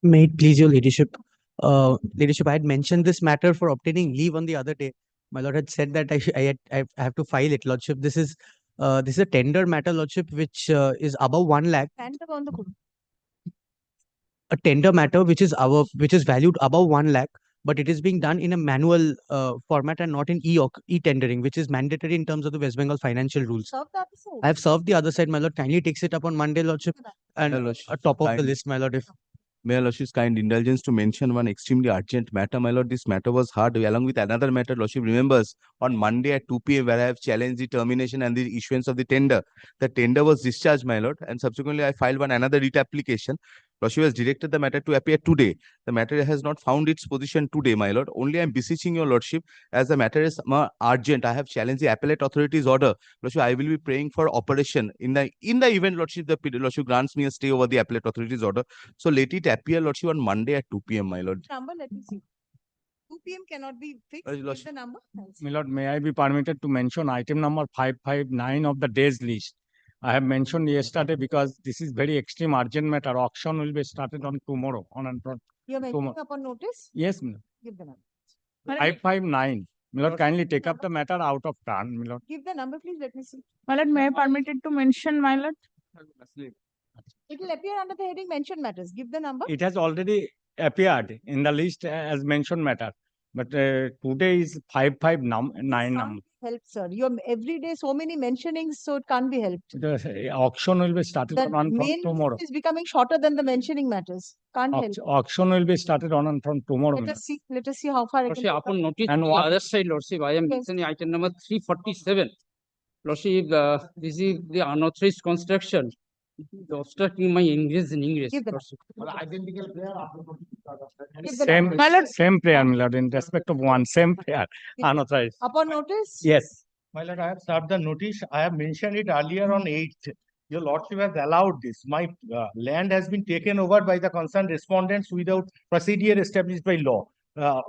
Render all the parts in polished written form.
May it please your leadership. Leadership, I had mentioned this matter for obtaining leave on the other day. My lord had said that I have to file it, lordship. This is a tender matter, lordship, which is above 1 lakh. A tender matter which is valued above 1 lakh, but it is being done in a manual format and not in e-tendering, which is mandatory in terms of the West Bengal financial rules. I have served the other side, my lord. Kindly takes it up on Monday, lordship, and top of the list, my lord. If May your lordship's kind indulgence to mention one extremely urgent matter, my lord. This matter was heard along with another matter, lordship remembers, on Monday at 2 p.m. where I have challenged the termination and the issuance of the tender. The tender was discharged, my lord, and subsequently I filed another writ application. Lordship has directed the matter to appear today. The matter has not found its position today, my lord. Only I am beseeching your lordship, as the matter is more urgent. I have challenged the appellate authority's order. Lordship, I will be praying for operation in the event, lordship, the lordship grants me a stay over the appellate authority's order. So let it appear, lordship, on Monday at 2 p.m., my lord. Number, let me see. 2 p.m. cannot be fixed. Lordship. The number. My lord, may I be permitted to mention item number 559 of the day's list? I have mentioned yesterday because this is very extreme urgent matter. Auction will be started on tomorrow. You are mentioning upon notice? Yes, my lord. Give the number. 559. My lord, kindly take up the matter out of turn, my lord. Give the number, please. Let me see. My lord, may I permitted to mention, my lord? It will appear under the heading mention matters. Give the number. It has already appeared in the list as mentioned matter. But today is 559 number. Help, sir. You are every day so many mentionings, so it can't be helped. The auction will be started The on from main tomorrow. is becoming shorter than the mentioning matters. Can't help. Auction will be started on from tomorrow. Let us see. Let us see how far. Lordship, upon notice, And on the what- other side, Lordship, I am Yes. mentioning item number 347. Lordship, this is the unauthorized construction. It is obstructing my ingress in English. Give the Lordship. Give the Same, number. My lord. same prayer, my lord, in respect of one, same prayer, unauthorized. Upon notice? Yes. My lord, I have served the notice. I have mentioned it earlier on 8th. Your lordship has allowed this. My land has been taken over by the concerned respondents without procedure established by law.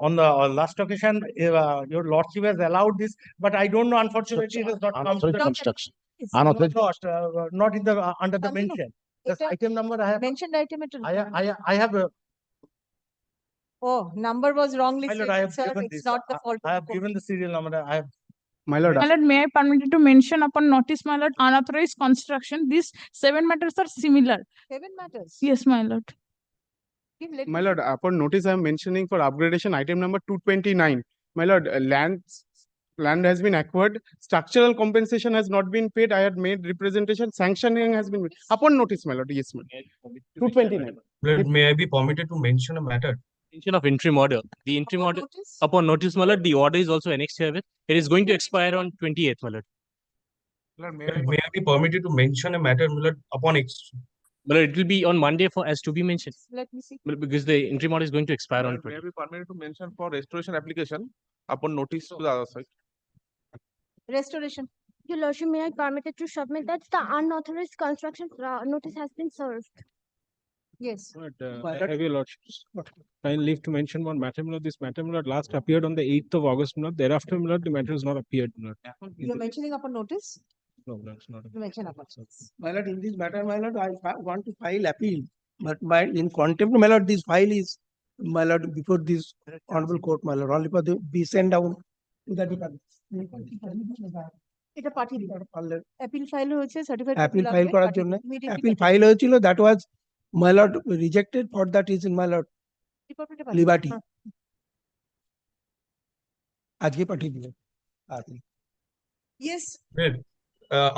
On the last occasion, your lordship has allowed this, but I don't know. Unfortunately, it has not come to the construction. It's not in the under the No, no, no. mention. It's This a item number I have. mentioned item. I have. Oh, number was wrongly My lord, stated, I have sir. given It's this. not the fault. I have of the given the serial number. I have. My lord, My lord, may I permitted to mention upon notice, my lord, unauthorized construction. These 7 matters are similar. 7 matters. Yes, my lord. Give, let My me lord, upon notice, I am mentioning for upgradation item number 229. My lord, land has been acquired. Structural compensation has not been paid. I had made representation. Sanctioning has been made. Upon notice, my lord. Yes, ma'am. 229. Lord, may I be permitted to mention a matter? Mention of interim order. The interim upon order, notice. upon notice, my lord, the order is also annexed herewith. It is going to expire on 28th, my lord. Lord, may Lord, may I be permitted to mention a matter, my lord, upon my lord, it will be on Monday for as to be mentioned. Let me see. My lord, because the interim order is going to expire on Lord, may I 20th. be permitted to mention for restoration application upon notice to the other side? Restoration. Your lordship, may I permitted to submit that the unauthorized construction notice has been served. Yes. But have your lordships kind leave to mention one matter, my lord. This matter, my lord, last appeared on the 8th of August, my lord. Thereafter, my lord, the matter has not appeared, my lord. You are mentioning upon notice? No, no, it's not. You mention upon notice. My lord, in this matter, my lord, I want to file appeal. But in contempt, my lord, this file is, my lord, before this honorable court, my lord, only for the be sent down to the department. এটা পাঠিয়ে দিন appeal file হয়েছে certified appeal file করার জন্য appeal file হয়েছিল that was my lord rejected for that is in my lord liberty আজকে পাঠিয়ে দিলেন yes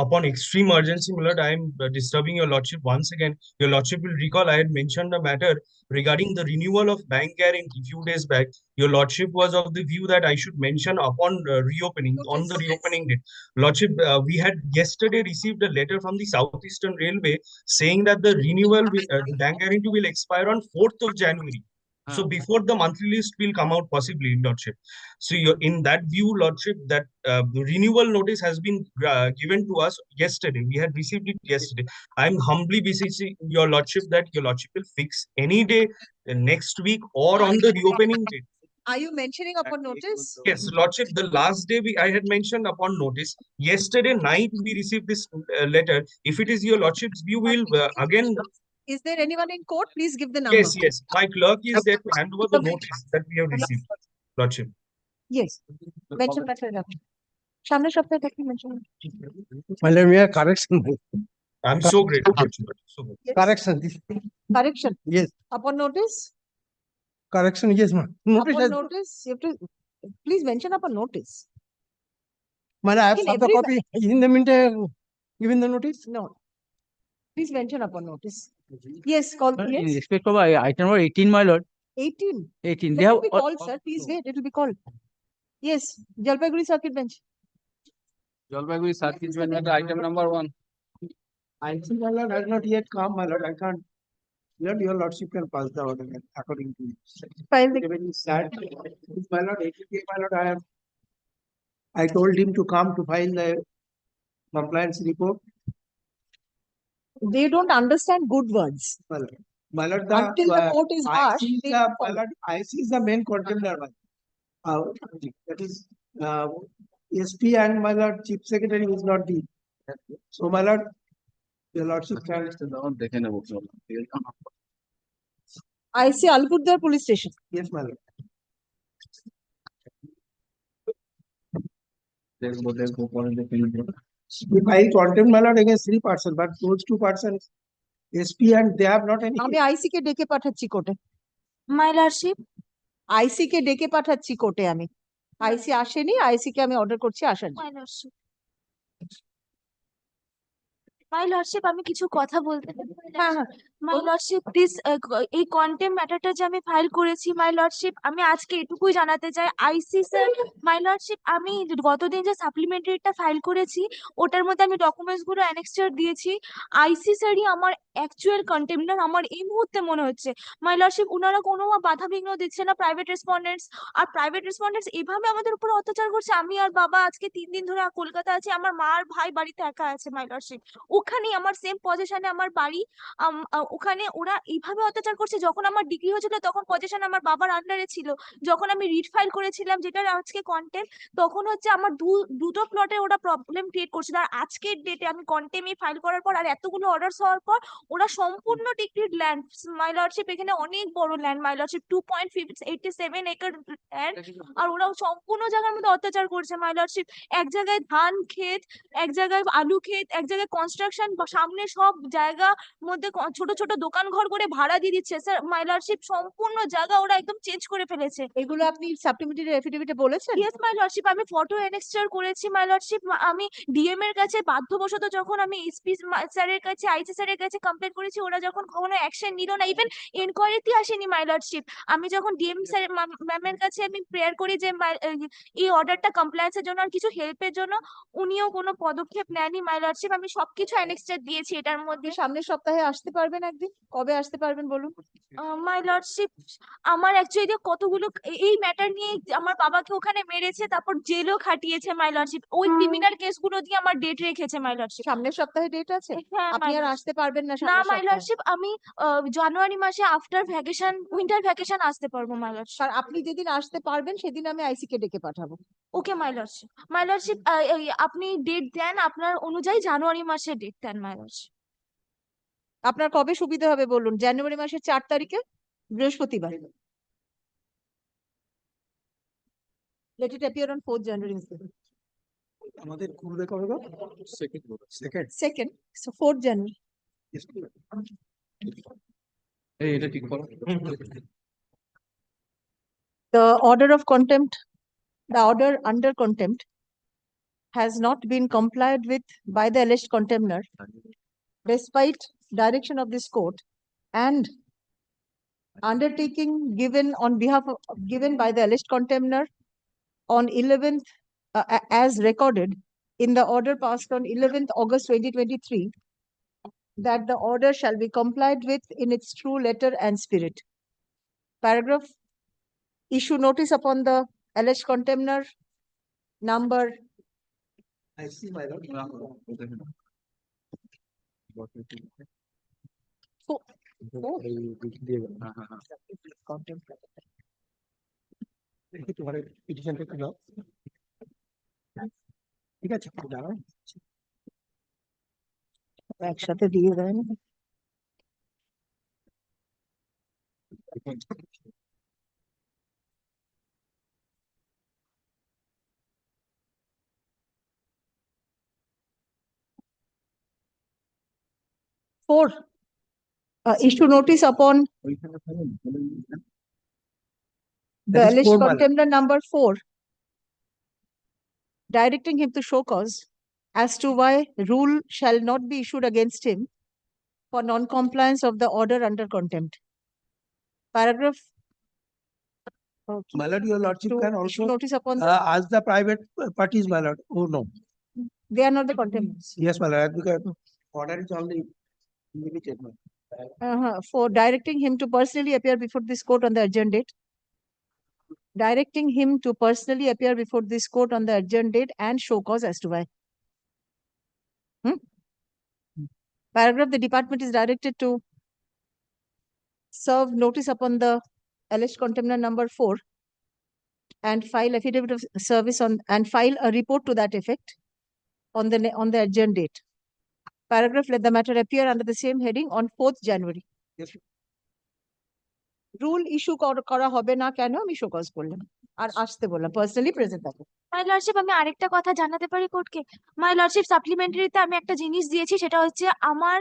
Upon extreme urgency, my lord, I am disturbing your lordship once again. Your lordship will recall I had mentioned a matter regarding the renewal of bank guarantee few days back. Your lordship was of the view that I should mention upon reopening, on the reopening date. Lordship, we had yesterday received a letter from the Southeastern Railway saying that the renewal, the bank guarantee will expire on 4th of January. So before the monthly list will come out possibly, lordship. So in that view, lordship, that the renewal notice has been given to us yesterday. We had received it yesterday. I am humbly beseeching your lordship that your lordship will fix any day next week or on the reopening date. Are you mentioning upon notice? Yes, lordship, the last day I had mentioned upon notice. Yesterday night we received this letter. If it is your lordship's view, we'll again. Is there anyone in court? Please give the number. Yes, yes. My clerk is there to hand over the notice that we have received, Lordship. Yes. Mention matter. সামনের সপ্তাহে দেখি mention. correction. I'm so grateful, Lordship. So good. Yes. Correction. Correction. Yes. Upon notice. Correction, yes, ma'am. Upon notice. You have to please mention upon notice. I have In served the every copy. In the meantime, given the notice. No. Please mention upon notice. Yes, call. In Yes. respect of item number 18, my lord. 18. 18. Let They have it be called, sir. Please wait. It will be called. Yes. Jalpaiguri Circuit Bench. Jalpaiguri Circuit Bench matter item number 1. I think my lord has not yet come, my lord. I can't. Your lordship can pass the order according to File the that. My lord, my lord, I told him to come to file the compliance report. They don't understand good words. My lord, Until the court is harsh, they don't my follow. lord, IC is the main contender one. That is SP and my lord chief secretary is not the. So my lord, your lordship can. I see Alipurdwar police station. Yes, my lord. If I contempt my lord against 3 persons, but those 2 persons, SP and they have not any. আমি আইসি কে ডেকে পাঠাচ্ছি কোর্টে। My lordship, আইসি কে ডেকে পাঠাচ্ছি কোর্টে আমি। আইসি আসেনি, আইসি কে আমি অর্ডার করছি আসার জন্য। my lordship. My lordship, আমি কিছু কথা বলতে পারি? হ্যাঁ হ্যাঁ My lordship, this এই কন্টেম্প ম্যাটারটা যে আমি ফাইল করেছি, my lordship, আমি আজকে এটুকুই জানাতে চাই আইসি স্যার, my lordship, আমি গতদিন যে সাপ্লিমেন্টারিটা ফাইল করেছি ওটার মধ্যে আমি ডকুমেন্টস গুলো অ্যানেক্সচার দিয়েছি। আইসি স্যারই আমার অ্যাকচুয়াল কন্টেম্পটার আমার এই মুহূর্তে মনে হচ্ছে। my lordship, ওনারা কোনো বাধা বিঘ্ন দিচ্ছে না প্রাইভেট রেসপন্ডেন্টস, আর প্রাইভেট রেসপন্ডেন্টস এভাবে আমাদের উপর অত্যাচার করছে। আমি আর বাবা আজকে 3 দিন ধরে কলকাতা আছি, আমার মা আর ভাই বাড়িতে একা আছে my lordship। ওখানেই আমার সেম পজিশনে আমার বাড়ি, ওখানে ওরা এইভাবে অত্যাচার করছে। যখন আমার ডিগ্রি হয়েছিল তখন পজিশন আমার বাবার আন্ডারে ছিল, যখন আমি রিট ফাইল করেছিলাম যেটার আজকে কন্টেম্প, তখন হচ্ছে আমার দুটো প্লটে ওরা প্রবলেম ক্রিয়েট করছিল। আর আজকের ডেটে আমি কন্টেম্প ফাইল করার পর আর এতগুলো অর্ডারস হওয়ার পর ওরা সম্পূর্ণ ডিক্রিড ল্যান্ড মাই লর্ডশিপ, এখানে অনেক বড় land my lordship, 2.87 acre land, আর ওরা সম্পূর্ণ জায়গার মধ্যে অত্যাচার করছে মাই লর্ডশিপ। এক জায়গায় ধান ক্ষেত, এক জায়গায় আলু ক্ষেত, এক জায়গায় কনস্ট্রাকশন, সামনে সব জায়গা মধ্যে ছোট ছোট দোকান ঘর করে ভাড়া দিয়ে দিচ্ছে স্যার মাই লর্ডশিপ। সম্পূর্ণ জায়গা ওরা একদম চেঞ্জ করে ফেলেছে। এগুলো আপনি সাপ্লিমেন্টারি এফিডেভিটে বলেছেন? ইয়েস মাই লর্ডশিপ, আমি ফটো এনেক্সচার করেছি মাই লর্ডশিপ। আমি ডিএম এর কাছে বাধ্যবশত যখন আমি এসপি স্যারের কাছে, আইসি স্যারের কাছে কমপ্লেন করেছি, ওরা যখন কোনো অ্যাকশন নিল না, ইভেন এনকোয়ারিতে আসেনি মাই লর্ডশিপ। আমি যখন ডিএম স্যার ম্যামের কাছে আমি প্রেয়ার করি যে এই অর্ডারটা কমপ্লায়েন্সের জন্য আর কিছু হেল্পের জন্য, উনিও কোনো পদক্ষেপ নেয়নি মাই লর্ডশিপ। আমি সবকিছু এনেক্সচার দিয়েছি এটার মধ্যে। সামনের সপ্তাহে আসতে পারবেন একদিন? কবে আসতে পারবেন বলুন? মাই লর্ডশিপ, আমার অ্যাকচুয়ালি কতগুলো এই ম্যাটার নিয়ে আমার বাবাকে ওখানে মেরেছে, তারপর জেলও খাটিয়েছে মাই লর্ডশিপ। ওই ক্রিমিনাল কেসগুলো দিয়ে আমার ডেট রেখেছে মাই লর্ডশিপ। সামনের সপ্তাহে ডেট আছে? হ্যাঁ আপনি আর আসতে পারবেন না না সামনের মাই সপ্তাহে? লর্ডশিপ, আমি জানুয়ারি মাসে আফটার ভ্যাকেশন, উইন্টার ভ্যাকেশন আসতে পারবো মাই লর্ডশিপ। আর আপনি যেদিন আসতে পারবেন সেদিন আমি আইসি কে ডেকে পাঠাবো। ওকে মাই লর্ডশিপ। মাই লর্ডশিপ, আপনি ডেট দেন, আপনার অনুযায়ী জানুয়ারি মাসে ডেট দেন মাই লর্ডশিপ। আপনার কবে সুবিধা হবে বলুন? জানুয়ারি মাসের 4 তারিখে, বৃহস্পতিবার। Let it appear on 4th January. আমাদের করবে কবে গো? Second, so 4th January. এটা ঠিক করো। The order of contempt, the order under contempt has not been complied with by the alleged contemptor despite direction of this court and undertaking given on behalf of, given by the alleged contemptor on 11th as recorded in the order passed on 11th August 2023, that the order shall be complied with in its true letter and spirit. Paragraph, issue notice upon the alleged contemptor number I see my lord. ঠিক আছে, দাঁড়াও। একসাথে দিয়ে দেন। Four, issue notice upon the is alleged four, my lord. contender number 4, directing him to show cause as to why rule shall not be issued against him for non-compliance of the order under contempt. Paragraph. Okay. My lord, your lordship To can issue also notice upon ask the private parties, my lord. Oh, no. they are not the contempts. Yes, my lord, because order is only limited. my lord. For directing him to personally appear before this court on the adjourned date. Directing him to personally appear before this court on the adjourned date and show cause as to why. Paragraph, the department is directed to serve notice upon the alleged contender number 4 and file affidavit of service on and file a report to that effect on the adjourned date. Paragraph, let the matter appear under the same heading on 4th January. Yes. Rule issue করা হবে না কেন আমি show cause করলাম আর আসতে বললাম personally present থাকো। My lordship আমি আরেকটা কথা জানাতে পারি কোর্টকে। মাই লর্ডশিপ সাপ্লিমেন্টারিতে আমি একটা জিনিস দিয়েছি, সেটা হচ্ছে আমার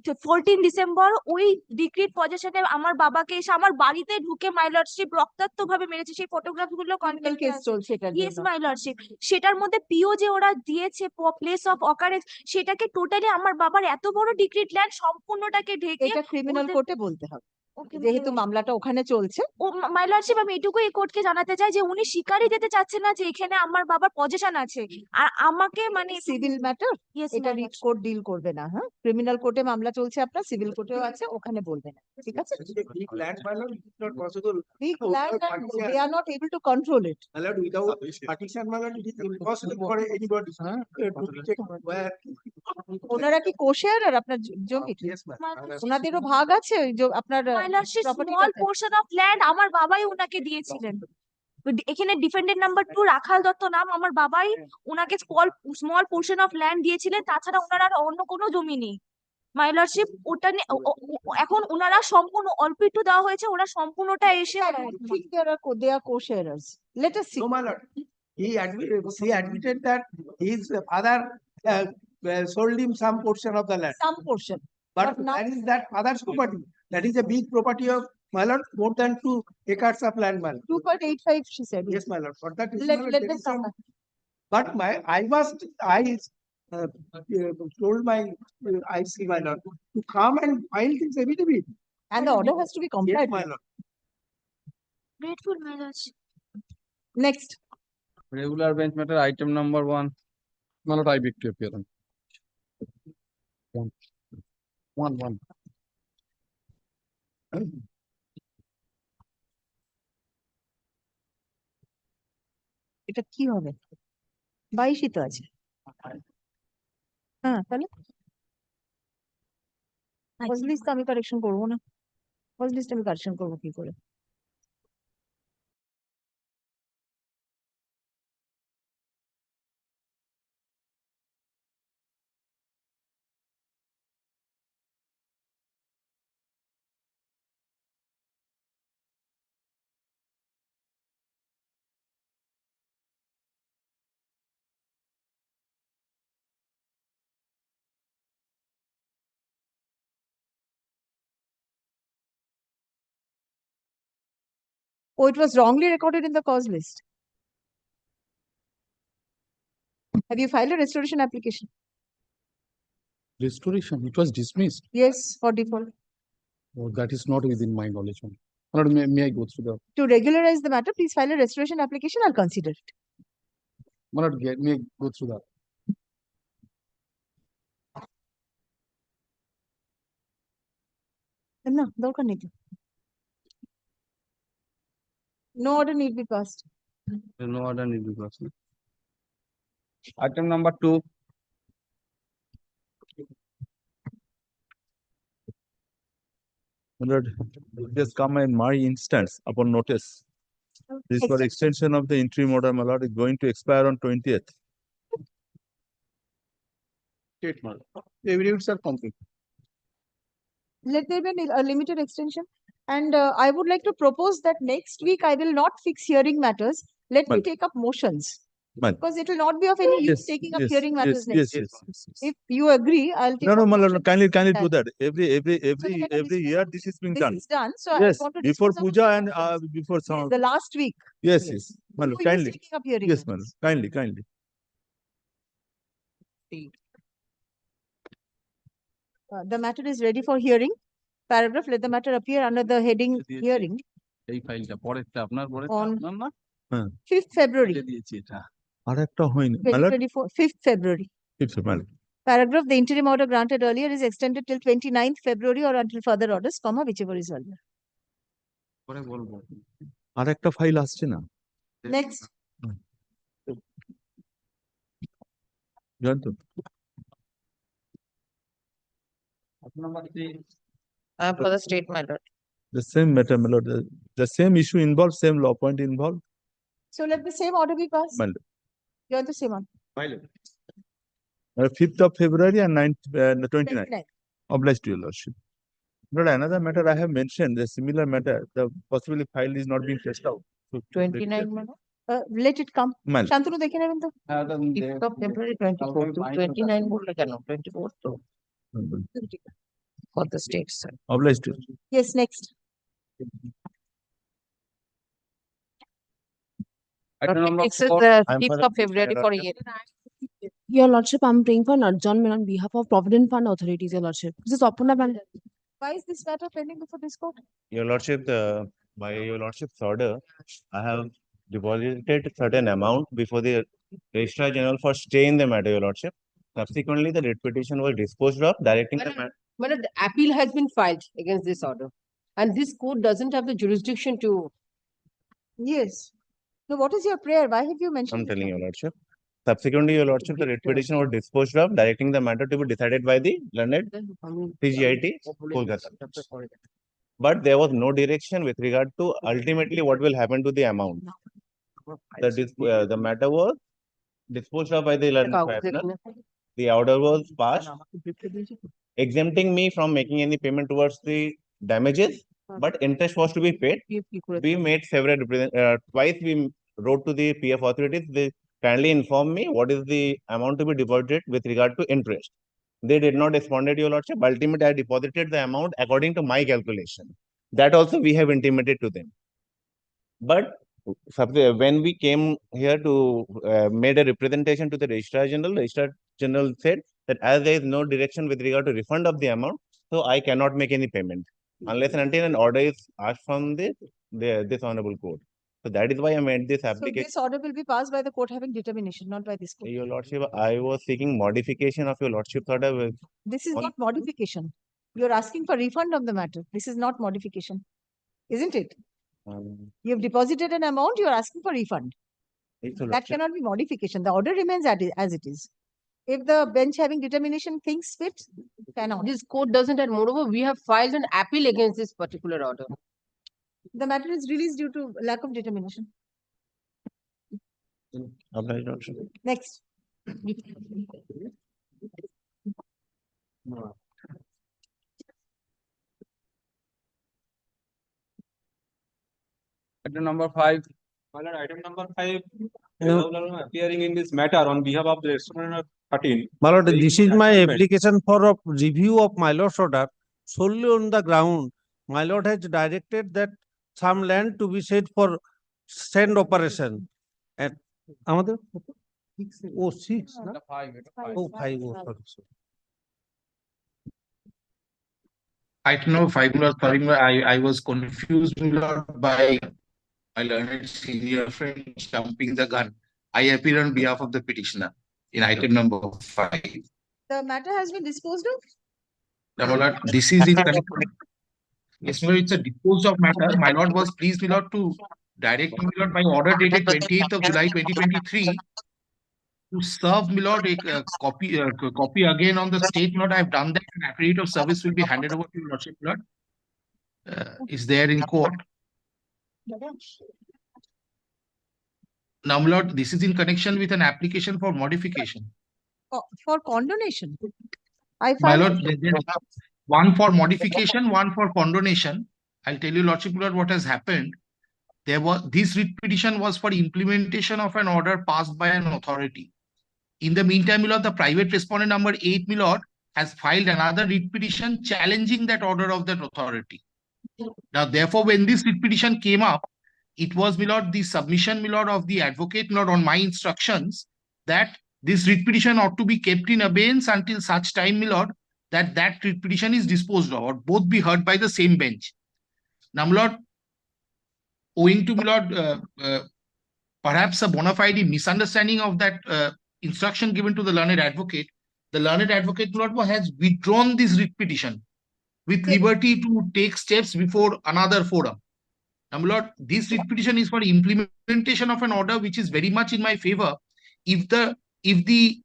14 ডিসেম্বর ওই ডিক্রিট পজিশনে আমার বাবাকে এসে আমার বাড়িতে ঢুকে মাই লর্ডশিপ রক্তাক্ত ভাবে মেরেছে। সেই ফটোগ্রাফ গুলো ক্রিমিনাল কেস চলছে এটার ইয়েস জন্য। মাই লর্ডশিপ, সেটার মধ্যে পিও যে ওরা দিয়েছে প্লেস অফ অকারেন্স, সেটাকে টোটালি আমার বাবার এত বড় ডিক্রিট ল্যান্ড সম্পূর্ণটাকে ঢেকে এটা ক্রিমিনাল ওদের- কোর্টে বলতে হবে ওকে যেহেতু মামলাটা ওখানে চলছে। ও মাই লর্ডশিপ আমি এটুকু এই কোর্টকে জানাতে চাই যে উনি স্বীকারই দিতে চাচ্ছেন না যে এখানে আমার বাবার পজিশন আছে, আর আমাকে মানে সিভিল ম্যাটার Yes, এটা my রিট কোর্ট ডিল করবে না। হ্যাঁ, ক্রিমিনাল কোর্টে মামলা চলছে আপনার, সিভিল কোর্টেও আছে, ওখানে বলবে না। ঠিক আছে, Big land, my lord, it is not possible. big land Without and partition. they are not able to control it. My lord, without partition, my lord, it is impossible for anybody to check where. ওনারা কি কোশেয়ার আর আপনার জমি? Yes, ma'am. ওনাদেরও ভাগ আছে ওই যে আপনার my lordship small প্রপার্টিটাতে? পোর্শন অফ ল্যান্ড আমার বাবাই ওনাকে দিয়েছিলেন। এখানে ডিফেন্ডেন্ট নাম্বার 2 রাখাল দত্ত নাম, আমার বাবাই ওনাকে স্মল পোর্শন অফ ল্যান্ড দিয়েছিলেন, তাছাড়া ওনার আর অন্য কোনো জমি নেই। মাই লর্ডশিপ ওটা এখন ওনারা সম্পূর্ণ অল্প একটু দেওয়া হয়েছে, ওরা সম্পূর্ণটা এসে ঠিক they are co-sharers. Let us see. No, my lord. He admitted that his father sold him some portion of the land. Some portion. But But now- that is that father's property. That is a big property of my lord, more than 2 acres of land, my lord. 2.85 she said. Yes, my lord. For that, is, my Let lord, let there them is some- come. But told my IC, my lord, to come and file this affidavit. And the order has to be Yes, complied my with. lord. Grateful my lordship. Next, Regular bench matter item number 1. My lord, I beg to appear on. One. এটা কি হবে? 22ই তো আছে। হ্যাঁ, তাহলে first list আমি correction করবো না। ফার্স্ট লিস্ট আমি কারেকশন করবো কি করে? Oh, it was wrongly recorded in the cause list. Have you filed a restoration application? Restoration, it was dismissed. Yes, for default. Oh, that is not within my knowledge. My lord, may I go through the, To regularize the matter, please file a restoration application. I'll consider it. my lord, may I go through that? না, দরকার নেই তো। No order need be passed. No order need be passed. Item number 2. My lord, it has come in my instance upon notice. This for extension of the interim order, my lord, is going to expire on 20th. State, my lord. The affidavits are complete. Let there be a limited extension. And I would like to propose that next week I will not fix hearing matters. Let me Well- take up motions. Well- Because it will not be of any use taking up hearing matters next week. If you agree, I'll take No, no, up my lord, motions kindly next do time. that. Every that year this is being This done. is done, so I Yes, want to before dispose of puja the and motions. before sound. The last week. Yes, yes. My lord, Who is kindly. taking up hearing Yes, my lord, matters? kindly. The matter is ready for hearing. Paragraph, let the matter appear under the heading hearing এই ফাইলটা পরেরটা আপনার পরেরটা on আপনার না 5th February দিয়েছি এটা আর একটা হয়নি। My lord, 2024, 5th February. my lord. Paragraph, the interim order granted earlier is extended till 29th February or until further orders, comma, whichever is earlier. পরে বলবো আর একটা ফাইল আসছে না। Next, জানো তো? আপনার number 3 For the state, my lord. The same matter, my lord. The same issue involved, same law point involved. so let the same order be passed. My lord. You want the same one? 5th of February and 9th, 29th. 29. Obliged to your lordship. But another matter I have mentioned, a similar matter, the possibly file is not being fleshed out. So, 29, my lord. Let it come. my lord. Shantanu দেখে নেবেন তো? 5th of February 24 to 29 বললে কেন? 24 তো for the state, sir. Obliged to. Yes, next. item number Next is 4 the I'm 5th for of February for hearing. Your Lordship, I'm praying for an adjournment on behalf of Provident Fund authorities, Your Lordship. This is Aparna Ma'am. Why is this matter pending before this court? Your Lordship, by your Lordship's order, I have deposited certain amount before the Registrar General for stay in the matter, Your Lordship. Subsequently, the writ petition was disposed of, directing the matter. But the appeal has been filed against this order. And this court doesn't have the jurisdiction to. Yes. So what is your prayer? Why have you mentioned I'm this telling matter? your Lordship. Subsequently, your Lordship, the writ petition was disposed of, directing the matter to be decided by the learned CGIT, Kolkata. But there was no direction with regard to ultimately what will happen to the amount. The matter was disposed of by the learned tribunal. The order was passed, exempting me from making any payment towards the damages, but interest was to be paid. We made several twice we wrote to the PF authorities. They kindly informed me what is the amount to be deposited with regard to interest. They did not respond, your Lordship. Ultimately, I deposited the amount according to my calculation. That also we have intimated to them. But when we came here to made a representation to the Registrar General said that as there is no direction with regard to refund of the amount, so I cannot make any payment unless and until an order is asked from this honorable court. So that is why I made this So application. this order will be passed by the court having determination, not by this court. Your Lordship, I was seeking modification of your Lordship's order. This is not modification. You're asking for refund of the matter. This is not modification, isn't it? You've deposited an amount, you're asking for refund. That cannot be modification. The order remains as it is. If the bench having determination thinks fit, cannot. This court doesn't, and moreover, we have filed an appeal against this particular order. The matter is released due to lack of determination. Next. item number 5 Item number 5, appearing in this matter on behalf of the restaurant 13. My lord, this is my application for a review of my lord's order solely on the ground. My lord has directed that some land to be set for sand operation. And আমাদের oh 6 না? Oh 5 oh sorry. Item number 5, my lord, sorry, I was confused, my lord, by my learned senior friend jumping the gun. I appear on behalf of the petitioner in item number 5. The matter has been disposed of? Now, my lord, this is in connection. Yes, my lord, it's a disposed of matter. My lord was pleased, my lord, to direct me, my lord, by order dated 28th of July 2023 to serve, my lord, a copy again on the state, my lord. I have done that. An affidavit of service will be handed over to your lordship, my lord. Is there in court. Now, my lord, this is in connection with an application for modification. For condonation. I My find lord, one for modification, one for condonation. I'll tell you, Lordship, my lord, what has happened. This writ petition was for implementation of an order passed by an authority. In the meantime, my lord, the private respondent number 8, my lord, has filed another writ petition challenging that order of that authority. Now, therefore, when this writ petition came up, it was, my lord, the submission, my lord, of the advocate, my lord, on my instructions that this writ petition ought to be kept in abeyance until such time, my lord, that writ petition is disposed of, or both be heard by the same bench. Now, my lord, owing to, my lord, perhaps a bona fide misunderstanding of that instruction given to the learned advocate, my lord, has withdrawn this writ petition with liberty to take steps before another forum. Now, my lord, this writ petition is for implementation of an order which is very much in my favor. If the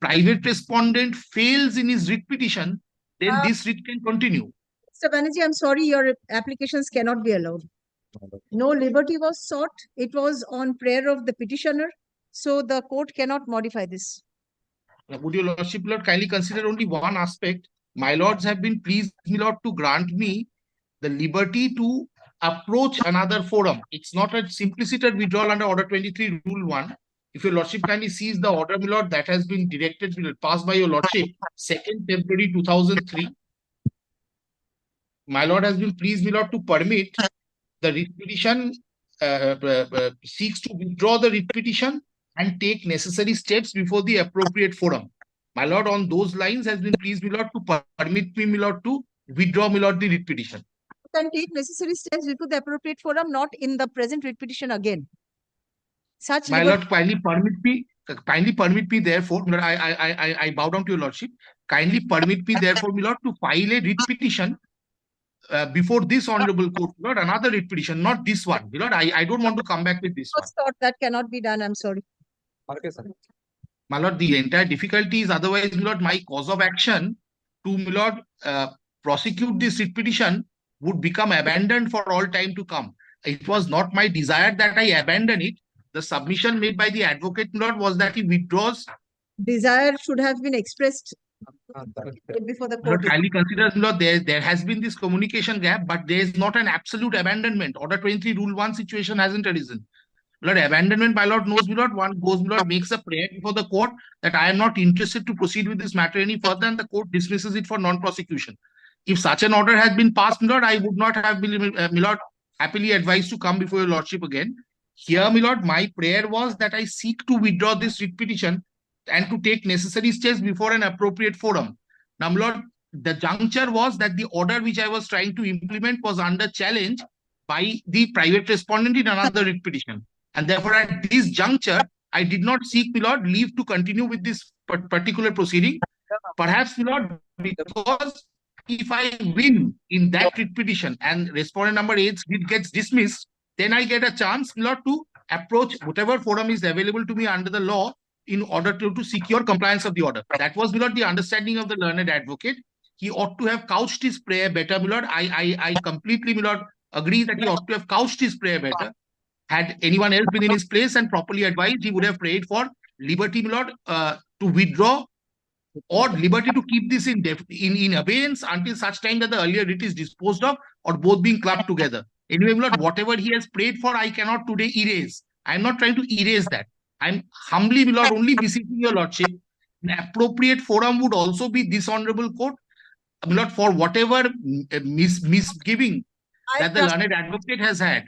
private respondent fails in his writ petition, then this writ can continue. Mr. Banerjee, I'm sorry, your applications cannot be allowed. No liberty was sought. It was on prayer of the petitioner. So the court cannot modify this. Now, would your lordship, my lord, kindly consider only one aspect? My lords have been pleased, my lord, to grant me the liberty to approach another forum. It's not a simplicity withdrawal under Order 23, Rule 1. If your lordship kindly sees the order, my lord, that has been directed, passed by your lordship, 2nd February 2003. My lord has been pleased, my lord, to permit the writ petition, seeks to withdraw the writ petition and take necessary steps before the appropriate forum. My lord, on those lines, has been pleased, my lord, to permit me, my lord, to withdraw, my lord, the writ petition. Can take necessary steps before the appropriate forum, not in the present writ petition again. Such My lord, kindly permit me, therefore, I bow down to your lordship. Kindly permit me, therefore, my lord, to file a writ petition before this honorable court, my lord, another writ petition, not this one. My lord, I don't want to come back with this one. Thought that cannot be done. I'm sorry. Okay, sir. My lord, the entire difficulty is otherwise, my lord, my cause of action to, my lord, prosecute this writ petition would become abandoned for all time to come. It was not my desire that I abandon it. The submission made by the advocate, my lord, was that he withdraws. Desire should have been expressed before the court. Lord, kindly consider, Lord, there has been this communication gap, but there is not an absolute abandonment. Order 23, Rule 1 situation hasn't arisen. Lord, abandonment, my lord, knows, my lord, one goes, my lord, makes a prayer before the court that I am not interested to proceed with this matter any further, and the court dismisses it for non-prosecution. If such an order had been passed, my lord, I would not have been, my lord, happily advised to come before your lordship again. Here, my lord, my prayer was that I seek to withdraw this writ petition and to take necessary steps before an appropriate forum. Now, my lord, the juncture was that the order which I was trying to implement was under challenge by the private respondent in another writ petition. And therefore, at this juncture, I did not seek, my lord, leave to continue with this particular proceeding. Perhaps, my lord, because if I win in that writ petition and respondent number 8 gets dismissed, then I get a chance, my lord, to approach whatever forum is available to me under the law in order to secure compliance of the order. That was, my lord, the understanding of the learned advocate. He ought to have couched his prayer better, my lord. I completely, my lord, agree that he ought to have couched his prayer better. Had anyone else been in his place and properly advised, he would have prayed for liberty, my lord, to withdraw, or liberty to keep this in abeyance until such time that the earlier writ is disposed of, or both being clubbed together. Anyway, my lord, whatever he has prayed for, I cannot today erase. I am not trying to erase that. I'm humbly, my lord, only beseeching your lordship. An appropriate forum would also be this honorable court, my lord, for whatever misgiving that the learned advocate has had.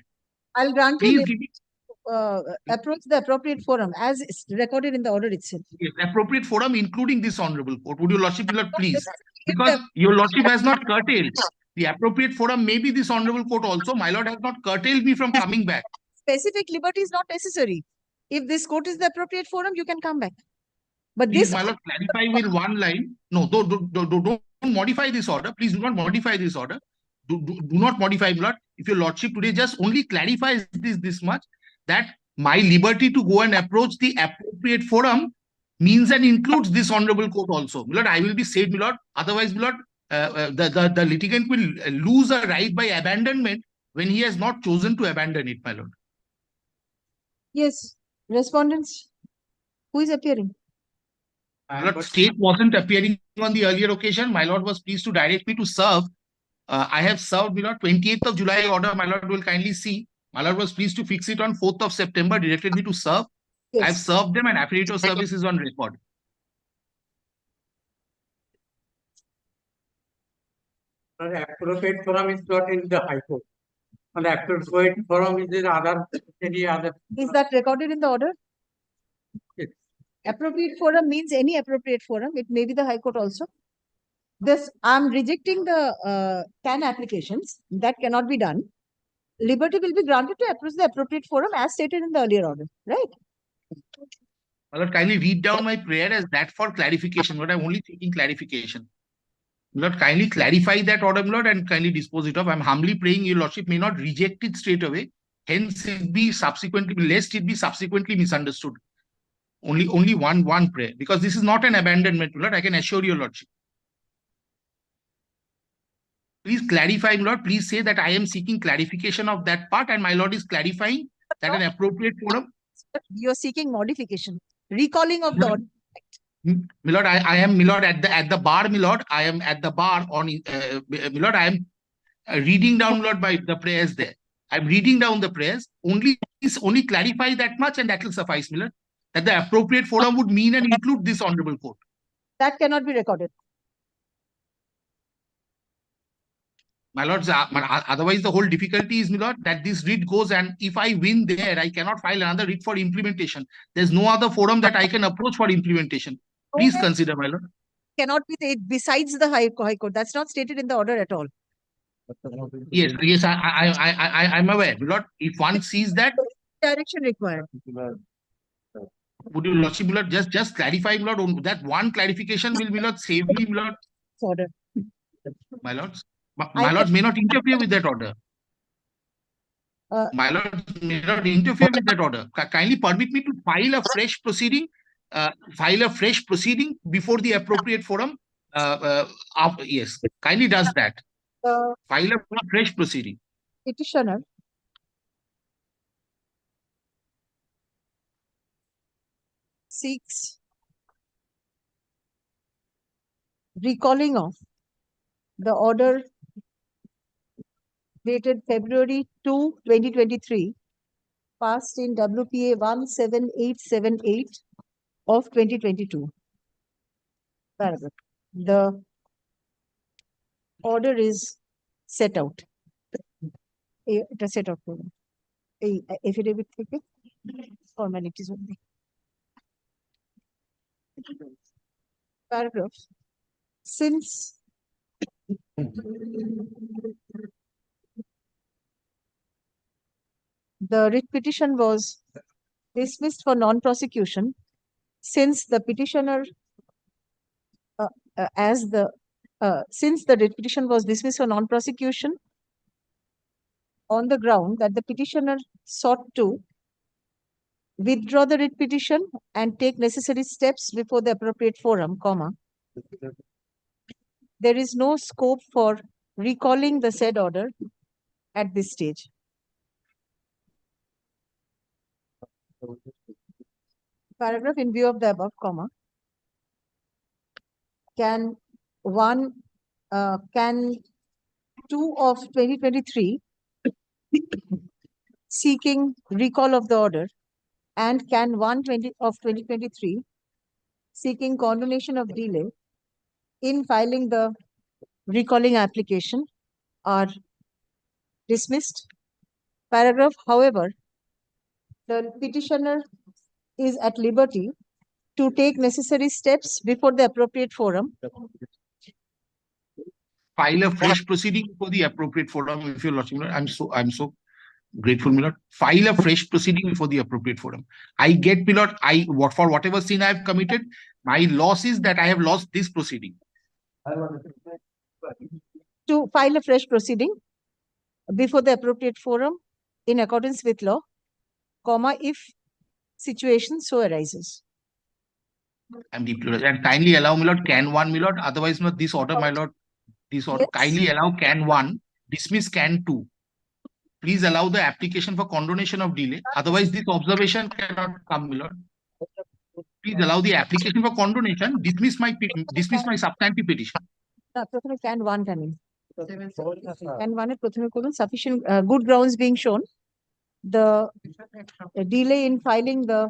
I'll grant Please you give it. approach the appropriate forum as is recorded in the order itself. Yes, appropriate forum, including this honorable court. Would your lordship, my lord, please? Because your lordship has not curtailed. The appropriate forum may be this honorable court also. My lord has not curtailed me from coming back. Specific liberty is not necessary. If this court is the appropriate forum, you can come back. But Please, this, my lord, clarify with one line. No, don't modify this order. Please do not modify this order. Do not modify, my lord. If your lordship today just only clarifies this much, that my liberty to go and approach the appropriate forum means and includes this honorable court also. My lord, I will be saved, my lord. Otherwise, my lord, the litigant will lose a right by abandonment when he has not chosen to abandon it, my lord. yes, respondents, who is appearing? My lord, state wasn't appearing on the earlier occasion. My lord was pleased to direct me to serve I have served, my lord, 28th of July order, my lord will kindly see. My lord was pleased to fix it on 4th of September, directed me to serve. I have Yes. served them and affidavit of service is on record. The appropriate forum is not in the High Court. And the appropriate forum is in any other. Is that recorded in the order? Yes. Appropriate forum means any appropriate forum. It may be the High Court also. This, I'm rejecting the CAN applications. That cannot be done. Liberty will be granted to approach the appropriate forum as stated in the earlier order, right? My lord, kindly read down my prayer as that for clarification, but I'm only seeking clarification. My lord, kindly clarify that order, my lord, and kindly dispose it off. I'm humbly praying your lordship may not reject it straight away. Hence, it be subsequently, lest it be subsequently misunderstood. Only one prayer, because this is not an abandonment, my lord. I can assure your lordship. Please clarify, my lord. Please say that I am seeking clarification of that part, and my lord is clarifying that an appropriate forum. You're seeking modification, recalling of the order. My lord, I am, my lord, at the bar, my lord. I am at the bar on, my lord. I am reading down, my lord, by the prayers there. I'm reading down the prayers. Only clarify that much, and that will suffice, my lord. That the appropriate forum would mean and include this honorable court. That cannot be recorded. My lords, otherwise the whole difficulty is, my lord, that this writ goes, and if I win there, I cannot file another writ for implementation. There's no other forum that I can approach for implementation. Please consider, my lord. Cannot be besides the High Court. That's not stated in the order at all. Yes, I'm aware, my lord. If one sees that, Direction required. would you lordship, my lord, just clarify, my lord, that one clarification will, my lord, save me, my lord. Order. My lords, my lords may not interfere with that order. Uh, My lord may not interfere with that order. Kindly permit me to file a fresh proceeding, before the appropriate forum. Yes, kindly does that. File a fresh proceeding. Petitioner seeks recalling of the order dated February 2, 2023, passed in WPA 17878 of 2022. Paragraph. The order is set out. It is set out. Affidavit formalities only. Paragraph. Since the writ petition was dismissed for non-prosecution, since the petitioner, since the writ petition was dismissed for non-prosecution on the ground that the petitioner sought to withdraw the writ petition and take necessary steps before the appropriate forum, comma, there is no scope for recalling the said order at this stage. Paragraph in view of the above, comma, can 2 of 2023 seeking recall of the order and can 1 of 2023 seeking condonation of delay in filing the recalling application are dismissed. Paragraph, however, the petitioner is at liberty to take necessary steps before the appropriate forum. File a fresh proceeding for the appropriate forum, if you're lordship. I'm so grateful, my lord. File a fresh proceeding before the appropriate forum. I get, my lord, for whatever sin I have committed, my loss is that I have lost this proceeding. To file a fresh proceeding before the appropriate forum in accordance with law, comma, if situation so arises. I'm deeply, and kindly allow, my lord, can 1, my lord. Otherwise, not this order, my lord. This order, yes. Kindly allow can 1, dismiss can 2. Please allow the application for condonation of delay. Otherwise, this observation cannot come, my lord. Please allow the application for condonation. Dismiss my substantive petition. Can 1 coming. And one at প্রথমে করুন sufficient good grounds being shown. The delay in filing the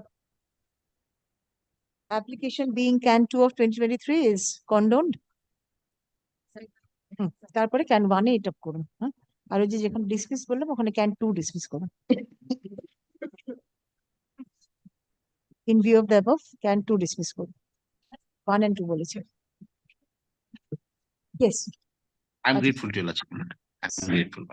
application being CAN 2 of 2023 is condoned. তারপরে CAN 1 এ এটা করুন, হ্যাঁ? আর ওই যে যেখানে dismiss বললাম ওখানে CAN 2 ডিসমিস করুন। In view of the above, CAN 2 dismiss করুন। 1 and 2 বলেছে। Yes. I'm grateful to your lordship. I'm grateful.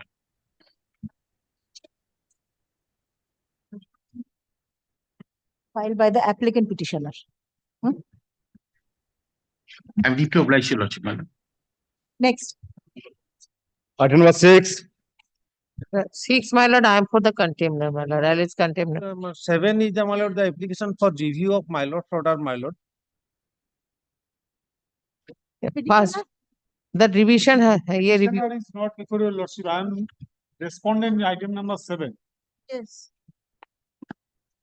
Filed by the applicant petitioner. I'm deeply obliged to your lordship. Next. Item number 6. 6, my lord, I am for the contemner, my lord. Alice contemner. 7 is the, my lord, the application for review of my lord order, my lord. First, the revision, here review. Petitioner is not before your lordship. I am responding item number 7. Yes.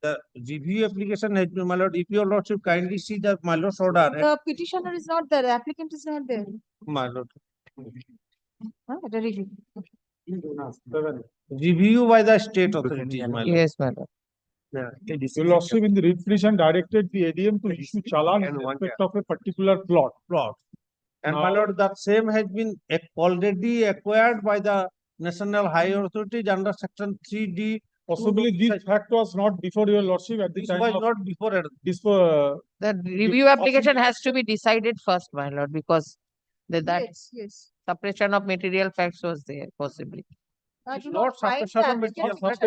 The review application has been, my lord, if your lordship kindly see the my lord's order. The petitioner is not there, the applicant is not there. My lord. The review. Review by the state authority, my lord. Yes, my lord. Your lordship in the writ petition directed the ADM to issue challan in respect of a particular plot. And my lord, that same has been already acquired by the National High Authorities under section 3D. Possibly this fact was not before your lordship at the This time was of not before it. The review application has to be decided first, my lord, because that Yes. suppression of material facts was there, possibly. Not suppression of material facts.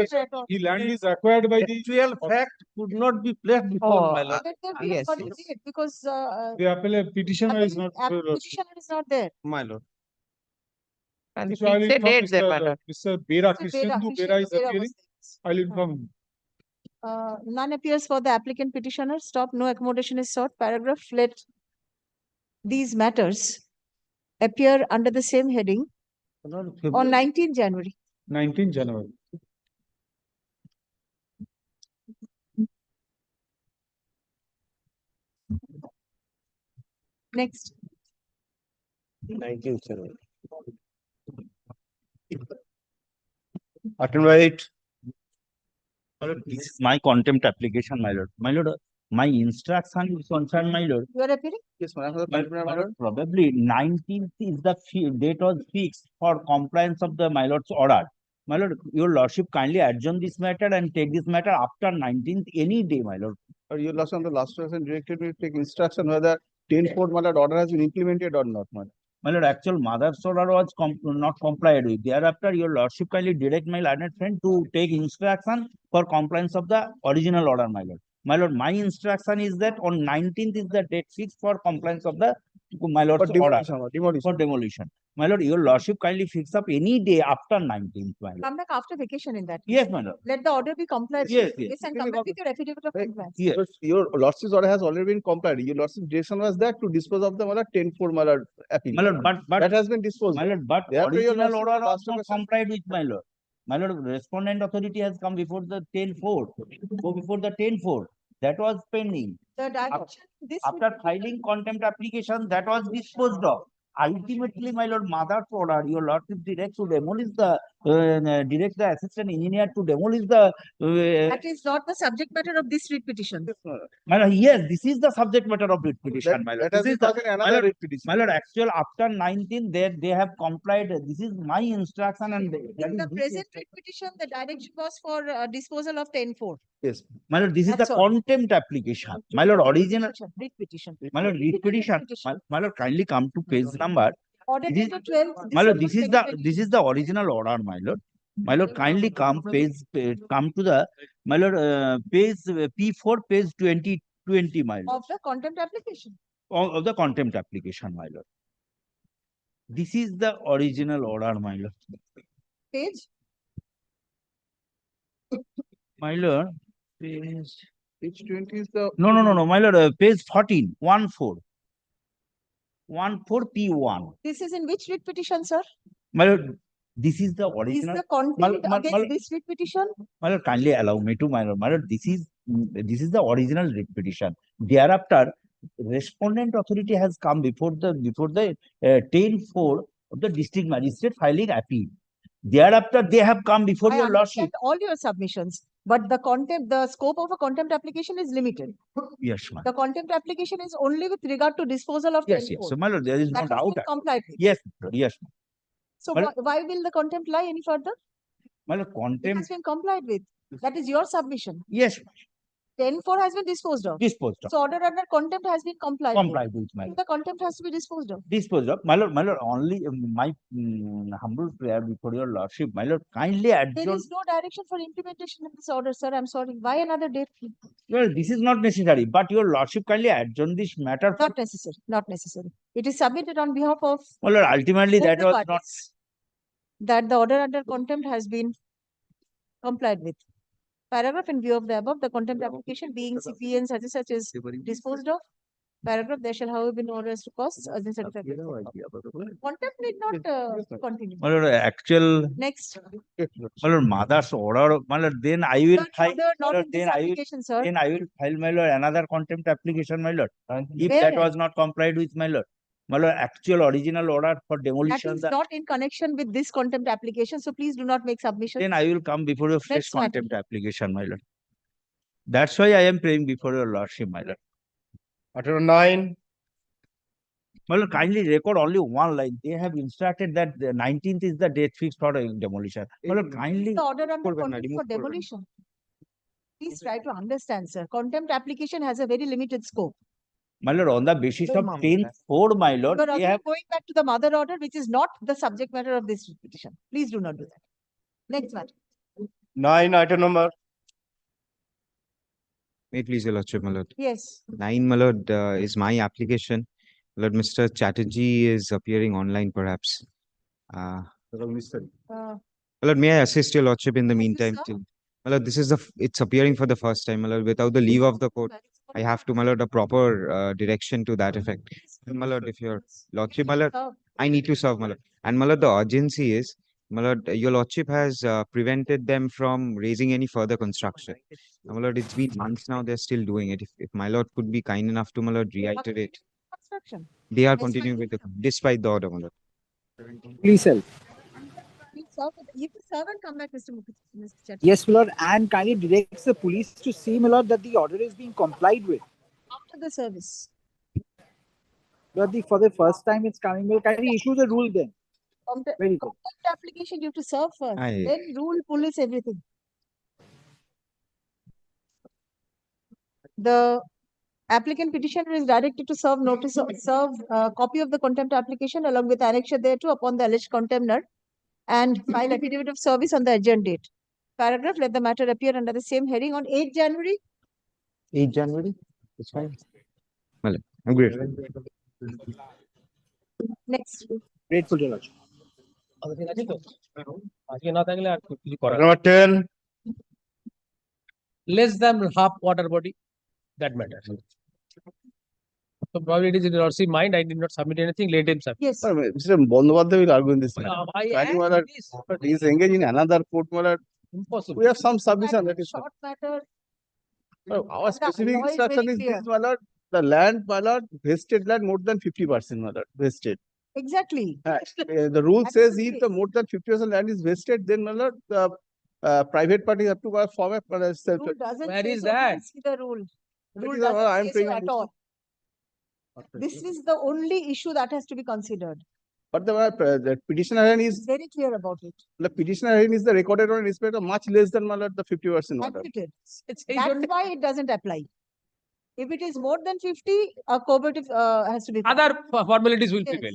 The land is acquired by the Actual fact could not be placed before, my lord. Yes, But it did because the appellate petitioner is not before your lordship. petitioner is not there. My lord. And So I'll fix a inform date there, my lord. Mr. Bera, Mr. Krishendu Bera, Bera is Bera was appearing. there. I'll inform him. None appears for the applicant petitioner. Stop, no accommodation is sought. Paragraph, let these matters appear under the same heading on 19 January. 19 January. Next. 19th January. Item number 8. This is my contempt application, my lord. My lord, my instruction is concerned, my lord. You are appearing? Yes, My lord, probably 19th is the date was fixed for compliance of the my lord's order. My lord, your lordship kindly adjourn this matter and take this matter after 19th any day, my lord. Your lordship, the last person directed me to take instruction whether 10-4 my lord order has been implemented or not, my lord. My lord, actual mother's order was not complied with. Thereafter, your lordship kindly direct my learned friend to take instruction for compliance of the original order, my lord. My lord, my instruction is that on 19th is the date fixed for compliance of the my lord's order for demolition. My lord, your lordship kindly fix up any day after 19th, my lord. Come back after vacation in that. Yes, my lord. Let the order be complied. Yes, with. yes. And come back with your affidavit of compliance. Yes. But your lordship's order has already been complied. Your lordship's direction was that to dispose of the 10-4 my lord appeal. My lord, but that has been disposed. My lord, but Thereafter, your original lordship order last was not complied with, my lord. My lord, respondent authority has come before the 10-4. Go before the 10-4. That was pending. The direction, this After filing contempt application, that was disposed of. Ultimately, my lord, mother's order, your lordship direct to demolish the direct the assistant engineer to demolish the. that is not the subject matter of this writ petition. My lord, yes, this is the subject matter of writ petition, my lord. That has This is been the, taken my another lord, writ petition. my lord, actual after 19, they have complied. This is my instruction and In the present writ petition, the direction was for disposal of 10-4. Yes. My lord, this is the That's all. contempt application. My lord, original. Writ petition. My lord, writ petition. My lord, kindly come to page number. Order This is- dated 12th My lord, December this is the original order, my lord. My lord, kindly come come to the my lord page P4 page 2020, my lord, of the contempt application. of the contempt application, my lord. This is the original order, my lord. Page? My lord, page 20 is the no, my lord, page 14, 14. 14 P1. This is in which writ petition, sir? My lord, this is the Is original. the content against this writ petition? My lord, kindly allow me to, my lord, this is the original writ petition. Thereafter, respondent authority has come before the 10-4 of the district magistrate filing appeal. Thereafter, they have come before I your lordship. understand all your submissions, but the scope of a contempt application is limited. Yes, ma'am. The contempt application is only with regard to disposal of Yes, yes. 10 So, my lord, there is no that has doubt. been complied with. Yes, my lord, yes, ma'am. So My lord, why will the contempt lie any further? my lord, It contempt. has been complied with. That is your submission. Yes, ma'am. 10-4 has been disposed of. Disposed of. So order under contempt has been complied with, my lord. The contempt has to be disposed of. Disposed of. My lord, only my humble prayer before your lordship, my lord, kindly There adjourn. is no direction for implementation of this order, sir. I'm sorry. Why another date? Well, this is not necessary, but your lordship kindly adjourn this matter. Not necessary. Not necessary. It is submitted on behalf of My lord, ultimately both that the was not. parties that the order under contempt has been complied with. Paragraph in view of the above, the contempt application being CPA and such is disposed of. Paragraph, there shall however be no orders to costs. Contempt need not continue. My lord, actual. Next. My lord, mother's order. My lord, then I will file. Other not My lord, in this application, sir. then I will file, my lord, another contempt application, my lord. If Where? that was not complied with, my lord. My lord, actual original order for That demolition. is not in connection with this contempt application, so please do not make submissions. Then I will come before your fresh Next matter. contempt application, my lord. That's why I am praying before your lordship, my lord. Matter 9. My lord, kindly record only one line. They have instructed that the 19th is the date fixed for demolition. My lord, kindly. The order under contempt for demolition. Please try to understand, sir. Contempt application has a very limited scope. My lord, on the basis of 10-4, my lord, You are they again have. going back to the mother order, which is not the subject matter of this petition. Please do not do that. Next matter. 9, item number. May it please your lordship, my lord. Yes. 9, my lord, is my application. My lord, Mr. Chatterjee is appearing online, perhaps. My lord, may I assist your lordship in the meantime? sir. Till, my lord, this is it's appearing for the first time, my lord. Without the leave of the court, I have to, my lord, a proper direction to that effect. My lord, if your lordship, my lord, I need to serve, my lord. And my lord, the urgency is, my lord, your lordship has prevented them from raising any further construction. My lord, it's been months now, they're still doing it. If my lord could be kind enough to, my lord, reiterate. Construction. They are continuing with despite the order, my lord. Please help. Please serve you can serve and come back, Mr. Chatterjee. Yes, my lord, and kindly directs the police to see, my lord, that the order is being complied with. After the service. But for the first time it's coming, well, kindly issue the rule then. Very good. Contempt application you have to serve first. Aye. Then rule, police, everything. The applicant petitioner is directed to serve notice of copy of the contempt application along with annexure thereto upon the alleged contemner and file affidavit of service on the adjourned date. Paragraph, let the matter appear under the same heading on 8 January. 8 January? It's fine. My lord, I'm grateful. Next. Grateful, your lordship. Number 10. Less than half water body, that matters. So probably it is in your lordship mind, I did not submit anything, let him submit. Yes. Mr. Bandyopadhyay will argue in this matter. I Kindly, am my lord, this. he is engaged in another court, my lord. Impossible. We have some submission that is. Short matter. Our specific law is instruction very is clear. this, my lord. The land, my lord, vested land more than 50%, my lord, vested. Exactly. The rule says if the more than 50% land is vested, then, my lord, the private party have to form a. Rule doesn't Where say is so. that? See the rule. Rule is doesn't I am say praying so on at this. all. This is the only issue that has to be considered. But the petitioner is Very clear about it. the petitioner is the recorded on respect of much less than, my lord, the 50% order. Admitted. That's why it doesn't apply. If it is more than 50, a cooperative has to be. Other formalities will prevail.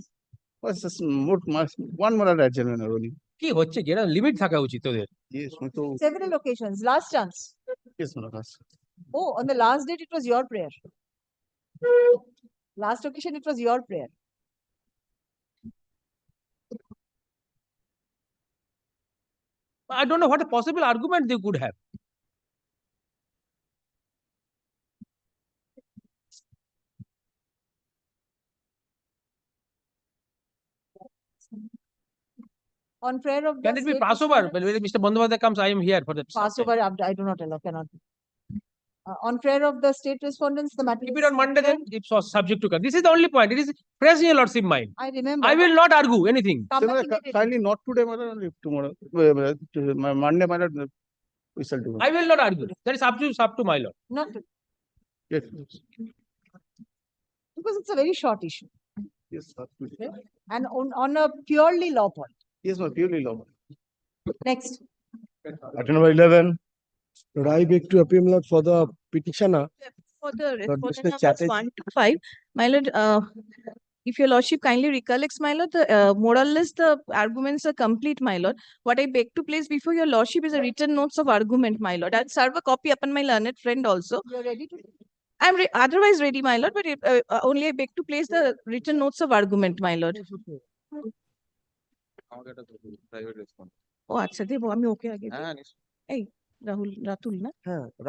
What's this one more adjournment only? কি হচ্ছে কি, এটা limit থাকা উচিত ওদের। Yes, Several occasions. Last chance. yes, my lord. Oh, on the last date, it was your prayer. Last occasion, it was your prayer. I don't know what a possible argument they could have. On prayer of Can the it be state Passover? When Mr. Bandyopadhyay comes, I am here for the Passover, I do not allow, cannot be. On prayer of the state respondents, the matter. Keep it on Monday then, if so subject to. This is the only point. It is fresh in your lordship mind. I remember. I will not argue anything. Kindly not today, my lord, only tomorrow. Monday, my lord, we shall do. I will not argue. That is up to my lord. Not to, Yes. because it's a very short issue. Yes, sir. And on a purely law point. Yes, no, purely law. Next. Item number 11. Lord, I beg to appeal, my lord, for the petitioner. For the Lord, respondent Mr. numbers Chatterjee. 1 to 5, my lord, if your lordship kindly recollects, my lord, the more or less the arguments are complete, my lord. What I beg to place before your lordship is a written notes of argument, my lord. I'll serve a copy upon my learned friend also. You're ready to. I'm otherwise ready, my lord, but only I beg to place the written notes of argument, my lord. ও আচ্ছা দেবো আমি ওকে আগে এই রাতুল না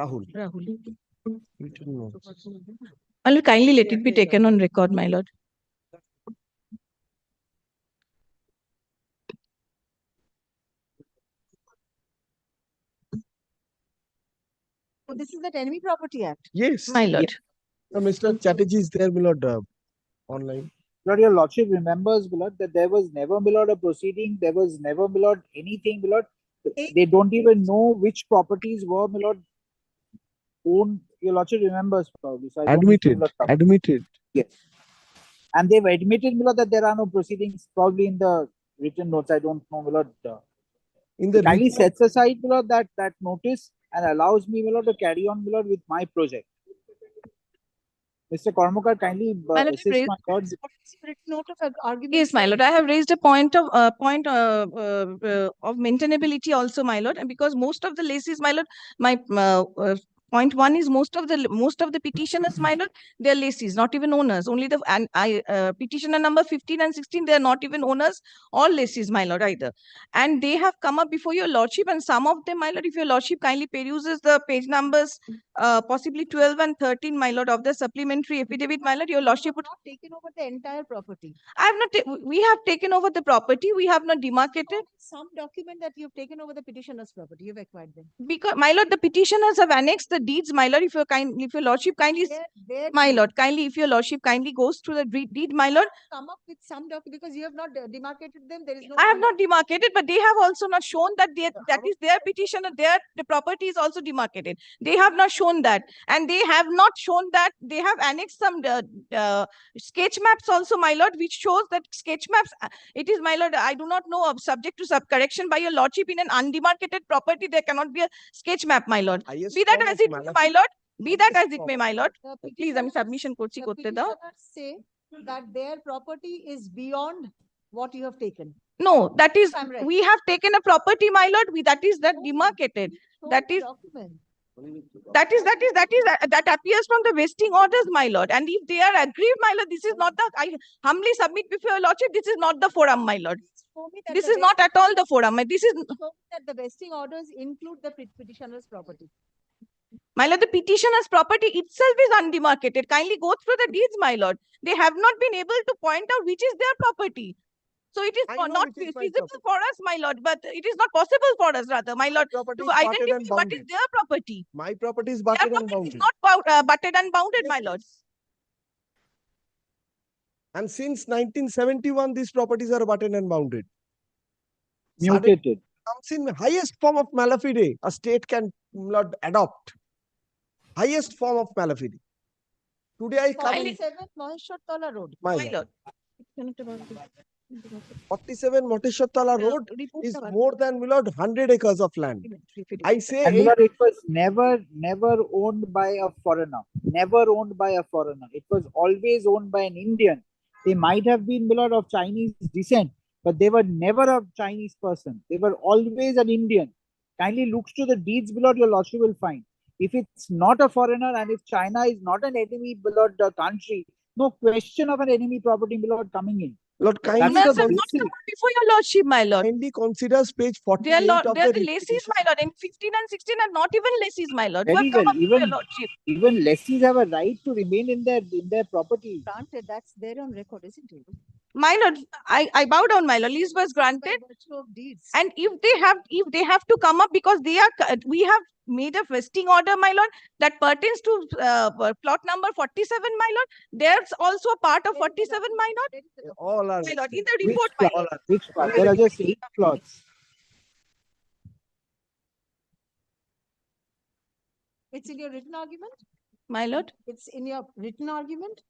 Rahul. my lord, kindly let it be taken on record, my lord. So this is that Enemy Property Act. Yes. My lord. Mr. Chatterjee is there, my lord, online. Lord, your lordship remembers, my lord, that there was never, my lord, a proceeding. There was never, my lord, anything, my lord. They don't even know which properties were, my lord, owned. Your lordship remembers probably. So I don't need to, my lord, Admitted. Yes. And they've admitted, my lord, that there are no proceedings, probably in the written notes. I don't know, my lord. In the kindly sets aside, my lord, that notice and allows me, my lord, to carry on, my lord, with my project. Mr. Kormakar, kindly assist my lord. Note of argument. Yes, my lord. I have raised a point of maintainability also, my lord, and because most of the leases, my lord, my point one is most of the petitioners, my lord, they are lessees, not even owners. Only the petitioner number 15 and 16, they are not even owners or lessees, my lord, either. And they have come up before your lordship, and some of them, my lord, if your lordship kindly peruses the page numbers, possibly 12 and 13, my lord, of the supplementary affidavit, my lord, your lordship would not taken over the entire property. I have not. We have taken over the property. We have not demarcated. Some document that you've taken over the petitioner's property. You've acquired them. Because, my lord, the petitioners have annexed the deeds, my lord. If your lordship kindly, my lord, kindly, if your lordship kindly goes through the deed, my lord. Come up with some document because you have not demarcated them. There is no. I have not demarcated, but they have also not shown that that is their petitioner. The property is also demarcated. They have not shown that, and they have not shown that they have annexed some sketch maps also, my lord, which shows that sketch maps. It is, my lord. I do not know of subject to correction by your lordship in an undemarcated property. There cannot be a sketch map, my lord. Be that as it may, my lord. Be that as it may, my lord. Please, I am submission korchi korte dao. Say that their property is beyond what you have taken. No, that is, we have taken a property, my lord. That is demarcated. That is. That appears from the vesting orders, my lord. And if they are aggrieved, my lord, this is not the. I humbly submit before your lordship. This is not the forum, my lord. This is not at all the forum. This is that the vesting orders include the petitioner's property. My lord, the petitioner's property itself is undemarcated. Kindly go through the deeds, my lord. They have not been able to point out which is their property. So it is not feasible for us, my lord, but it is not possible for us, rather, my lord, to identify what is their property. My property is butted and bounded. It's not butted and bounded, my lord. And since 1971, these properties are butted and bounded. Mutated. Comes in highest form of malafide, a state can not adopt. Highest form of malafide. Today I come in 47 Maheshwar Road. My lord. 47 Maheshwar Road is more than, my lord, 100 acres of land. I say and it was never owned by a foreigner. Never owned by a foreigner. It was always owned by an Indian. They might have been, my lord, of Chinese descent, but they were never a Chinese person. They were always an Indian. Kindly looks to the deeds, my lord, your lordship will find. If it's not a foreigner and if China is not an enemy, my lord, country, no question of an enemy property, my lord, coming in. Lord, kindly before your lordship, my lord. Kindly considers page 48 they are of the lessees, my lord, and 15 and 16 are not even lessees, my lord. Very well. Even lessees have a right to remain in their property. Granted, that's there on record, isn't it? My lord, I bow down, my lord. Lease was granted. And if they have to come up because we have made a vesting order, my lord, that pertains to plot number 47, my lord. There's also a part of 47, my lord. All are My lord, in the Which report, my plot? lord. Which plot? There are just 8 plots. It's in your written argument? My lord. It's in your written argument?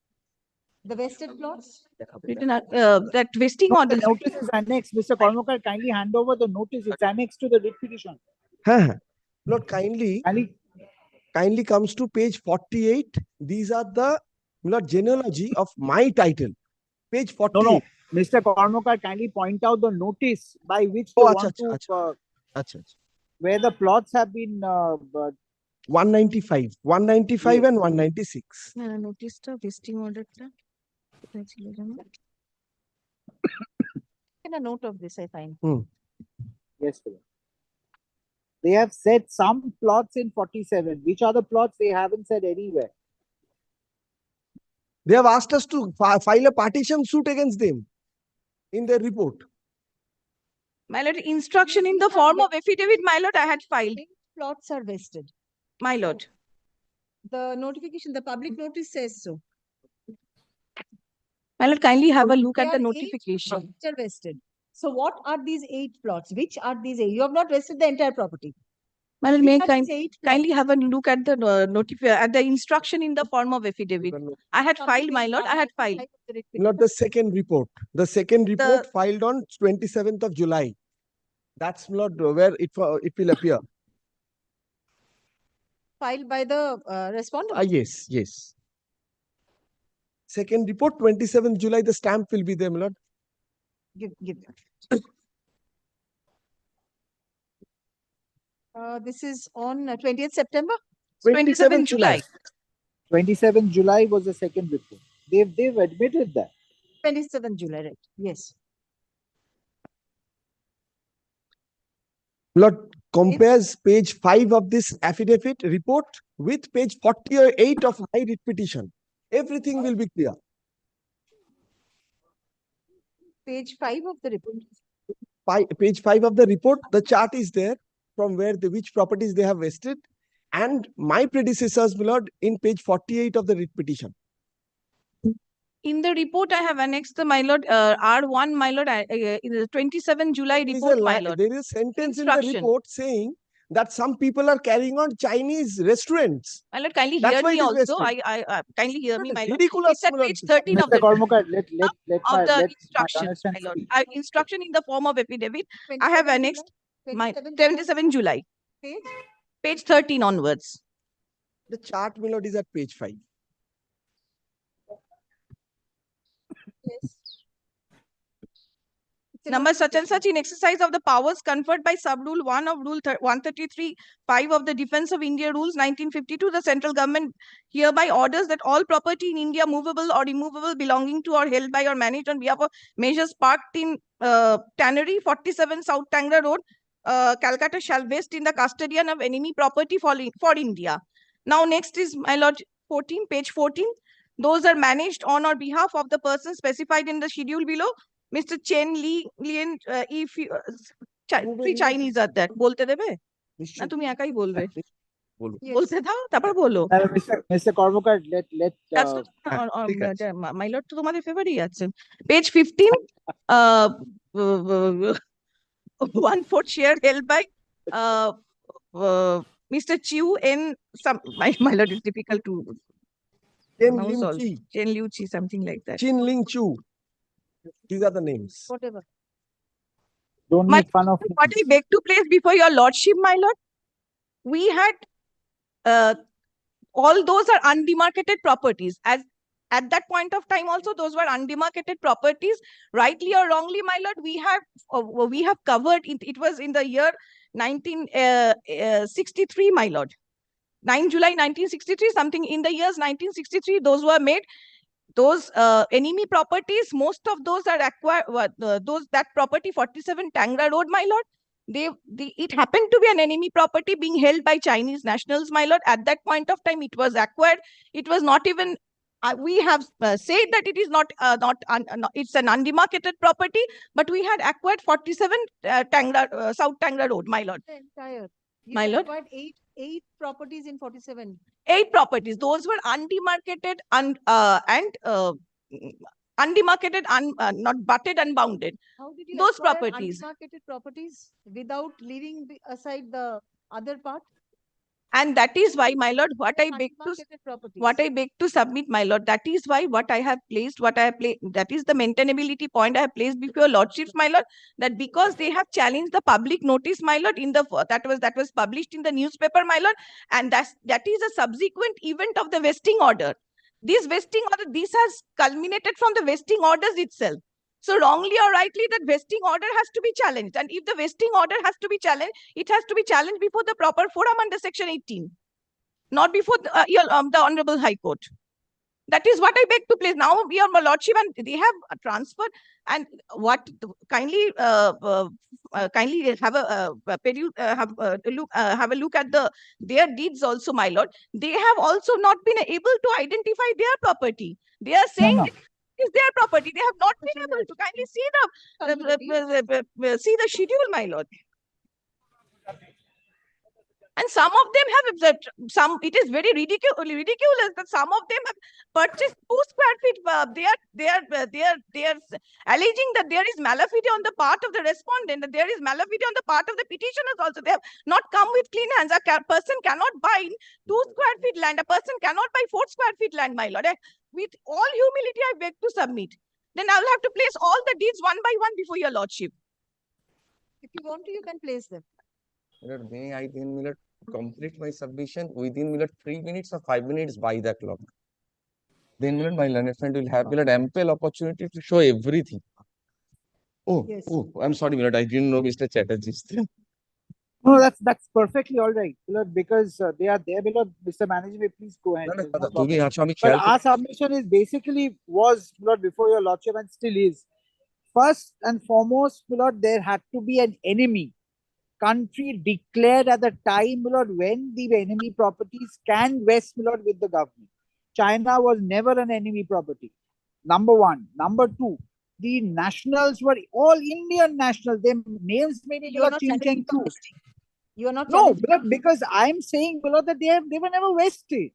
The vested plots? That vesting No, order. the notice is annexed. Mr. Karmakar, kindly hand over the notice. It's annexed to the writ petition. Lord, kindly comes to page 48. These are the Lord genealogy of my title. Page 48. No. Mr. Karmakar, kindly point out the notice by which they Oh, want to, acha. where the plots have been 195 Yes. and 196. Notice the vesting order. In a note of this, I find. Yes, sir. They have said some plots in 47. Which are the plots they haven't said anywhere? They have asked us to file a partition suit against them in their report. My lord, instruction in the form of affidavit, my lord, I had filed. Plots are vested. My lord. The notification, the public notice says so. My lord, kindly have a look There at the are 8 notification. plots are vested. So what are these 8 plots? Which are these 8? You have not vested the entire property. My lord, Which may are these 8 kindly have a look at the at the instruction in the form of affidavit. I had filed, my lord. I had filed. Not the second report. The second report filed on 27th of July. That's not where it will appear. filed by the respondent? Yes. Second report, 27th July, the stamp will be there, my lord. Give this is on 20th September? 27th July. 27th July was the second report. They've admitted that. 27th July, right? Yes. Lord, compares page 5 of this affidavit report with page 48 of my writ petition. Everything will be clear. Page 5 of the report. Page 5 of the report, the chart is there from where which properties they have vested, and my predecessors, my lord, in page 48 of the writ petition. In the report, I have annexed the, my lord, R1, my lord, in the 27 July report, my lord. There is a sentence in the report saying that some people are carrying on Chinese restaurants. My lord, kindly That's hear why me it is also. vested. I kindly hear me, my lord. Ridiculous, It's at my lord. page 13 of Mr. the Karmakar, let the my instructions, my understand lord. speak. Instruction in the form of affidavit. I have annexed my 27 July. Page 13 onwards. The chart, my lord, is at page 5. Yes. Number such and such in exercise of the powers conferred by sub-rule 1 of rule 133(5) of the Defence of India rules 1952, the central government hereby orders that all property in India movable or immovable belonging to or held by or managed on behalf of measures parked in Tannery 47 South Tangra Road, Calcutta shall vest in the custodian of enemy property for India. Now next is, my lord, page 14. Those are managed on or behalf of the person specified in the schedule below. Mr. Chen Lian, if you, three Chinese are there. बोलते देबे? ना तुम एकाई बोलबे? बोलते था, तापर बोलो. Mr. Karmakar, let That's not, my lord, তো তোমাদের ফেভারই আছে. Page 15, 1/4 share held by Mr. Chiu in some, my lord, is difficult to pronounce also. Chen Liu Chi, something like that. Chin Ling Chu. These are the names. Whatever. Don't make fun of me. What I beg to place before your lordship, my lord, we had all those are undemarcated properties. As at that point of time, also those were undemarcated properties. Rightly or wrongly, my lord, we have covered it. It was in the year 1963, my lord. 9 July 1963, something in the years 1963, those were made. Those enemy properties, most of those are acquired, that property 47 Tangra Road, my lord, it happened to be an enemy property being held by Chinese nationals, my lord. At that point of time, it was acquired. It was not even we have said that it is not it's an undemarcated property, but we had acquired 47 Tangra, South Tangra Road, my lord. The entire. My You lord. acquired eight properties in 47. 8 properties. Those were undemarcated and undemarcated, not butted, unbounded. How did you Those acquire properties. undemarcated properties without leaving aside the other part? And that is why, my lord, what I beg to submit, my lord, that is why that is the maintainability point I have placed before your lordships, my lord, that because they have challenged the public notice, my lord, that was published in the newspaper, my lord, and that is a subsequent event of the vesting order. This has culminated from the vesting orders itself. So wrongly or rightly, that vesting order has to be challenged. And if the vesting order has to be challenged, it has to be challenged before the proper forum under Section 18, not before the Honorable High Court. That is what I beg to place. Now, your lordship, and they have transferred, and what kindly have a look at their deeds also, my lord. They have also not been able to identify their property. They are saying is their property. They have not been able to kindly see the schedule, my lord. And some of them have it is very ridiculous that some of them have purchased 2 square feet. They are alleging that there is malafide on the part of the respondent, that there is malafide on the part of the petitioners also. They have not come with clean hands. A person cannot buy 2 square feet land. A person cannot buy 4 square feet land, my lord. With all humility, I beg to submit. Then I will have to place all the deeds one by one before your lordship. If you want to, you can place them. May I then complete my submission within 3 minutes or 5 minutes by the clock? Then my learned friend will have ample opportunity to show everything. Oh, Yes. I'm sorry, I didn't know Mr. Chatterjee. No, that's perfectly all right, because they are there, Mr. Manager, please go ahead. There's no problem. But our submission is basically was, before your lordship, and still is. First and foremost, there had to be an enemy country declared at the time, when the enemy properties can vest, with the government. China was never an enemy property. Number one. Number two, the nationals were all Indian nationals. Their names may be Ching. You are not no, because I'm saying, that they were never vested.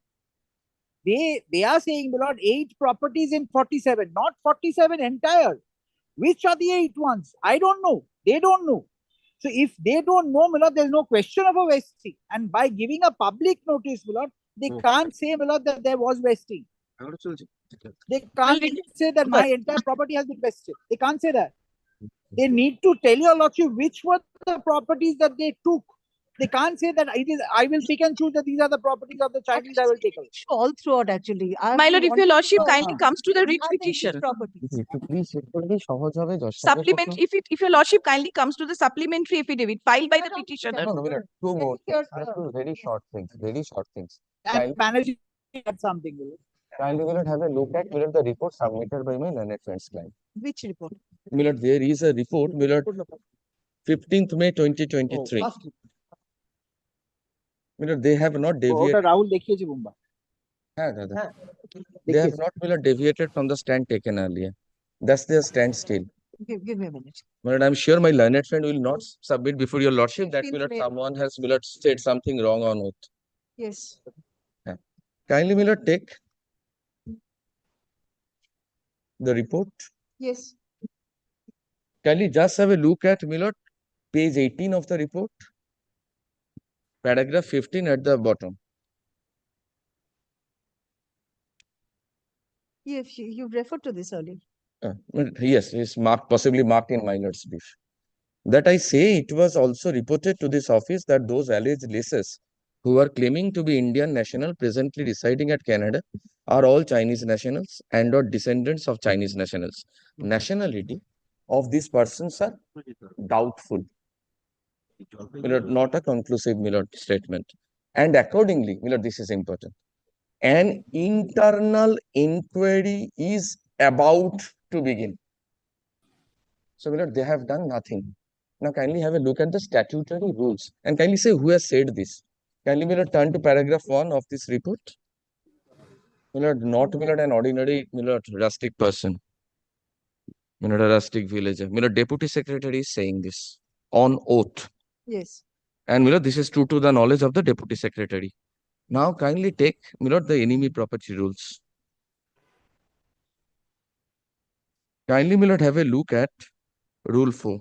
They are saying, 8 properties in 47, not 47 entire. Which are the 8 ones? I don't know. They don't know. So if they don't know, there's no question of a vesting. And by giving a public notice, they can't say, that there was vesting. They can't say that my entire property has been vested. They can't say that. They need to tell your lordship which were the properties that they took. They can't say that I will pick and choose that these are the properties of the Chinese I will take away. All throughout, actually. My lord, if your lordship kindly comes to the writ petition. Supplement, if your lordship kindly comes to the supplementary affidavit filed by the petitioner. No, 2 more. Very short things. And Banerjee had something. Kindly have a look at the report submitted by my learned friend's client. Which report? There is a report, 15th May 2023. They have not deviated. Rahul dekhiye ji Mumbai. They have not deviated from the stand taken earlier. That's their stand still. Give me a minute. I'm sure my learned friend will not submit before your lordship that someone has said something wrong on oath. Yes. Kindly take the report. Yes. Kindly just have a look at page 18 of the report. Paragraph 15 at the bottom. You've referred to this earlier. Yes, it's possibly marked in my lord's brief. That I say it was also reported to this office that those alleged lessors who are claiming to be Indian national presently residing at Canada are all Chinese nationals and or descendants of Chinese nationals. Nationality of these persons are doubtful. Not a conclusive statement. And accordingly, this is important. An internal inquiry is about to begin. So, they have done nothing. Now, kindly have a look at the statutory rules and kindly say who has said this. Kindly turn to paragraph 1 of this report. Milord, not Milord, an ordinary Milord, rustic person. Milord, a rustic villager. Milord, Deputy Secretary is saying this on oath. Yes. And Milord, this is true to the knowledge of the Deputy Secretary. Now kindly take Milord the enemy property rules. Kindly Milord have a look at Rule 4.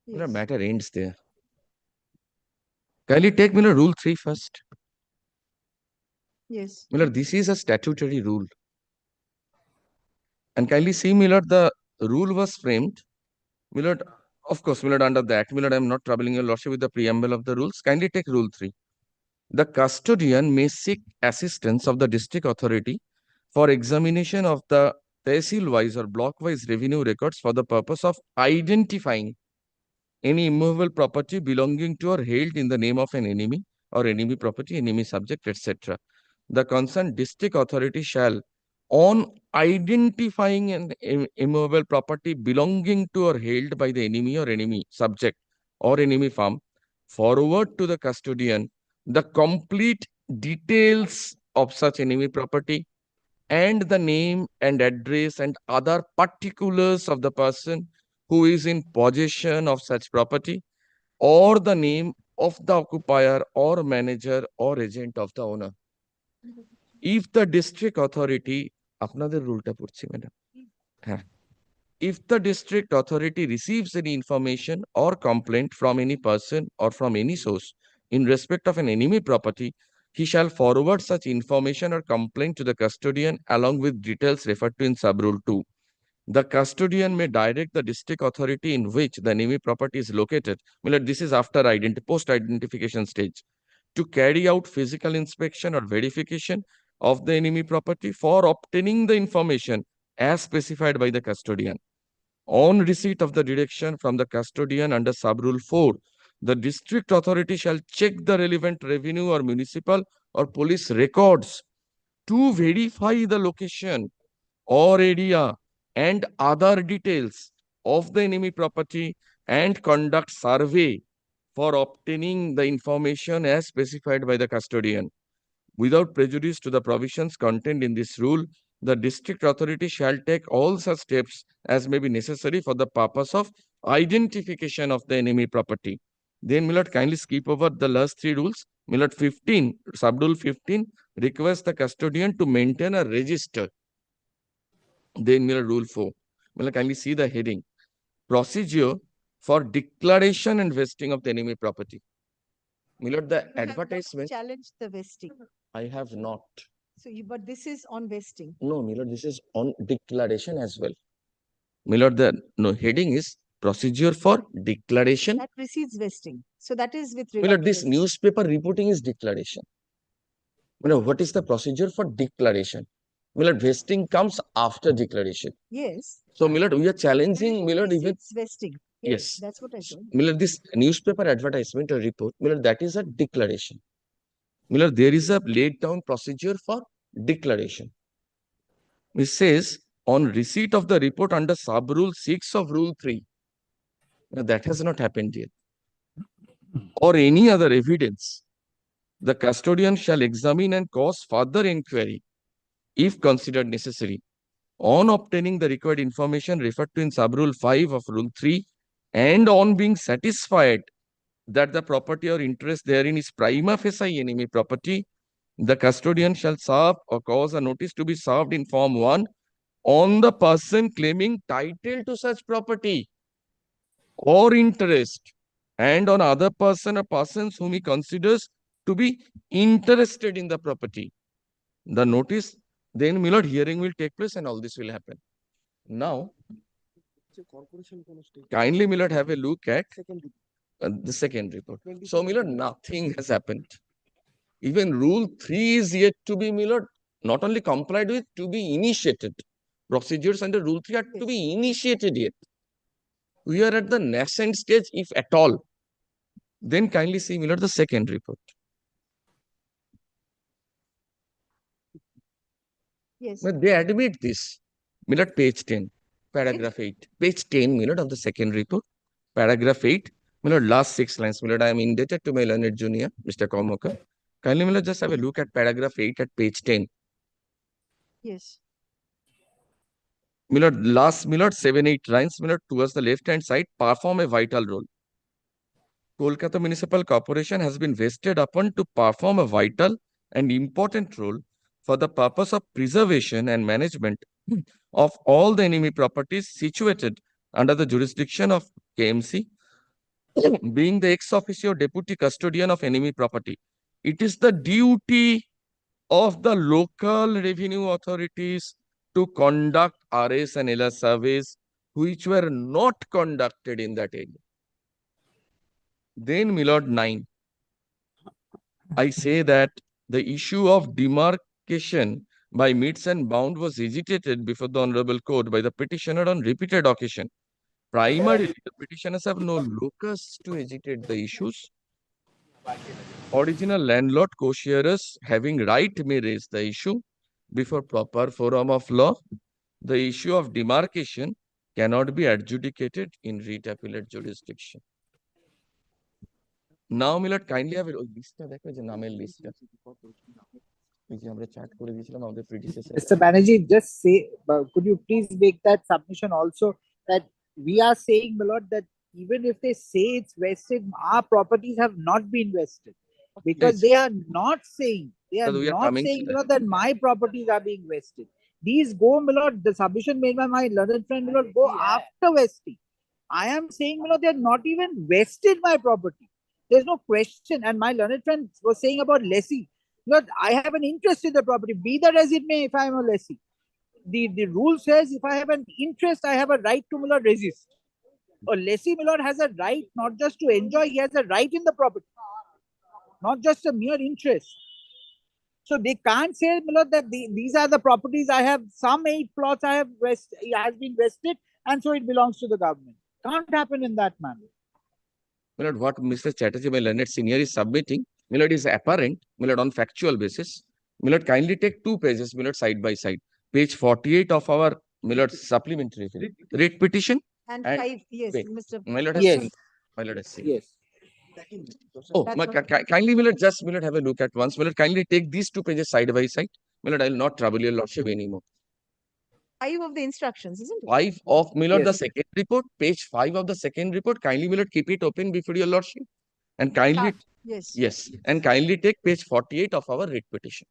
Milord, matter ends there. Kindly take Milord Rule 3 first. Yes. Milord, this is a statutory rule. And kindly see, Milord, the rule was framed. Milord, of course, Milord, under the Act, Milord, I am not troubling your lordship with the preamble of the rules. Kindly take Rule 3. The custodian may seek assistance of the district authority for examination of the tehsil-wise or block-wise revenue records for the purpose of identifying any immovable property belonging to or held in the name of an enemy or enemy property, enemy subject, etc. The concerned district authority shall, on identifying an immovable property belonging to or held by the enemy or enemy subject or enemy farm, forward to the custodian the complete details of such enemy property and the name and address and other particulars of the person who is in possession of such property, or the name of the occupier or manager or agent of the owner. If the district authority, আপনাদের রুলটা পড়ছি madam, হ্যাঁ, if the district authority receives any information or complaint from any person or from any source in respect of an enemy property, he shall forward such information or complaint to the custodian along with details referred to in sub-rule 2. The custodian may direct the district authority in which the enemy property is located. This is after post-identification stage, to carry out physical inspection or verification of the enemy property for obtaining the information as specified by the custodian. On receipt of the direction from the custodian under sub-rule 4, the district authority shall check the relevant revenue or municipal or police records to verify the location or area and other details of the enemy property and conduct survey for obtaining the information as specified by the custodian. Without prejudice to the provisions contained in this rule, the district authority shall take all such steps as may be necessary for the purpose of identification of the enemy property. Then, Milord, kindly skip over the last 3 rules. Milord, 15, sub-rule 15 requires the custodian to maintain a register. Then, Milord, rule 4. Milord, kindly see the heading. Procedure for declaration and vesting of the enemy property. Milord, the advertisement. Challenge the vesting. I have not. So but this is on vesting. No, Milord, this is on declaration as well. Milord, the heading is procedure for declaration. That precedes vesting. So that is with regard Milord, to this vesting. newspaper reporting is declaration. Milord, what is the procedure for declaration? Milord, vesting comes after declaration. Yes. So, Milord, we are challenging, Milord, even. It's vesting. Yes. That's what I told. Milord, this newspaper advertisement or report, Milord, that is a declaration. Milord, there is a laid down procedure for declaration. It says, on receipt of the report under sub-rule 6 of rule 3, now, that has not happened yet, or any other evidence, the custodian shall examine and cause further inquiry, if considered necessary, on obtaining the required information referred to in sub-rule 5 of rule 3, and on being satisfied that the property or interest therein is prima facie enemy property, the custodian shall serve or cause a notice to be served in form 1 on the person claiming title to such property or interest, and on other person or persons whom he considers to be interested in the property. The notice, then, Milord, hearing will take place and all this will happen. Now, kindly, Milord, have a look at the second report. So, Milord, nothing has happened. Even rule 3 is yet to be, Milord, not only complied with, to be initiated. Procedures under rule 3 are to be initiated yet. We are at the nascent stage, if at all. Then kindly see, Milord, the second report. Yes. But they admit this. Milord, page 10, paragraph 8. Page 10, Milord, of the second report. Paragraph 8. Milord, last 6 lines. Milord, I am indebted to my learned junior, Mr. Kormakar. Kindly, Milord, just have a look at paragraph 8 at page 10. Yes. Milord, last Milord, 7-8 lines, Milord, towards the left-hand side, perform a vital role. Kolkata Municipal Corporation has been vested upon to perform a vital and important role for the purpose of preservation and management of all the enemy properties situated under the jurisdiction of KMC, being the ex officio deputy custodian of enemy property. It is the duty of the local revenue authorities to conduct RS and LS surveys which were not conducted in that area. Then Milord 9. I say that the issue of demarcation by meets and bound was agitated before the Honorable Court by the petitioner on repeated occasion. Primarily, the petitioners have no locus to agitate the issues. Original landlord co-sharers having right may raise the issue before proper forum of law. The issue of demarcation cannot be adjudicated in writ appellate jurisdiction. Now, Milord, kindly have ওই লিস্টটা দেখো যে নামের লিস্টটা এই যে আমরা chat করে দিয়েছিলাম আমাদের predecessor Mr. Banerjee, just say, could you please make that submission also that we are saying, my lord, that even if they say it's vested, our properties have not been vested because Yes. they are not saying, Sir, we are coming to my that. lord, that my properties are being vested. These go, my lord, the submission made by my learned friend, my lord, go after vesting. I am saying, my lord, they're not even vested my property. There's no question. And my learned friend was saying about lessee. Look, I have an interest in the property, be that as it may, if I am a lessee. The rule says if I have an interest, I have a right to, my lord, resist. A lessee, my lord, has a right not just to enjoy, he has a right in the property, not just a mere interest. So they can't say, my lord, that these are the properties I have, some 8 plots I have has been vested, and so it belongs to the government. Can't happen in that manner. Milord, what Mr. Chatterjee, my learned senior, is submitting, Milord, is apparent, Milord, on factual basis. Milord, kindly take 2 pages, Milord, side by side. Page 48 of our, Milord, supplementary writ petition. And 5, yes, wait, Mr. My Lord, Yes. My Lord, has seen. Yes. Oh, That's my, what- kindly, Milord, just, Milord, have a look at once. Milord, kindly take these 2 pages side by side. Milord, I will not trouble your lordship anymore. 5 of the instructions, isn't it? 5 of, Milord, the Yes. second report, page 5 of the second report. Kindly, Milord, keep it open before your lordship. And kindly, Yes. yes, and kindly take page 48 of our writ petition.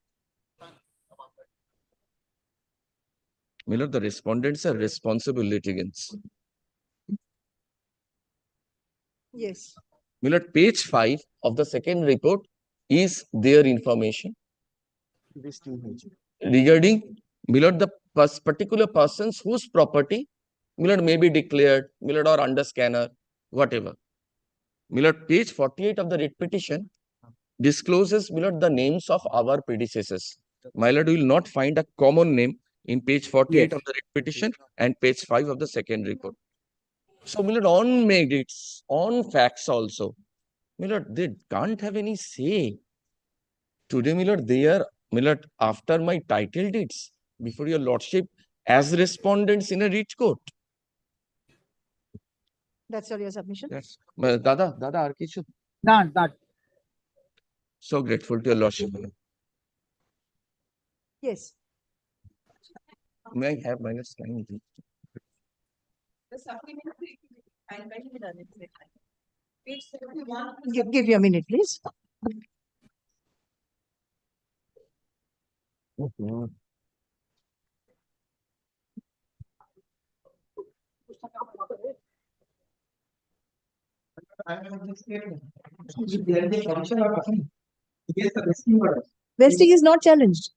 Milord, the respondents are responsible litigants. Yes. Milord, page 5 of the second report is their information regarding, Milord, the particular persons whose property, Milord, may be declared, Milord, or under scanner, whatever. Milord, page 48 of the writ petition discloses, Milord, the names of our predecessors. My lord, you will not find a common name in page 48 of the writ petition and page 5 of the second report. So, Milord, on merits, on facts also, Milord, they can't have any say. Today, Milord, they are, Milord, after my title deeds, before your lordship, as respondents in a writ court. That's all your submission? Yes. Dada, ar kichu? Not. So grateful to your lordship. Yes. May I have minus 9, please? The supplementary, and when we done it, page 71. Give you a minute, please. Vesting is not challenged.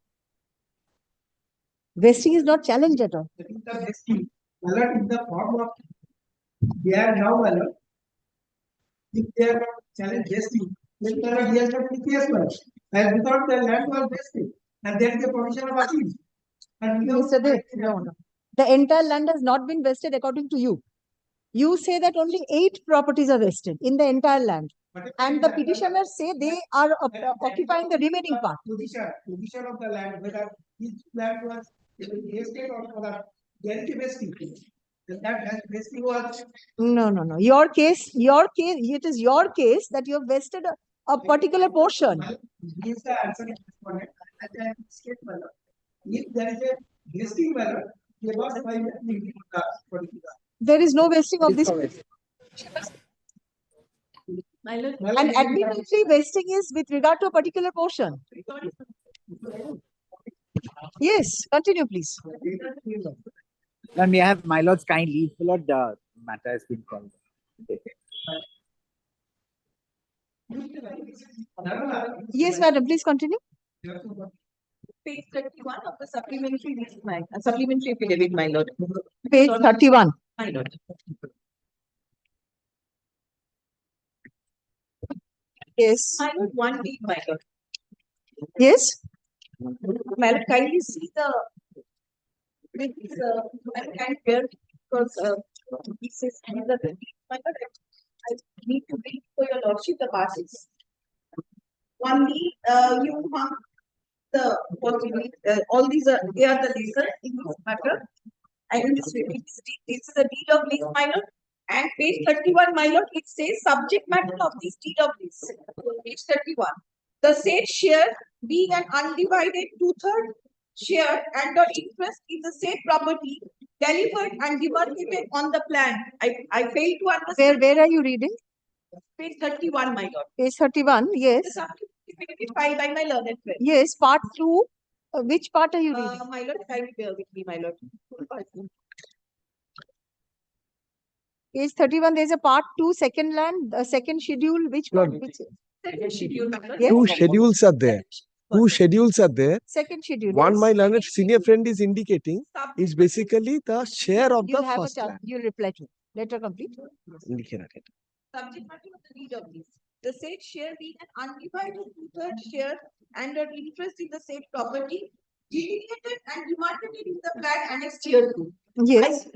Vesting is not challenged at all. They are now, if they are challenged vesting, then there are years of PPS, and without the land was vested, and there is a provision of appeal. And Mr. Dev, no. The entire land has not been vested according to you. You say that only 8 properties are vested in the entire land. And the petitioners say they are occupying the remaining part. Position of the land, whether each land was vested or whether there is a vesting. That has vesting was. No. Your case, it is your case that you have vested a particular portion. He is the answer respondent. If there is a vesting ballot, they must find a particular. There is no vesting of This this. Milo, And administrative vesting is with regard to a particular portion. Yes, continue, please. And may I have my lord's kind leave, my lord, the matter has been called. Yes, madam, please continue. Page 31 of the supplementary supplementary affidavit, my lord. Page 31. My lord. Yes. My lord, 1B, my lord. Yes. My lord, kindly see the this I can't bear because this is another my lord, I need to read for your lordship the passes. 1B, you have the what you need, all these are they are the lesser in this matter. I will just repeat this is a deed of lease, my lord. And page 31, my lord, it says subject matter of this deed of lease. Page 31. The said share being an undivided two-third share and or interest in the said property delivered and demarcated on the plan. I fail to understand. Where are you reading? Page 31, my lord. Page 31, yes. The supplementary filed by my learned friend. Yes, part 2. Which part are you reading? My lord, kindly bear with me, my lord. Page 31, there is a part 2, second land, second schedule, which part? Lord. Which? Second schedule, my lord. Yes. Two schedules are there. Two schedules are there. Second schedule. One yes. my learned senior friend is indicating is basically the share of You'll the have a first chance. land. You'll reply to it. Letter complete. लिखे रखे। Subject matter of the deed of lease. The said share being an undivided two-third share and an interest in the said property, delineated and demarcated in the plan annexed here to. Yes.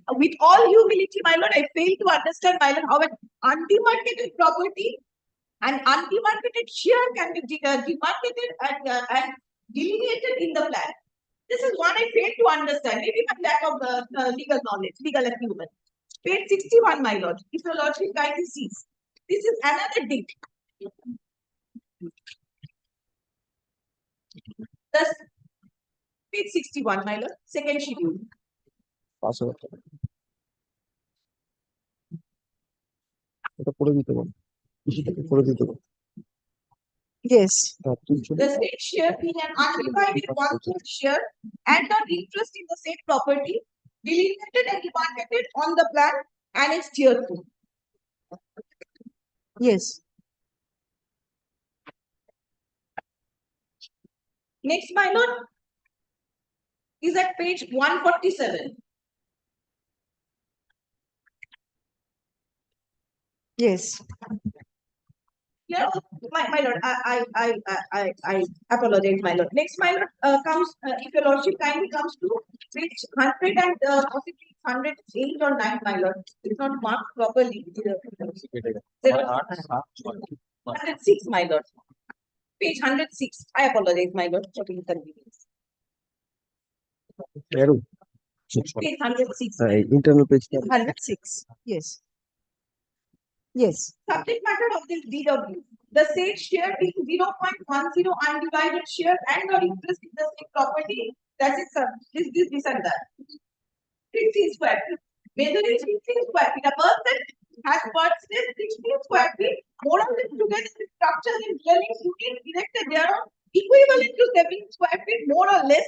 With all humility, my lord, I fail to understand, my lord, how an undemarcated property and undemarcated share can be demarcated and delineated in the plan. This is one I fail to understand. Maybe my lack of legal knowledge, legal acumen. Page 61, my lord. If your lordship kindly sees. This is another deed. Thus, page 61, my lord. Second schedule. पास हो गया। এটা পড়ে দিতে বল। পড়ে দিতে বল। Yes. The said share being an undivided one-third share and an interest in the said property, delineated and demarcated on the plan annexed hereto. Yes. Next, my lord, is at page 147. Yes. Here, my lord, I apologize, my lord. Next, my lord, comes, if your lordship kindly comes to page 100 and possibly 108 or 9, my lord. It's not marked properly. 106, my lord. Page 106. I apologize, my lord, for the inconvenience. Eru. Page 106. Internal page. 106. Yes. Yes. Subject matter of this deed of lease. The said share being 0.10 undivided share and or interest in the said property. That is this and that. 16 square feet. Measuring 16 square feet. A person has purchased 16 square feet. More or less together with structures and dwelling units erected there equivalent to 7 square feet, more or less.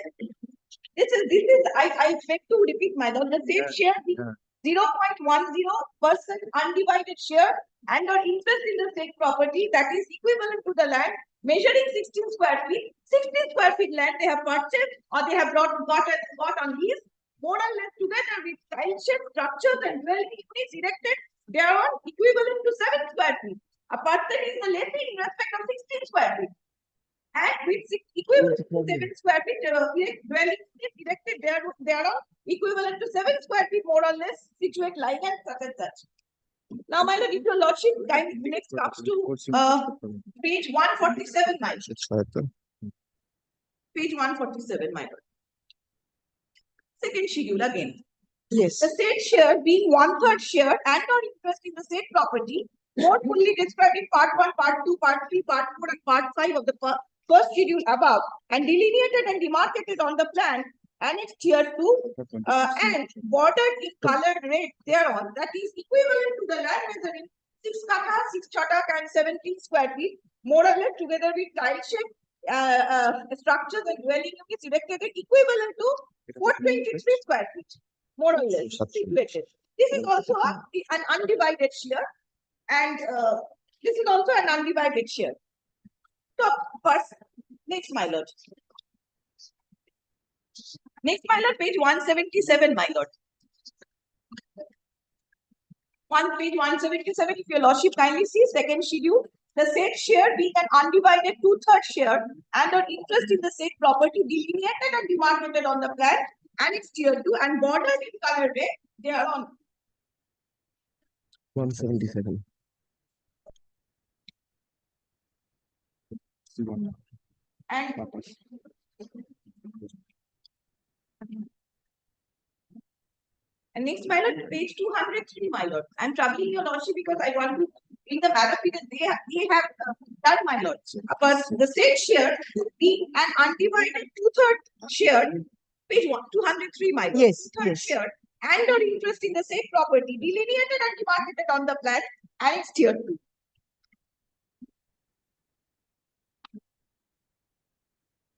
This is I beg to repeat, my lord. The said share being 0.10% undivided share and or interest in the said property that is equivalent to the land measuring 16 square feet. 16 square feet land they have purchased or they have got on lease, more or less together with style shed structures and dwelling units erected, they are all equivalent to 7 square feet. A person is the lessee in respect of 16 square feet. And with equivalent to 7 square feet dwelling units erected, they are all equivalent to 7 square feet, more or less, situate lying and such and such. Now, my lord, if your lordship kindly next comes to page 147, my lord. Page 147, my lord. Second schedule again. Yes. The said share being 1/3 share and or interest in the said property, more fully described in part 1, part 2, part 3, part 4, and part 5 of the first schedule above and delineated and demarcated on the plan annexed here to and bordered in colored red thereon, that is equivalent to the land measuring 6 kata, 6 chatak and 17 square feet, more or less together with tile shape structures and dwelling units erected equivalent to 423 square feet, more or less situated. This is also an undivided share, and this is also an undivided share. Top first, next, my lord. Next, my lord, page 177, my lord. Page 177, if your lordship kindly see, second schedule, the said share being an undivided 2/3 share and an interest in the said property delineated and demarcated on the plan annexed here to and bordered in color red thereon. 177. And next, my lord, page 203, my lord. I'm troubling your lordship because I want to in the matter because they have done, my lord. But the said share being an undivided 2/3 share, page 203, my lord. Yes, 2/3 share and or interest in the said property delineated and demarcated on the plan annexed here to.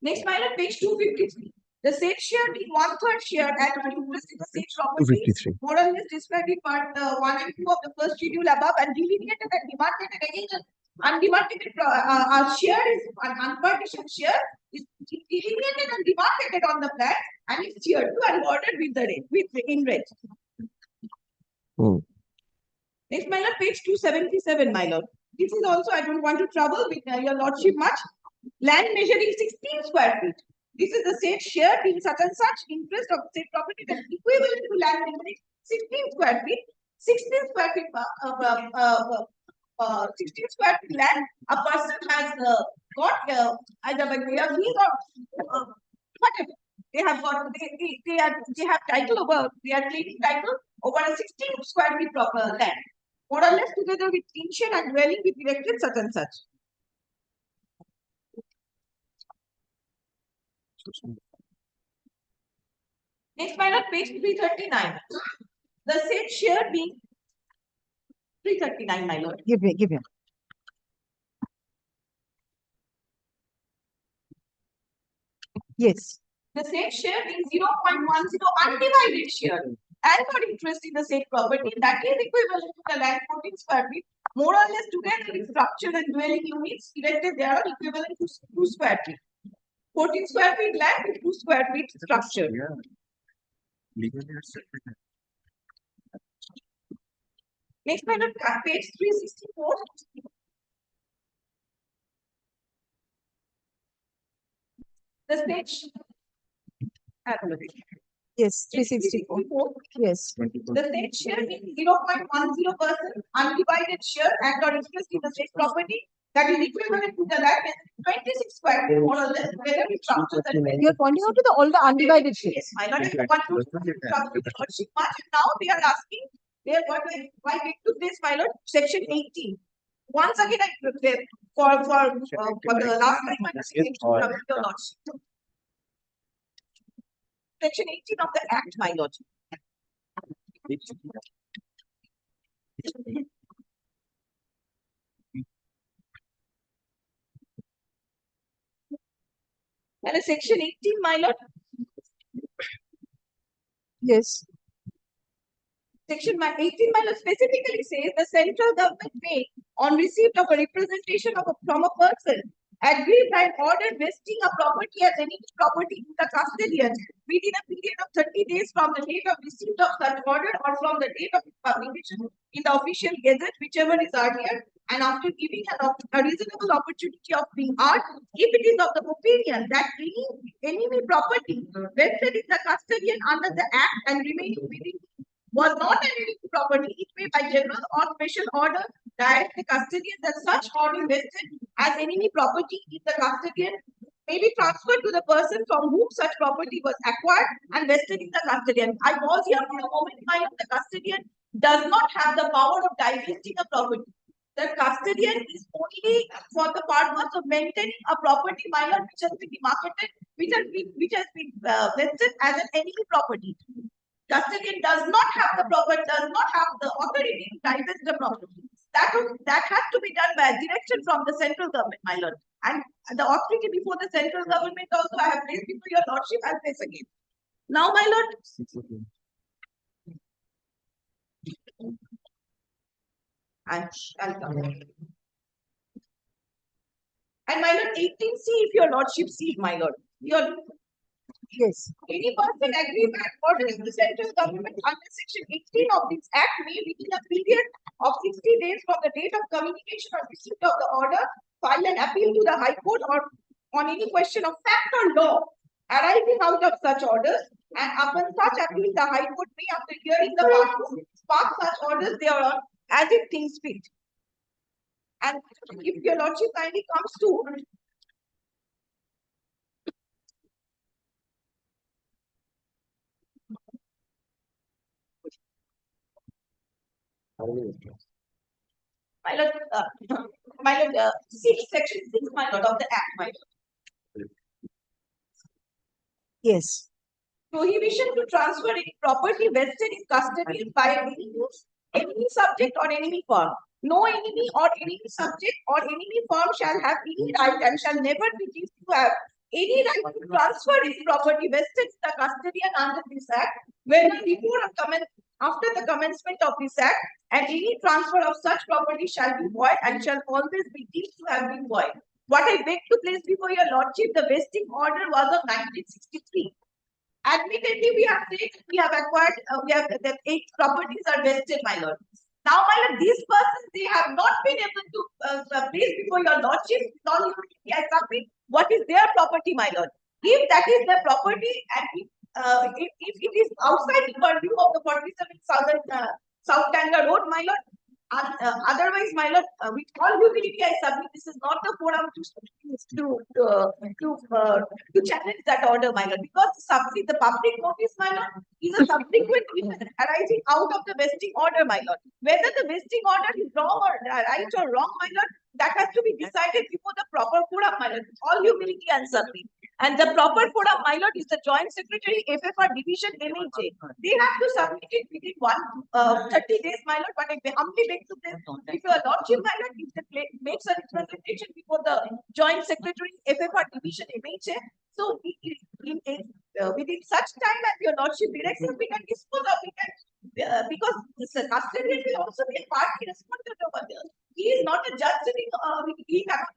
Next, my lord, page 253. The said share being 1/3 share and interest in the said property, 253. more or less described in part 1 and 2 of the first schedule above and delineated and demarcated again. Undemarcated share is an unpartitioned share is delineated and demarcated on the plan and it's here to and bordered with the red, in red. Next, my lord, page 277, my lord. This is also, I don't want to trouble with your lordship much. Land measuring 16 square feet. This is the said share being such and such interest of said property that is equivalent to land measuring 16 square feet. 16 square feet, 16 square feet land a person has got either by way of lease or whatever. They have got they have title over, they are claiming title over a 16 square feet proper land, more or less together with tension and dwelling with erected such and such. Next, my lord, page 339. The said share being 339, my lord. Give him. Yes. The said share being 0.10 undivided share and not interest in the said property that is equivalent to the land 14 square feet, more or less together with structure and dwelling units erected there are equivalent to 2 square feet. 14 square feet land with 2 square feet structure. Next, my lord, page 364. The stage. Yes, 364. Yes. The state share is 0.10% undivided share and or interest in the state property that is equivalent to the land 26 square feet, more or less, whether it structures and You're pointing out to all the undivided shares. yes, my lord, I want to lordship much. Now they are asking, they are what why we took this, my lord, section 18. Once again, I prepare for the last time I was saying to your lordship. Section 18 of the Act, my lord. And section 18, my lord. Yes. Section 18, my lord, specifically says the central government may, on receipt of a representation from a person, agree by order vesting a property as any property in the custodian within a period of 30 days from the date of receipt of such order or from the date of its publication in the official gazette, whichever is earlier, and after giving a reasonable opportunity of being heard, if it is of the opinion that any property vested in the custodian under the Act and remaining within was not an enemy property, it may by general or special order direct the custodian that such order vested as enemy property in the custodian may be transferred to the person from whom such property was acquired and vested in the custodian. I pause here for a moment. The custodian does not have the power of divesting a property. The custodian is only for the purpose of maintaining a property, my lord, which has been demarcated, which has been vested as an enemy property. Custodian does not have the authority to divest the property. That has to be done by a direction from the central government, my lord. And the authority before the central government also I have placed before your lordship and place again. Now, my lord. I'll come. And my lord, 18C, if your lordship sees, my lord, yes. Any person agrees that ordering the central government under section 18 of this act may within a period of 60 days from the date of communication or receipt of the order file an appeal to the High Court or on any question of fact or law arising out of such orders, and upon such appeal the High Court may, after hearing the parties, pass such orders thereon as it thinks fit. And if your lordship kindly comes to my lord, section 6, my lord, of the act, my lord. Yes. Prohibition to transfer any property vested in custody by enemy subject or enemy firm. No enemy or enemy subject or enemy firm shall have any right and shall never be deemed to have any right to transfer any property vested in the custodian under this act, whether before or after the commencement of this act, and any transfer of such property shall be void and shall always be deemed to have been void. What I beg to place before your lordship, the vesting order was of 1963. Admittedly, we have acquired, that 8 properties are vested, my lord. Now, my lord, these persons, they have not been able to place before your lordship, what is their property, my lord. If that is their property, and if it is outside the purview of the 47 South Tanga Road, my lord, otherwise, my lord, with all humility, I submit this is not the forum to challenge that order, my lord, because the public notice, my lord, is a subsequent event arising out of the vesting order, my lord. Whether the vesting order is wrong or right or wrong, my lord, that has to be decided before the proper forum, my lord, with all humility and submission. And the proper forum, my lord, is the Joint Secretary, FFR Division, MHA. They have to submit it within 30 days, my lord. But I humbly beg to this, if your lordship, my lord, if the makes a representation before the Joint Secretary, FFR Division, MHA, so within such time as your lordship directs us, we can dispose of it. Because the custodian will also be a party respondent over there. He is not a judge sitting, he cannot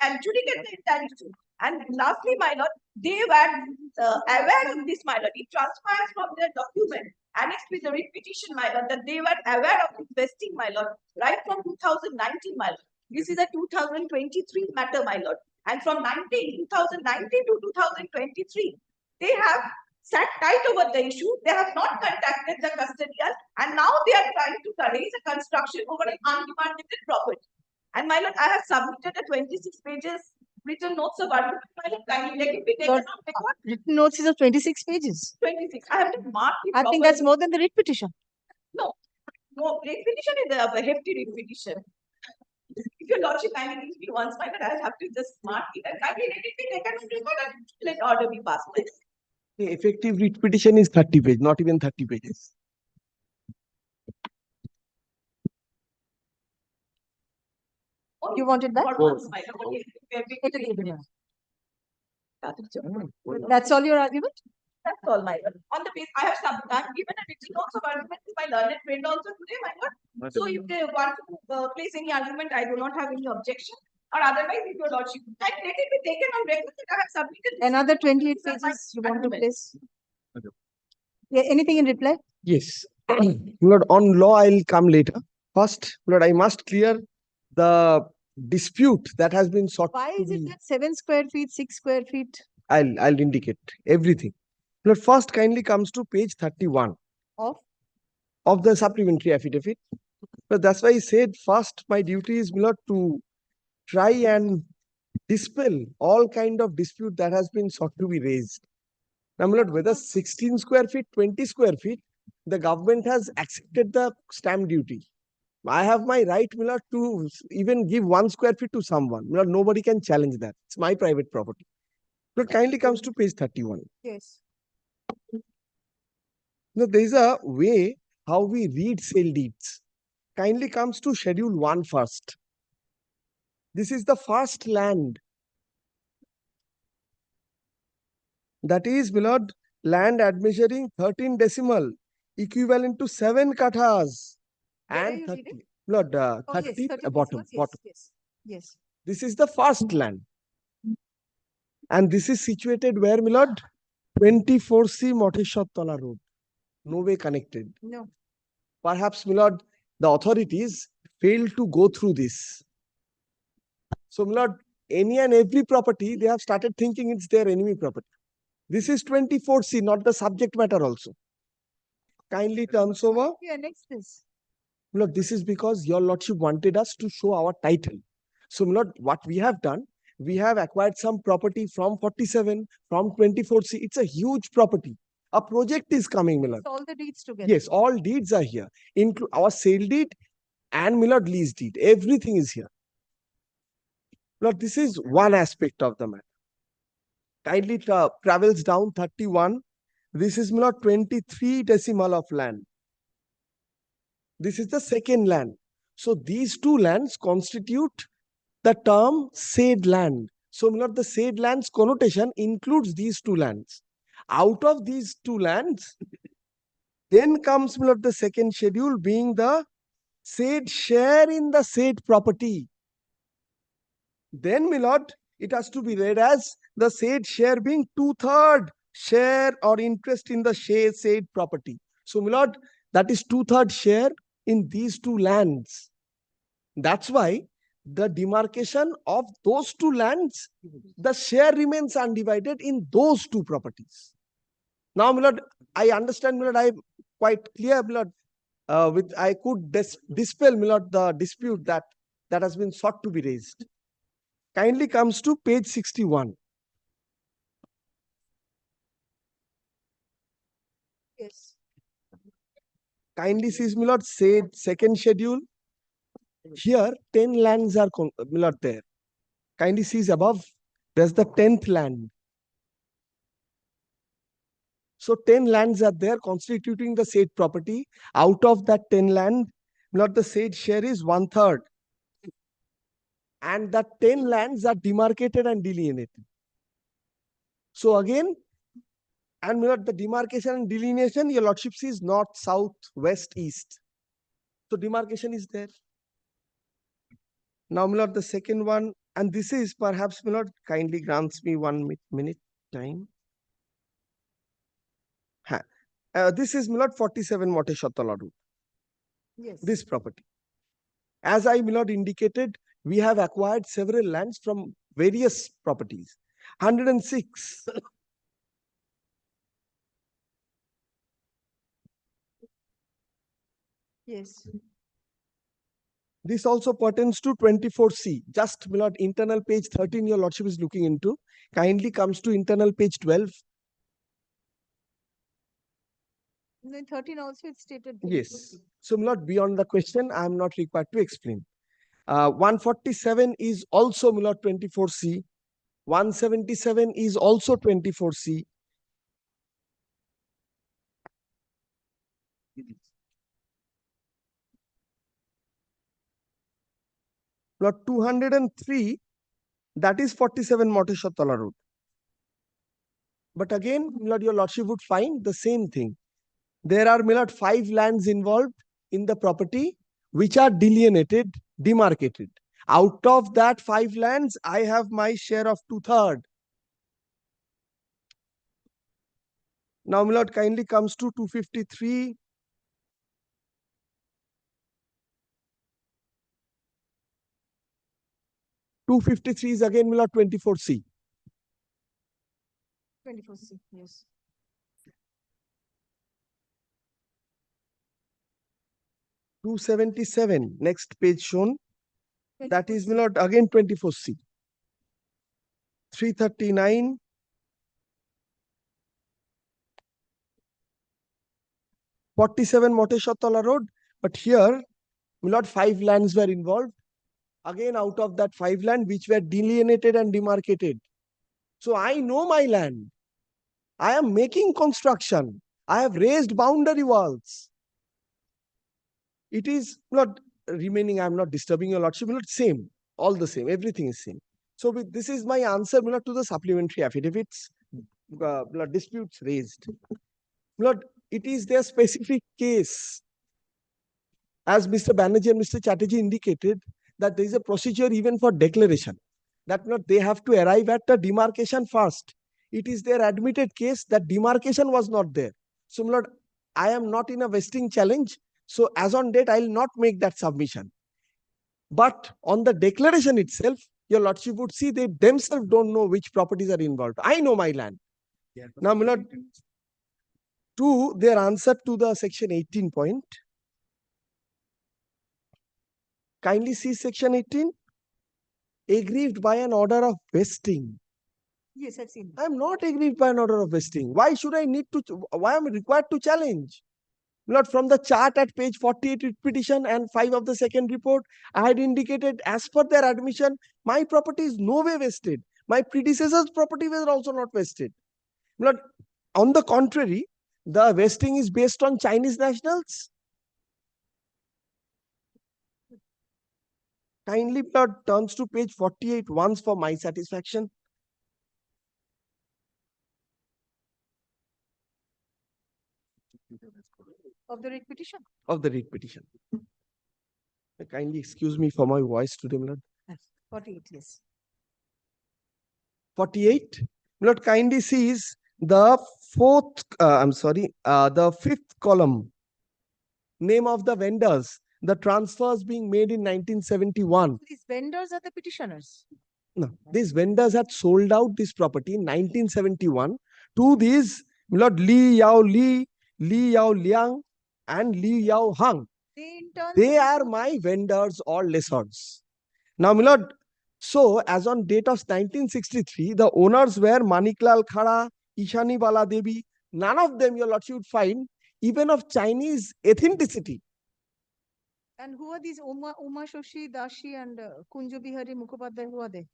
adjudicate the entire issue. And lastly, my lord, they were aware of this, my lord. It transpires from their document annexed with the writ petition, my lord, that they were aware of this vesting, my lord, right from 2019, my lord. This is a 2023 matter, my lord. And from 2019 to 2023, they have sat tight over the issue. They have not contacted the custodian, and now they are trying to raise a construction over an undemanded property. And my lord, I have submitted a 26 pages written notes of argument. My lord, kindly let it be taken on record. Written notes is of 26 pages. 26. I have to mark it. I think that's more than the writ petition. No, writ petition is a hefty writ petition. If your lordship kindly gives me once, my lord, I'll have to just mark it and kindly let it be taken on record and let order be passed. The effective writ petition is 30 pages, not even 30 pages. You wanted that? That's all your argument? That's all, my lord. On the base, I have given a written notes of argument to my learned friend also today, my lord. So if they want to place any argument, I do not have any objection. Or otherwise, if your lordship, let it be taken on record that I have submitted. Another 28 pages you want to place? Yeah, anything in reply? Yes. Lord, on law, I'll come later. First, Lord, I must clear the dispute that has been sought. Why is it that 7 square feet, 6 square feet? I'll indicate everything. Lord, first kindly comes to page 31 of the supplementary affidavit. But that's why I said first my duty is, Lord, to try and dispel all kind of dispute that has been sought to be raised. Now, my lord, whether 16 square feet, 20 square feet, the government has accepted the stamp duty. I have my right, Miller, to even give 1 square feet to someone. Miller, nobody can challenge that. It's my private property. But kindly comes to page 31. Yes. Now, there is a way how we read sale deeds. Kindly comes to schedule 1 first. This is the first land. That is, Milord, land admeasuring 13 decimal, equivalent to 7 kathas. Where are And you 30. reading? Milord, Oh, 30, yes, 30 bottom, decimals, bottom. Yes. Yes. This is the first land. And this is situated where, Milord? 24C Moteshwar Tola Road. No way connected. No. Perhaps, Milord, the authorities failed to go through this. So, Milord, any and every property, they have started thinking it's their enemy property. This is 24C, not the subject matter also. Kindly turns over. You annex this. Milord, this is because your lordship wanted us to show our title. So, Milord, what we have done, we have acquired some property from 47, from 24C. It's a huge property. A project is coming, Milord. All the deeds together. Yes, all deeds are here. Include our sale deed and Milord lease deed. Everything is here. Milord, this is one aspect of the matter. Kindly travels down 31. This is Milord 23 decimal of land. This is the second land. So these two lands constitute the term said land. So, Milord, the said lands connotation includes these two lands. Out of these two lands, then comes, Milord, the second schedule being the said share in the said property. Then, Milord, it has to be read as the said share being 2/3 share or interest in the said property. So, Milord, that is 2/3 share in these two lands. That's why the demarcation of those two lands, the share remains undivided in those two properties. Now, Milord, I understand, Milord, I am quite clear, Milord, I could dispel, Milord, the dispute that has been sought to be raised. Kindly comes to page 61. Yes. Kindly sees, Milord, said second schedule. Here, 10 lands are, Milord, there. Kindly sees above, there's the 10th land. So 10 lands are there constituting the said property. Out of that 10 land, Milord, the said share is 1/3. And that 10 lands are demarcated and delineated. So again, and Milord, the demarcation and delineation, your lordship sees north, south, west, east. So demarcation is there. Now, Milord, the second one, and this is perhaps, Milord, kindly grants me 1 minute time. This is, Milord, 47 Moteshwar Tola Road. Yes. This property. As I, Milord, indicated, we have acquired several lands from various properties. 106. Yes. This also pertains to 24C. Just, Milord, internal page 13 your lordship is looking into. Kindly comes to internal page 12. In 13 also it's stated. Yes. So, Milord, beyond the question, I am not required to explain. 147 is also, Milord, 24C. 177 is also 24C. Milord, 203, that is 47 Moteshwar Tola Road. But again, Milord, your lordship would find the same thing. There are, Milord, 5 lands involved in the property which are delineated, demarcated. Out of that 5 lands, I have my share of 2/3. Now, Milord, kindly comes to 253. (253) is again, Milord, 24C. 24C, yes. (277), next page shown. That is, Milord, again 24C. 339. (47) Moteshwar Tola Road. But here, My lord, 5 lands were involved. Again, out of that 5 land, which were delineated and demarcated. So I know my land. I am making construction. I have raised boundary walls. It is not remaining, I am not disturbing your lordship, not same, all the same, everything is same. So this is my answer to the supplementary affidavits, disputes raised. It is their specific case. As Mr. Banerjee and Mr. Chatterjee indicated, that there is a procedure even for declaration. That they have to arrive at the demarcation first. It is their admitted case that demarcation was not there. So, my lord, I am not in a vesting challenge. So, as on date, I will not make that submission. But on the declaration itself, your lordship would see they themselves don't know which properties are involved. I know my land. Now, my lord, to their answer to the section 18 point, kindly see section 18. Aggrieved by an order of vesting. Yes, I've seen. I am not aggrieved by an order of vesting. Why should I need to, why am I required to challenge? Lord, from the chart at page 48 petition and 5 of the second report, I had indicated as per their admission, my property is no way vested. My predecessor's property was also not vested. Lord, on the contrary, the vesting is based on Chinese nationals. Kindly, Lord, turns to page 48 once for my satisfaction. Of the writ petition? Of the writ petition. Kindly excuse me for my voice today, my lord. 48, yes. 48. My lord, kindly sees the the 5th column. Name of the vendors. The transfers being made in 1971. These vendors are the petitioners. No, these vendors had sold out this property in 1971 to these, my lord, Li Yao Li, Li Yao Liang, and Li Yao Hang. They are my vendors or lessors. Now, my lord, so as on date of 1963, the owners were Maniklal Khara, Ishani Bala Devi. None of them, your lordship, would find even of Chinese authenticity. And who are these Uma Shoshi Dashi and Kunjo Bihari Mukhopadhyay? Who are they?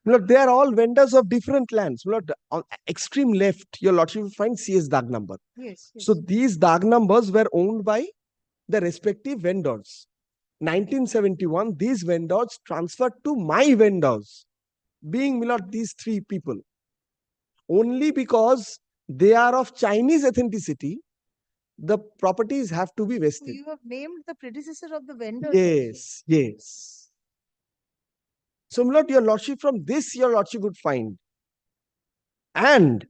Look, they are all vendors of different lands. Look, on extreme left, your lordship will find CS Dag number. Yes, yes. So these Dag numbers were owned by the respective vendors. 1971, these vendors transferred to my vendors, being these 3 people. Only because they are of Chinese authenticity, the properties have to be So vested. you have named the predecessor of the vendors. Yes, yes. So, my lord, your lordship, from this, your lordship would find. And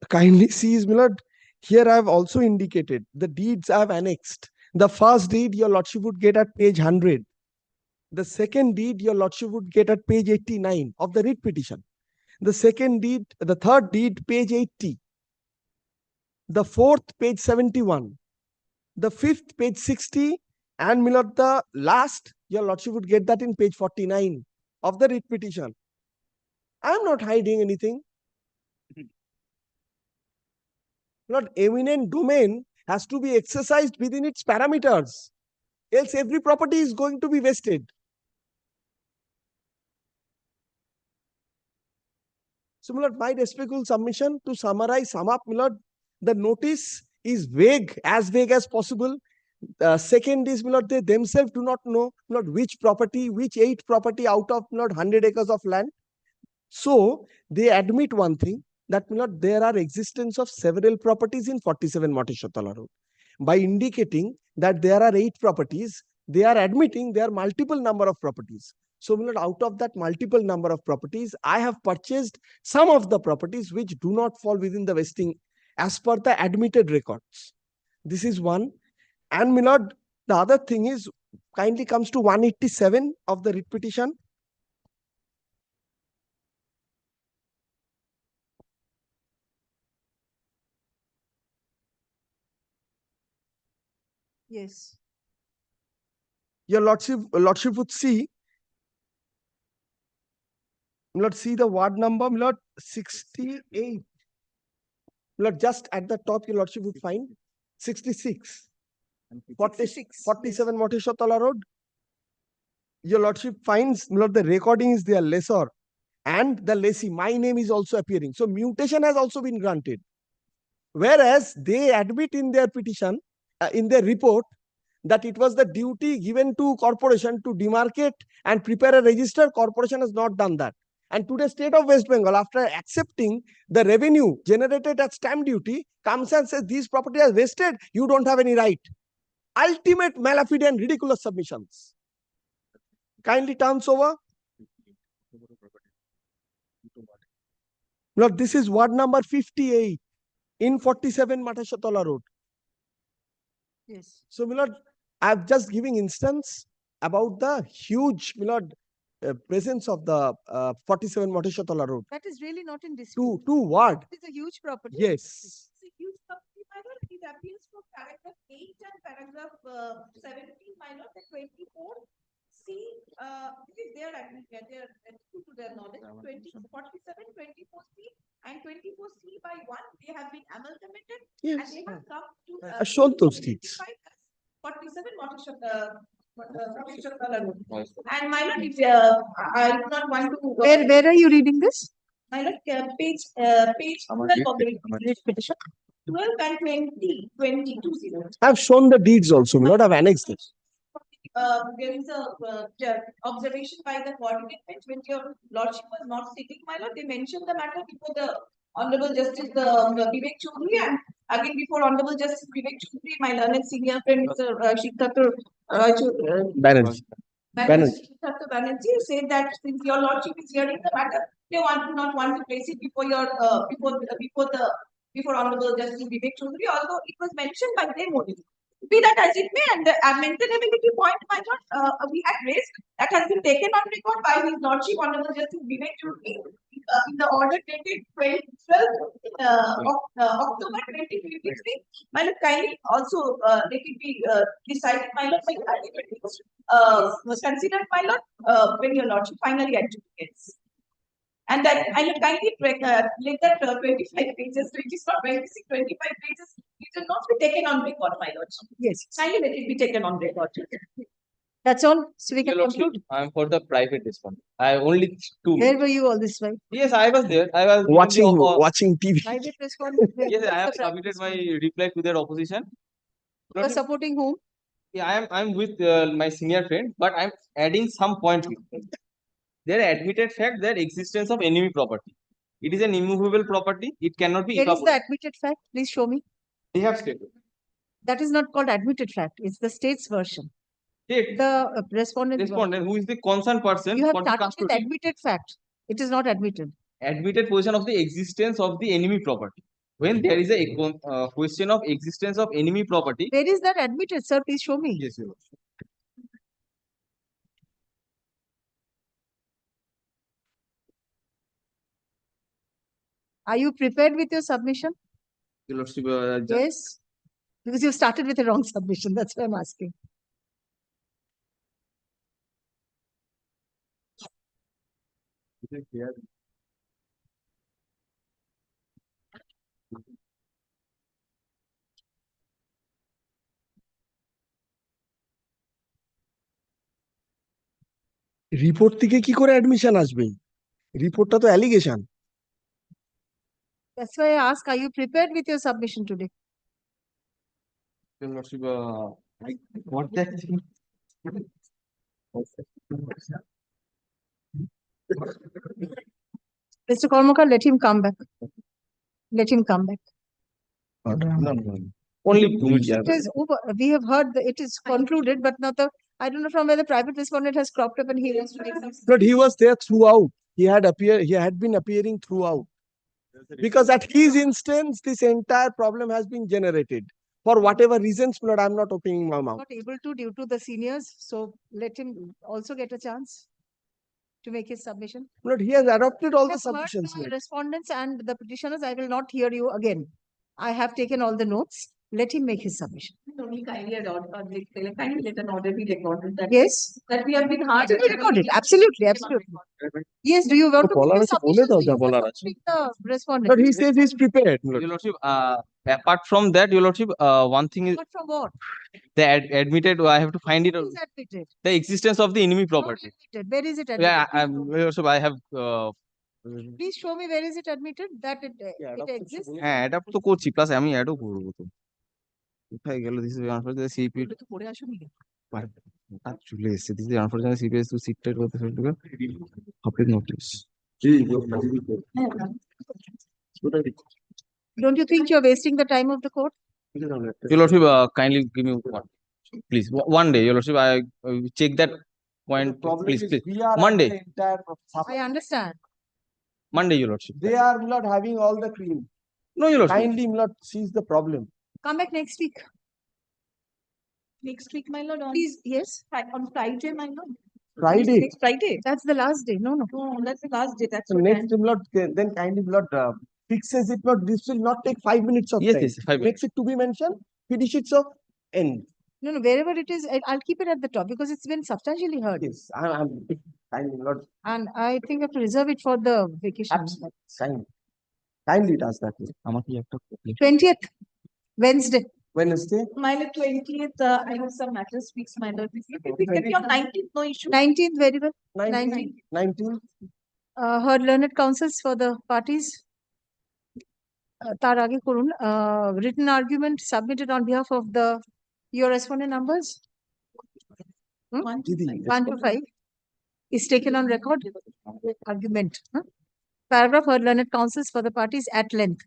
kindly sees, my lord, here I have also indicated the deeds I have annexed. The first deed, your lordship would get at page 100. The second deed, your lordship would get at page 89 of the writ petition. The second deed, the third deed, page 80. The fourth, page 71. The fifth, page 60. And, my lord, the last, your lordship would get that in page 49 of the writ petition. I am not hiding anything. Lord, eminent domain has to be exercised within its parameters. Else every property is going to be vested. So, my lord, my respectful submission to summarize, sum up, my lord, the notice is vague as possible. Second is, my lord, they themselves do not know, my lord, which property, which 8 property out of, my lord, 100 acres of land. So they admit one thing, that, my lord, there are existence of several properties in 47 Montesotala Road. By indicating that there are 8 properties, they are admitting there are multiple number of properties. So, my lord, out of that multiple number of properties, I have purchased some of the properties which do not fall within the vesting as per the admitted records. This is one. And, my lord, the other thing is, kindly comes to 187 of the writ petition. Yes. Your lordship would see, let's see the ward number, Lord, 68. Lord, just at the top, your lordship would find 66. 47 Moteshwar Tala Road. Your Lordship finds, Lord, the recording is there, lessor and the lessee. My name is also appearing. So mutation has also been granted. Whereas they admit in their petition, in their report, that it was the duty given to corporation to demarcate and prepare a register. Corporation has not done that. And today state of West Bengal, after accepting the revenue generated as stamp duty, comes and says these property are vested, you don't have any right. Ultimate malafide and ridiculous submissions. Kindly turns over. Now this is ward number 58 in 47 Moteshwar Road. Yes. So, my lord, I'm just giving instance about the huge, my lord, presence of the 47 Moteshwar Road. That is really not in dispute. Two ward. It is a huge property. Yes. It's a huge property, my lord. It appears from paragraph 8 and paragraph 17, my lord, the 24. See, this is their admission, to their knowledge. 47, 24C and 24C by 1, they have been amalgamated. Yes. And they have come to I've shown those deeds. 47 Moteshwar Road. And my lord, if I do not want to. Where are you reading this? My lord, page 12 of the petition. 12 and 20, 22. I've shown the deeds also, my lord. I've annexed this. There is a observation by the coordinate bench when your lordship was not sitting, my lord. They mentioned the matter before the Honorable Justice Vivek Choudhury, and again before Honorable Justice Vivek Choudhury, my learned senior friend Mr. Shiktatur Banerjee. Banerjee said that since your lordship is hearing the matter, they not want to place it before your before Honorable Justice Vivek Choudhury, although it was mentioned by them only. Be that as it may, and the maintainability point, my lord, we had raised, that has been taken on record by His Lordship Honorable Justice Vivek Choudhury in the order dated 12 October 2023. My lord, kindly also let it be decided, my lord, was considered, my lord, when your lordship finally adjudicates. And that I will kindly let that 25 pages, which is not 26, 25 pages, it will not be taken on record, my lord. Yes. Kindly let it be taken on record. That's all. So we can Your Lordship, conclude. I am for the private respondent. I only two. Where were you all this while? Yes, I was there. I was watching TV. Private respondent. Yes, I have submitted my reply to their opposition. You are supporting whom? Yeah, I'm with my senior friend, but I'm adding some point here. There are admitted fact that existence of enemy property. It is an immovable property. It cannot be. Where is the admitted fact? Please show me. They have stated. That is not called admitted fact. It's the state's version. State. The respondent. Respondent, who is the concerned person. You have for the started with custody. admitted fact. It is not admitted. Admitted position of the existence of the enemy property. When there is a question of existence of enemy property. Where is that admitted, sir? Please show me. Yes, Your Lordship. Are you prepared with your submission? Your Lordship, Yes. Because you started with a wrong submission. That's why I'm asking. Report থেকে কি করে admission আসবে? রিপোর্টটা তো allegation. That's why I ask, are you prepared with your submission today? Your Lordship, I got that. Mr. Kormakar, let him come back. Let him come back. No. Only It is over. We have heard that it is concluded, but now I don't know from where the private respondent has cropped up and he wants to make some. But he was there throughout. He had been appearing throughout. Because at his instance, this entire problem has been generated. For whatever reasons, Lord, I'm not opening my mouth. Not able to due to the seniors, so let him also get a chance to make his submission. Lord, he has adopted all I the have heard submissions. the respondents and the petitioners. I will not hear you again. I have taken all the notes. Let him make his submission. Only kindly kindly let an order be recorded that. Yes. That we have been hard. Recorded. Absolutely, absolutely. Yes, do you want to বলার make আছে a বলে submission? দাও So যা you বলার must আছে speak the respondent. but he says he's prepared Your Lordship, apart from that, Your Lordship, one thing is But from what? the admitted, I have to find it, Who is admitted? the existence of the enemy property. Admitted. Where is it admitted? Yeah, Your Lordship, I have, Please show me where is it admitted that it exists. হ্যাঁ add up তো করছি plus আমি অ্যাডও করবো তো কোথায় গেল this is unfortunate CP তো পড়ে আসুনি আর চলে এসেছে this is unfortunate CPS to cited করতে ফেলতে public notice Don't you think you're wasting the time of the court? Your Lordship, kindly give me one, please. One day, Your Lordship, I check that point, please. Monday, I understand. Monday, Your Lordship. they are not having all the cream No, Your Lordship. kindly not sees the problem Come back next week. Next week, my lord. Please, yes. On Friday, my lord. Friday Next Friday. That's the last day. No, no. No, that's the last day. That's so what next time not then kindly not fixes it not this will not take 5 minutes of Yes, time yes, 5 makes it to be mentioned finish it so end No, no. Wherever it is, I'll keep it at the top because it's been substantially heard. yes I'm kindly not And I think I have to reserve it for the vacation. kindly does that আমার কি একটা 20th, Wednesday. Wednesday My lord, 20th, I have some matters fixed, my lord. We can be on 19th, no issue. 19th, very well. 19 19 Heard learned counsels for the parties. তার আগে করুন written argument submitted on behalf of the your respondent numbers 1 to 5 is taken on record argument. Paragraph heard learned counsels for the parties at length.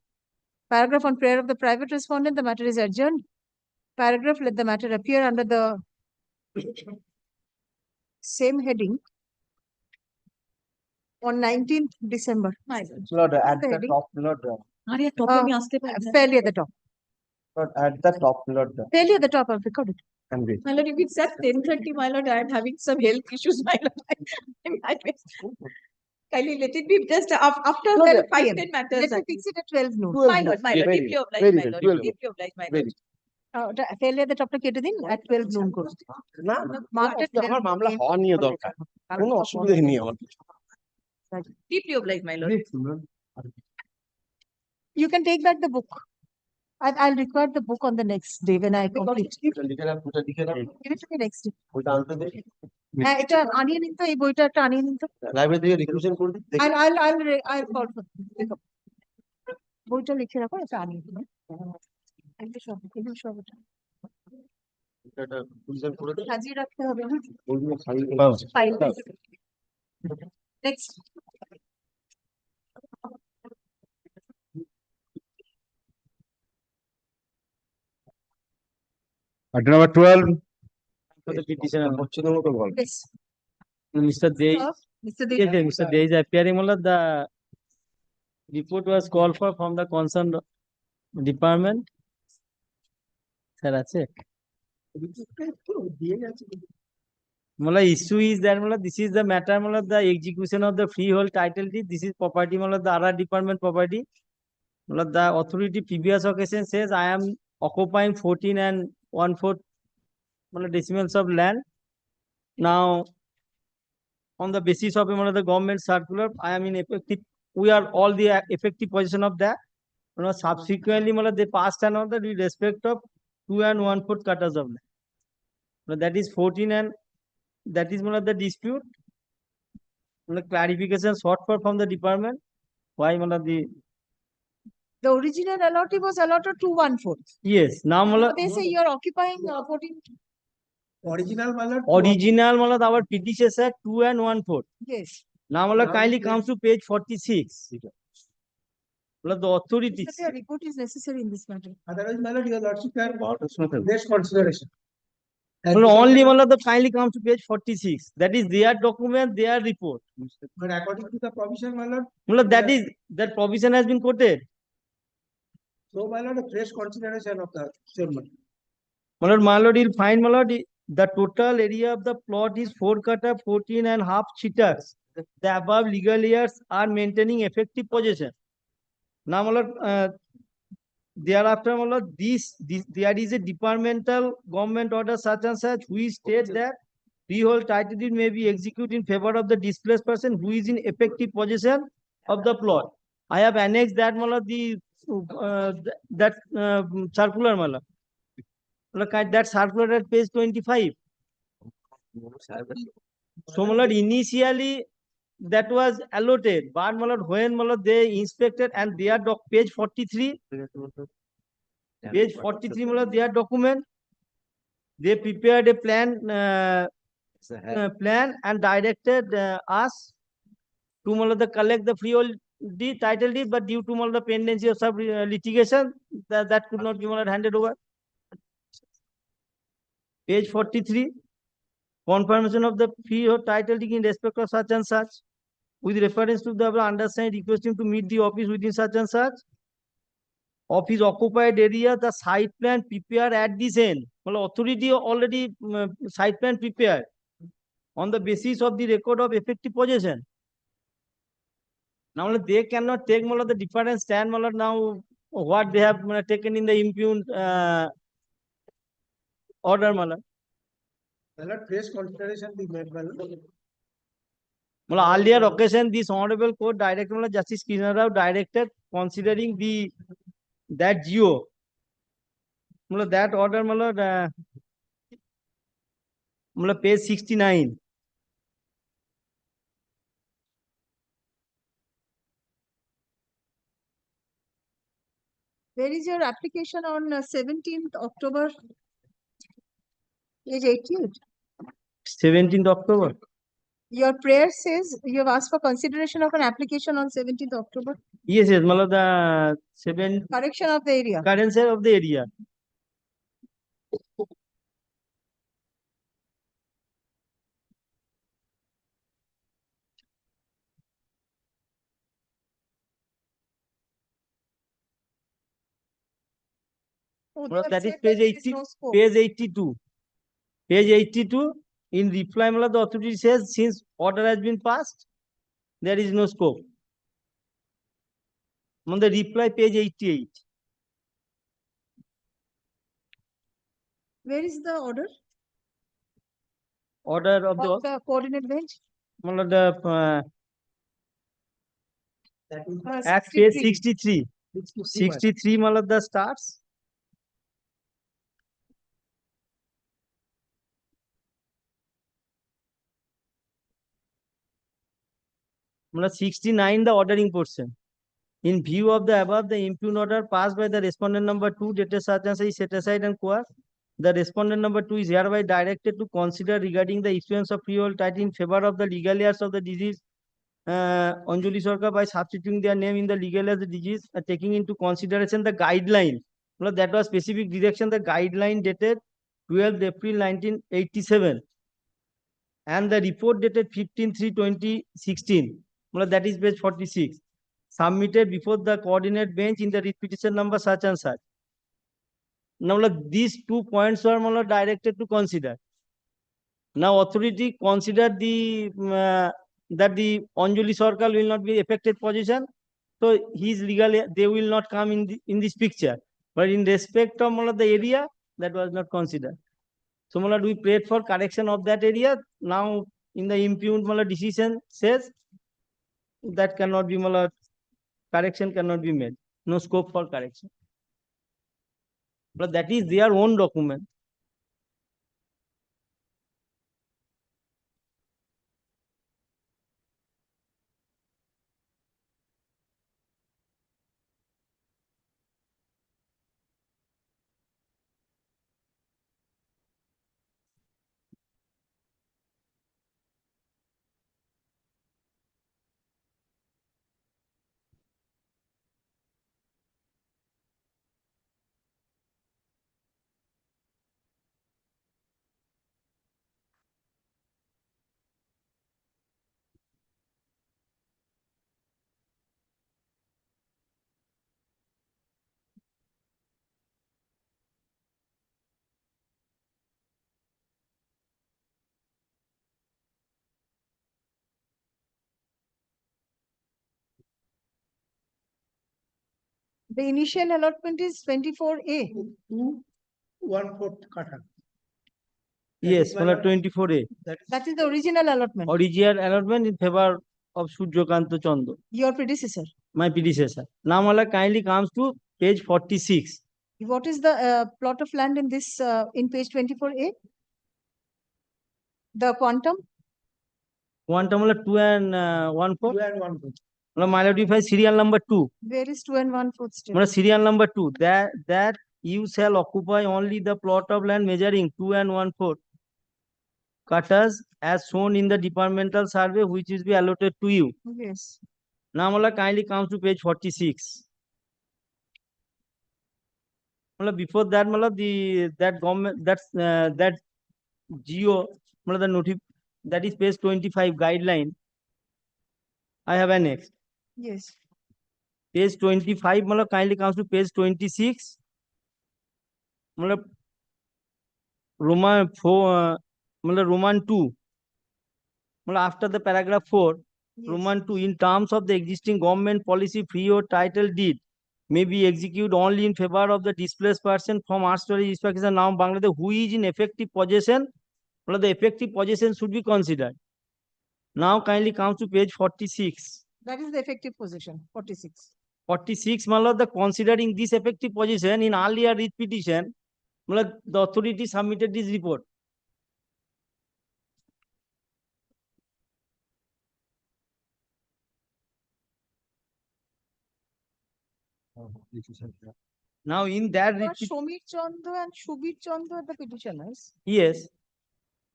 Paragraph on prayer of the private respondent, the matter is adjourned. Paragraph let the matter appear under the same heading on 19th December. Lord at the top Lord Fairly at the top. Lord at the top Lord Fairly at the top, I've recorded. I'm waiting. My lord, if it's at 10:30, my lord, I am having some health issues, my lord. Kindly let it be just after No, the no, 5-10 matters. Let me fix it at 12 noon. My lord, deeply obliged, very my well, lord. 12 Deeply obliged, my lord. Fairly at the top কেটে দিন at 12 noon করুন। না Marked at 12 আমার মামলা হওয়া নিয়ে দরকার কোনো অসুবিধা নেই আমার Deeply obliged, my lord. You can take back the book. I'll require the book on the next day when I complete. Give it to me next day. হ্যাঁ এটা আনিয়ে নিন তো এই বইটা একটা আনিয়ে নিন তো লাইব্রেরি থেকে রিকুয়েশন করে দিন I'll call for দেখো বইটা লিখে রাখো এটা আনিয়ে দিন একটা সব এগুলো সব এটা রিকুয়েশন করে দিন সাজিয়ে রাখতে হবে না ওইগুলো file next Item number 12. for the petitioner হচ্ছে না মতো বল yes Mr. Dey, Mr. yes, Mr. Dey is appearing. The report was called for from the concerned department. Sir, আছে? Issue is that this is the matter the execution of the freehold title deed. This is property the other department property. The authority previous occasion says I am occupying 14 and 1/4 decimals of land. Now, on the basis of the government circular, I am in effective. We are all the effective position of that. Subsequently, they passed an order with respect of 2 and 1/4 cutters of land. That is 14 and that is the dispute. Clarification sought for from the department. Why the original allotee was allotted to 1/4. Yes. Now they say you are occupying 14. Original ballot. Original our predecessor 2 and 1/4. Yes. Now kindly comes to page 46. The authorities. But your report is necessary in this matter. Otherwise, my lord, your lordship can this consideration. Only the kindly comes to page 46. That is their document, their report. But according to the provision, my lord. That provision has been quoted. So, my lord, a fresh consideration of the statement. My lord, you'll find the total area of the plot is 4 kata, 14.5 cheetahs. The above legal years are maintaining effective possession. Now, thereafter, my lord, this there is a departmental government order such and such which states that freehold title deed may be executed in favor of the displaced person who is in effective possession of the plot. I have annexed that, my lord, the that circular, my lord. Look at that circular at page 25. So, my lord, initially that was allotted, but my lord, when my lord, they inspected and their page 43, page 43, my lord, their document, they prepared a plan, plan and directed us to my lord, the collect the freehold deed, title deed, but due to my lord, the pendency of sub litigation, that could not be my lord, handed over. Page 43, confirmation of the freehold title deed in respect of such and such. With reference to the undersigned requesting to meet the office within such and such. Office occupied area, the site plan prepared at this end. Well, authority already site plan prepared on the basis of the record of effective possession. Now they cannot take the different stand now what they have taken in the impugned order. Fresh consideration be made, Earlier occasion, this honorable court director Justice Krishna Rao directed considering that GO. That order, page 69. Where is your application on 17th October? Page 88. 17th October. Your prayer says you have asked for consideration of an application on 17th October. Yes, yes, the 7 Correction of the area. Currency of the area. Oh, Well, they that have is said page there is 80, no scope. page 82. Page 82, in reply, the authority says since order has been passed, there is no scope. On the reply, page 88. Where is the order? Order of the coordinate bench? The at page 63. 63, the starts. Well, 69, the ordering portion. In view of the above, the impugned order passed by the respondent number 2, dated such and such is set aside and quashed. The respondent number 2 is hereby directed to consider regarding the issuance of freehold title in favor of the legal heirs of the deceased Anjali Sarkar by substituting their name in the legal heirs of the deceased, taking into consideration the guideline. Well, that was specific direction, the guideline dated 12th April 1987 and the report dated 15/3/2016. Well, that is page 46. Submitted before the coordinate bench in the repetition number such and such. Now, these 2 points were directed to consider. Now, authority considered that the Anjali Sarkar will not be affected position. So, his legal, they will not come in this picture. But in respect of the area, that was not considered. So, we prayed for correction of that area. Now, in the impugned decision says that cannot be, correction cannot be made. No scope for correction. But that is their own document. The initial allotment is 24A. 1/4 kata. Yes, well, 24A. That is the original allotment. Original allotment in favor of Surjokanta Chando, Your predecessor. my predecessor. Now, Mala kindly comes to page 46. What is the plot of land in this in page 24A? The quantum? Quantum Mala 2 and 1/4. 2 and 1/4. Mala modify serial number 2. Where is 2 and 1/4 still? Mala serial number 2. That you shall occupy only the plot of land measuring 2 and 1/4 katas as shown in the departmental survey which is be allotted to you. Yes. Now, Mala kindly comes to page 46. Mala before that, Mala that government that GO, Mala the notif that is page 25 guideline. I have annexed. Yes. Page 25, Mala kindly comes to page 26. Mala Roman 4, Mala Roman 2. Mala after the paragraph 4, Yes. Roman 2, in terms of the existing government policy, free or title deed may be executed only in favor of the displaced person from our storage Pakistan now Bangladesh who is in effective possession. Well, the effective possession should be considered. Now kindly comes to page 46. That is the effective position, 46. 46, Mala, the considering this effective possession in earlier writ petition, Mala, the authority submitted this report. Now in that writ, Shomir Chandra and Shubir Chandra are the petitioners. yes,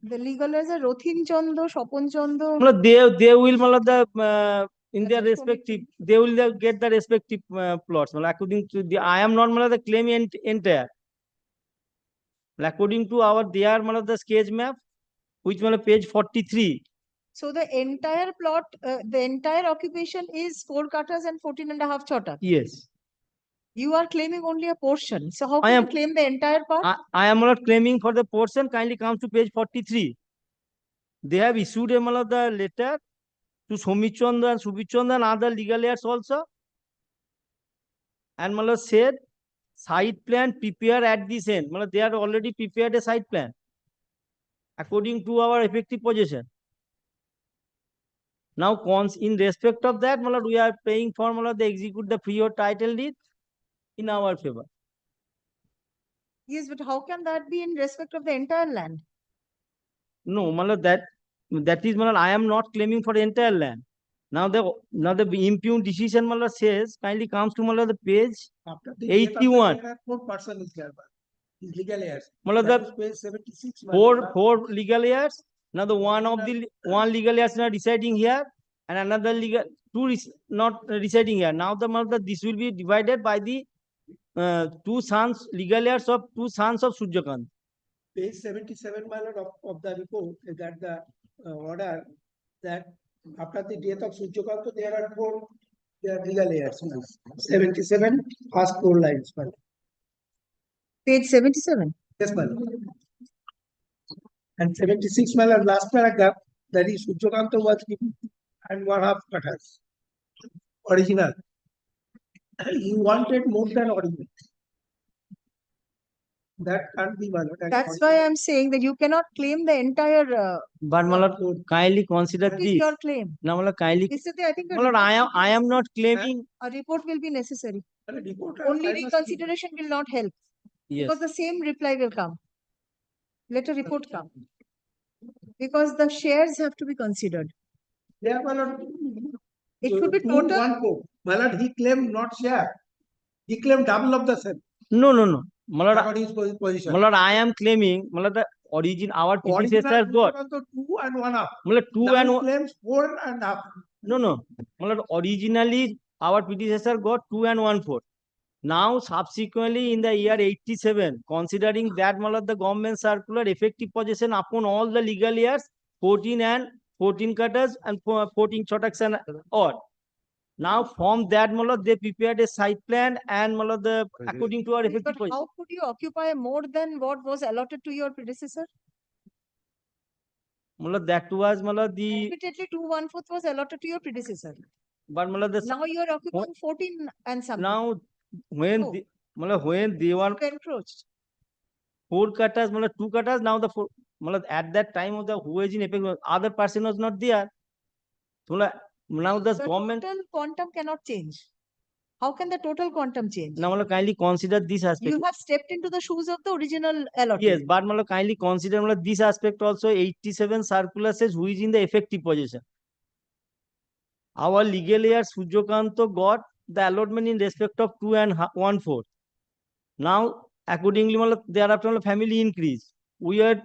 The legal as a Rothin Chandra, Shopon Chandra. Mala, they will Mala, the in their respective, they will get the respective plots. Mala, according to the, I am not Mala, the claim entire. According to our their Mala, the sketch map, which Mala page 43. So the entire plot, the entire occupation is 4 katas and 14.5 chota. Yes. You are claiming only a portion. So how I can am- you claim the entire part? I am not claiming for the portion. Kindly comes to page 43. They have issued a Mala, the letter to Somichanda and Subichanda and other legal heirs also. And Mala said, site plan prepare at this end. Mala, they are already prepared a site plan according to our effective possession. Now, in respect of that, Mala, we are paying for Mala, they execute the free or title deed in our favor. Yes, but how can that be in respect of the entire land? No, Mala, that is Mala, I am not claiming for the entire land. Now the impugned decision Mala says kindly comes to Mala the page After the death of the 81. legal, 4 person is there. His legal heirs. Mala, That the is page 76. four legal heirs. Now the one legal heirs not residing here and another legal not residing here. Now the Mala, this will be divided by the two sons legal heirs of two sons of Surjakant. Page 77, my lord, of the report is that the order that after the death of Surjakanta, there are 4 legal heirs. 77, first 4 lines. My lord. Page 77. Yes, my lord. And 76, my lord, last paragraph, that is Surjakanta was given and 1/2 katas. Original. He wanted more than original. That can't be, my lord. That's why I'm saying that you cannot claim the entire. But Mala, kindly consider What is this. your claim? Now Mala, kindly. Yesterday, I think a Mala, report I am not claiming. a report will be necessary. Report, Only I must reconsideration will not help. Yes. Because the same reply will come. Let a report come. Because the shares have to be considered. Yeah, my lord. It should be 2, total. 1/4. My lord, he claimed not share. He claimed double of the same. No. Malad, What is his position? Malad, I am claiming Malad, the origin our predecessor got. 2 and 1/2. Malad, 2 Now and he claims 4.5. no. Malad, originally our predecessor got 2 and 1/4. Now subsequently in the year 87, considering that Malad, the government circular effective possession upon all the legal years 14 and 14 cutters and 14 chotaks and odd. Now from that Malad, they prepared a site plan and Malad, according to our effective But possession. how could you occupy more than what was allotted to your predecessor? Malad, that was Malad the. Admittedly, 2 1/4 was allotted to your predecessor. But Malad, Now you are occupying 14 and something. Now when Oh. the, when they were encroached. 4 cutters, 2 cutters, now the 4, at that time of the who is in effect, other person was not there. Now the government. Total quantum cannot change. How can the total quantum change? Now kindly consider this aspect. You have stepped into the shoes of the original allotment. Yes, but kindly consider this aspect also. 87 circular says who is in the effective possession. Our legal heir Suryakanto got the allotment in respect of 2 and 1/4. Now accordingly, thereafter family increase. We are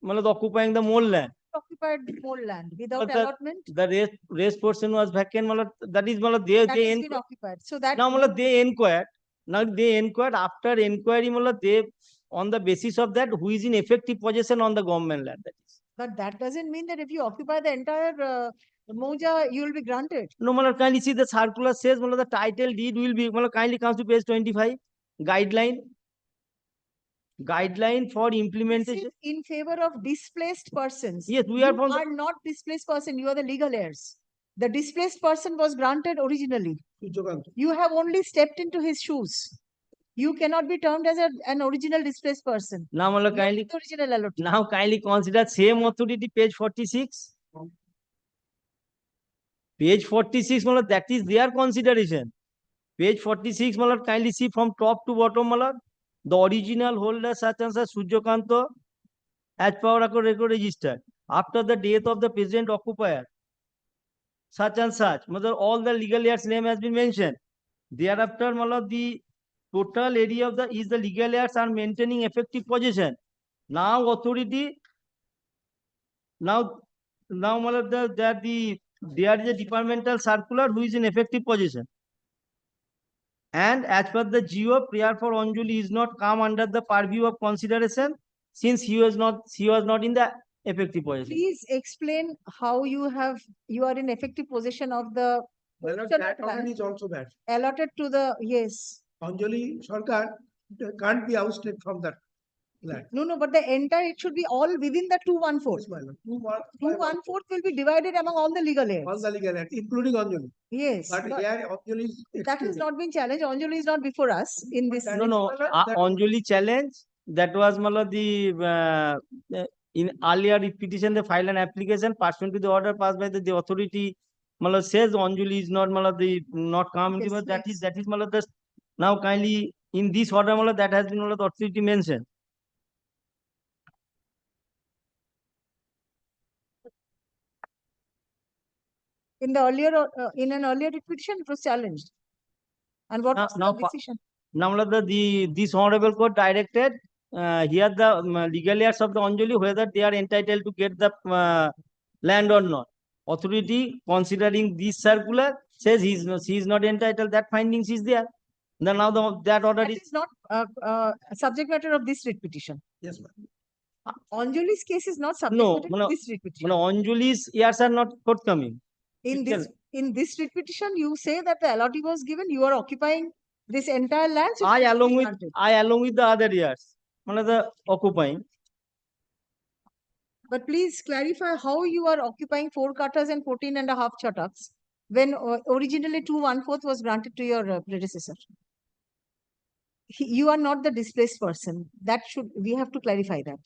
occupying the more land. Occupied more land without allotment. The rest portion was vacant. That is That they has been inquired. occupied. So that Now they inquired. Now they inquired. After inquiry, they on the basis of that who is in effective possession on the government land. That is. But that doesn't mean that if you occupy the entire moja, you will be granted. No, kindly see the circular says the title deed will be. Kindly comes to page 25. Guideline for implementation in favor of displaced persons. Yes, we you are from are not displaced person. You are the legal heirs. The displaced person was granted originally. You have only stepped into his shoes. You cannot be termed as an original displaced person. Now, kindly original allotment. Now kindly consider same authority, page 46. Page 46, that is their consideration. Page 46, kindly see from top to bottom, the original holder such and such Suryakanto as per record registered after the death of the present occupier such and such. All the legal heirs name has been mentioned. Thereafter, the total area of the legal heirs are maintaining effective possession. Now authority. Now there is a departmental circular who is in effective possession. And as per the GO, prayer for Anjali is not come under the purview of consideration since he was not in the effective possession. Please explain how you are in effective possession of the That order is also bad. allotted to the Anjali Sarkar can't be ousted from that land. No, but the entire it should be all within the 2/1/4. 2/1/4 will be divided among all the legal heirs. All the legal heirs, including Anjali. Yes, But here Anjali is that has not been challenged. Anjali is not before us in this. No. Anjali challenge that was in earlier petition they filed an application pursuant to the order passed by the authority. Says Anjali is not not come into that is the now kindly in this order that has been the authority mentioned. In the earlier in an earlier petition it was challenged. And what was the decision? Now this honorable court directed here the legal heirs of the Anjali whether they are entitled to get the land or not. Authority considering this circular says he is not entitled. That findings is there. Then now that order is not subject matter of this writ petition. Yes, ma'am. Anjali's case is not subject matter of this writ petition. Anjali's heirs are not forthcoming. In this writ petition, you say that the allotee was given. You are occupying this entire land. So I along with the other heirs, the occupying. But please clarify how you are occupying 4 cutters and 14.5 chattaks when originally 2/1/4 was granted to your predecessor. You are not the displaced person. We have to clarify that.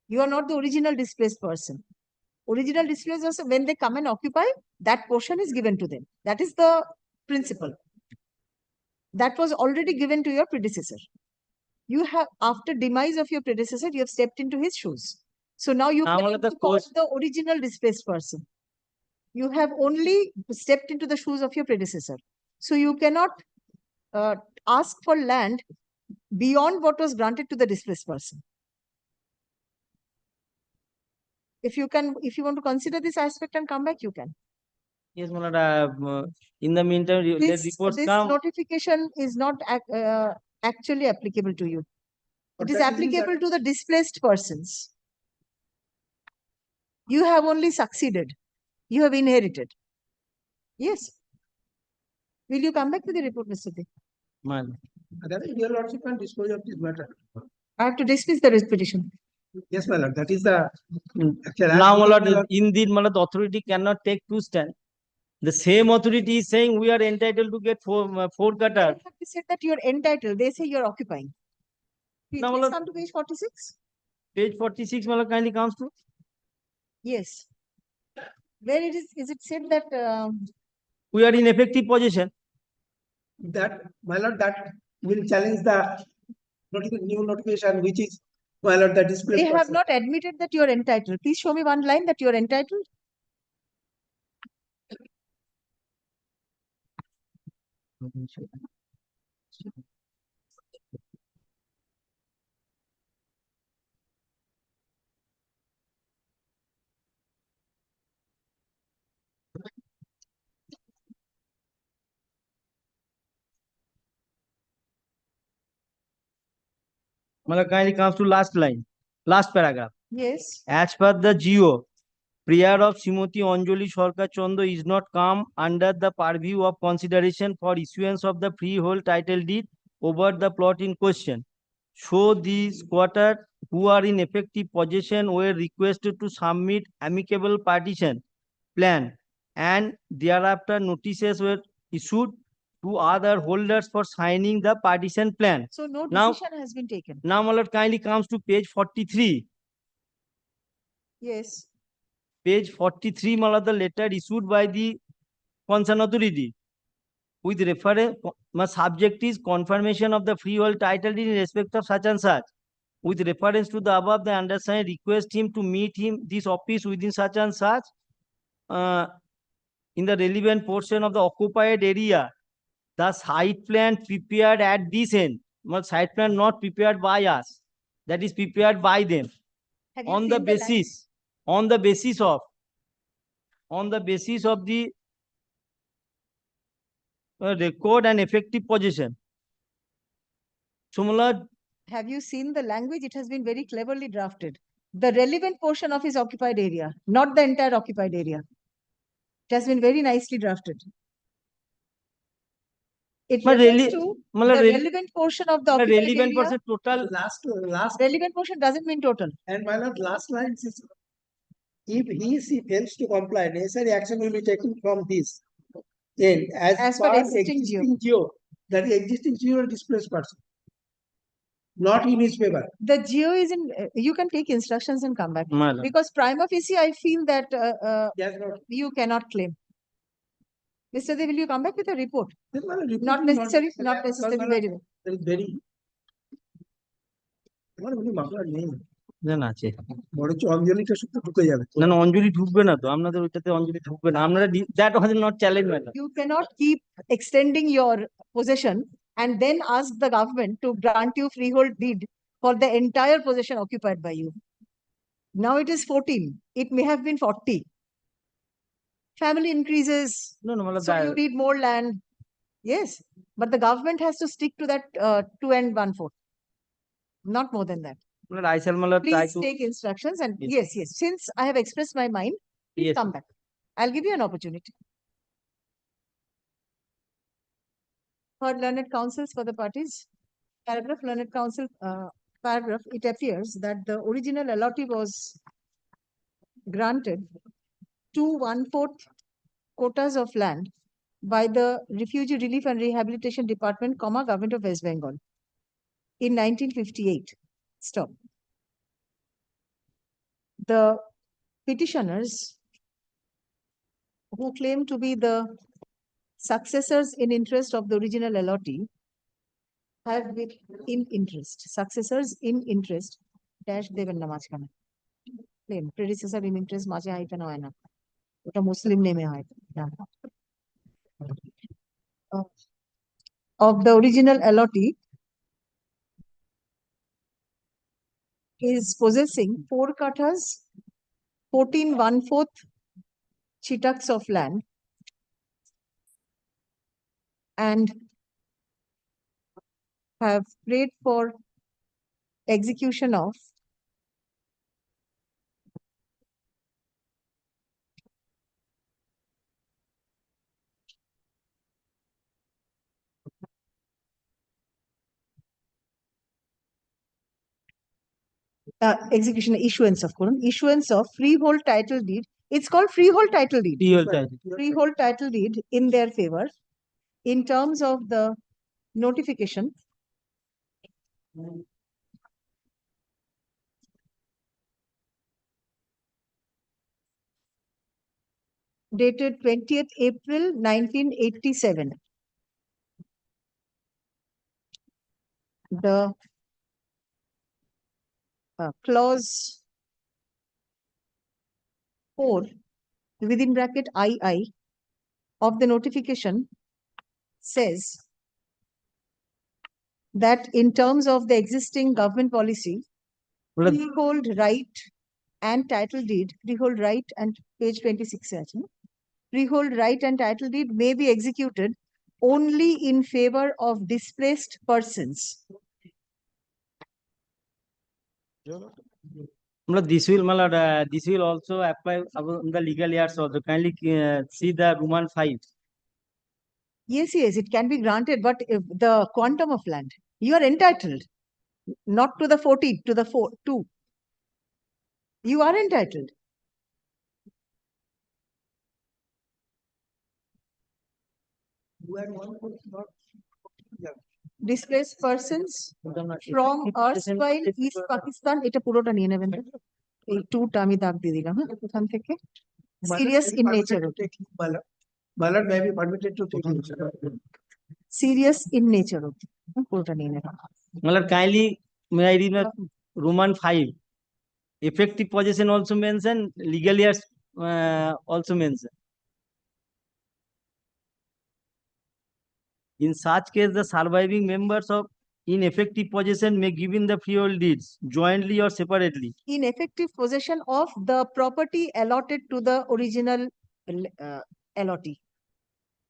You are not the original displaced person. Original displaced person, when they come and occupy, that portion is given to them. That is the principle. That was already given to your predecessor. You have, after demise of your predecessor, you have stepped into his shoes. So now you cannot call the original displaced person. You have only stepped into the shoes of your predecessor. So you cannot ask for land beyond what was granted to the displaced person. If you want to consider this aspect and come back, you can. Yes, in the meantime, This notification is not actually applicable to you. It is applicable to the displaced persons. You have only succeeded. You have inherited. Yes. Will you come back to the report, Mr. D? Your Lordship can dispose of this matter. I have to dismiss the petition. Yes, my lord. That is the now, my lord, indeed, my lord, the authority cannot take two stands. The same authority is saying we are entitled to get four cutter. They said that you're entitled. They say you're occupying. Please, Now, please come to page 46. Page 46, kindly comes to. Yes. Where it is it said that We are in effective possession. That, my lord, that will challenge the new notification, which is, my lord, the displaced they have person. not admitted that you're entitled. Please show me one line that you're entitled. Kindly comes to last line, last paragraph. Yes. As per the GO, prayer of Srimati Anjali Sarkar Chando is not come under the purview of consideration for issuance of the freehold title deed over the plot in question. So these quarter who are in effective possession were requested to submit amicable partition plan, and thereafter notices were issued to other holders for signing the partition plan. So no Now, decision has been taken. now, my lord, kindly comes to page 43. Yes. Page 43, my lord, the letter issued by the concerned authority with reference, my subject is confirmation of the freehold title deed in respect of such and such. With reference to the above, the undersigned request him to meet him this office within such and such in the relevant portion of the occupied area. The site plan prepared at this end, but site plan not prepared by us, that is prepared by them. Have you On seen the the basis, on the basis of the record and effective possession. So, my lord, Have you seen the language? It has been very cleverly drafted. The relevant portion of his occupied area, not the entire occupied area. It has been very nicely drafted. It Ma refers really- to ma the really- relevant portion of the ma occupied relevant area. portion total. Last Relevant portion doesn't mean total. And my lord, last line is, if he fails to comply, necessary action will be taken from this. Then, as per per existing existing geo, that is existing geo displaced person, not in his favor. The geo is in, you can take instructions and come back. My lord. Because prima facie, I feel that Yes, Lord. you cannot claim. Mr. Dev, will you come back with a report? Then, my lord, report Not will necessary, not necessary, my lord, very well. that is very. আমার কোনো মামলা নেই, না না আছে বরঞ্চ অঞ্জলিটা শুধু ঢুকে যাবে। না না অঞ্জলি ঢুকবে না তো আপনাদের ওইটাতে অঞ্জলি ঢুকবে না আপনারা that was not challenge matter. You cannot keep extending your possession and then ask the government to grant you freehold deed for the entire possession occupied by you. Now it is 14. It may have been 40. Family increases. No, no, So you need more land. Yes, but the government has to stick to that 2 1/4. Not more than that. I shall try Please to take instructions and Yes. yes, since I have expressed my mind, please Yes. come back. I'll give you an opportunity. For learned counsels for the parties, paragraph learned counsel paragraph, it appears that the original allotee was granted 2 1/4 quotas of land by the Refugee Relief and Rehabilitation Department, Government of West Bengal in 1958. Stop. The petitioners who claim to be the successors in interest of the original allotee have been in interest, successors in interest, dash deven na majkhane. Claim, predecessor in interest মাঝে hyphen হয় না, ওটা মুসলিম নেমে হয়। Of the original allotee is possessing 4 kathas, 14 1/4 chitaks of land, and have prayed for execution of issuance of freehold title deed It's called freehold title deed. Freehold title. Freehold title deed in their favor in terms of the notification. Dated 20th April 1987. The clause 4 within bracket II of the notification says that in terms of the existing government policy, freehold right and title deed, freehold right and page 26, freehold right and title deed may be executed only in favor of displaced persons. This will also apply on the legal years also. Kindly see the Roman 5. Yes, it can be granted, but if the quantum of land, you are entitled, not to the 40, to the 2. You are entitled. Displaced persons from erstwhile East Pakistan, এটা পুরোটা নিয়ে নেবেন তো। এই 2টা আমি দাগ দিয়ে দিলাম, হ্যাঁ, এখান থেকে serious in nature. Ballot may be permitted to take. Serious in nature. পুরোটা নিয়ে নেবেন। Kindly may I read Roman 5. Effective possession also mentioned, legal years also mentioned. In such case, the surviving members of ineffective possession may give in the freehold deeds jointly or separately. In effective possession of the property allotted to the original allottee.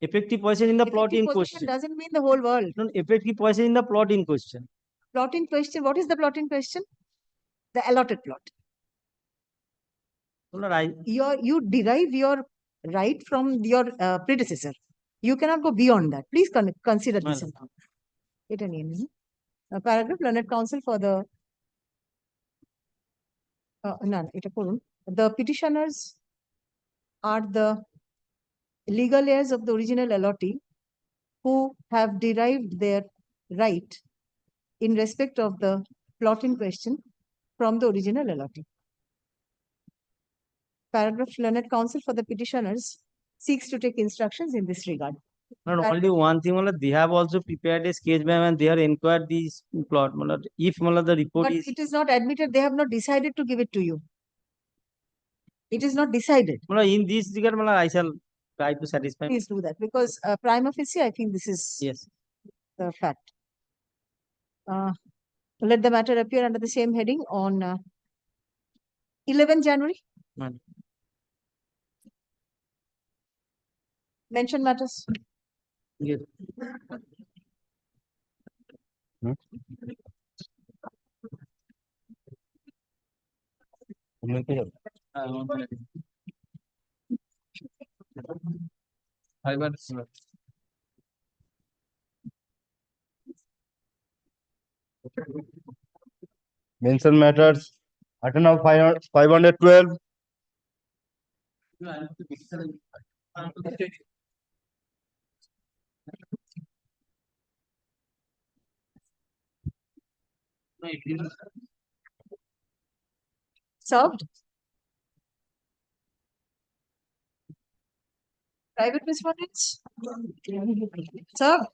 Effective possession in the plot in question. Doesn't mean the whole world. No, effective possession in the plot in question. Plot in question. What is the plot in question? The allotted plot. You derive your right from your predecessor. You cannot go beyond that. Please consider this. Paragraph, learned counsel for the the petitioners are the legal heirs of the original allottee who have derived their right in respect of the plot in question from the original allottee. Paragraph, learned counsel for the petitioners seeks to take instructions in this regard. Not only one thing, they have also prepared a sketch map and they are inquired this plot. If the report but is. It is not admitted, they have not decided to give it to you. It is not decided. In this regard, I shall try to satisfy. Please do that because prima facie, I think this is the fact. Let the matter appear under the same heading on 11th January. Mention matters. Yes. Mention matters. Item number 512. Served. Private respondents. Served.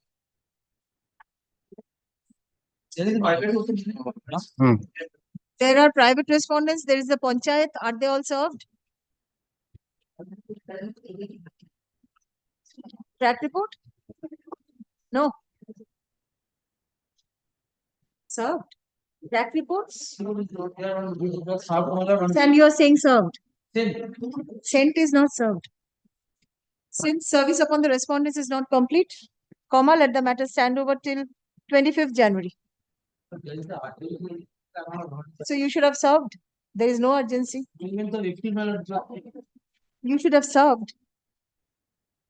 There are private respondents. There is the panchayat. Are they all served? Track report? No. Served. Track reports? And you are saying served. Sent is not served. Since service upon the respondents is not complete, comma, let the matter stand over till 25th January. So you should have served. There is no urgency. You should have served.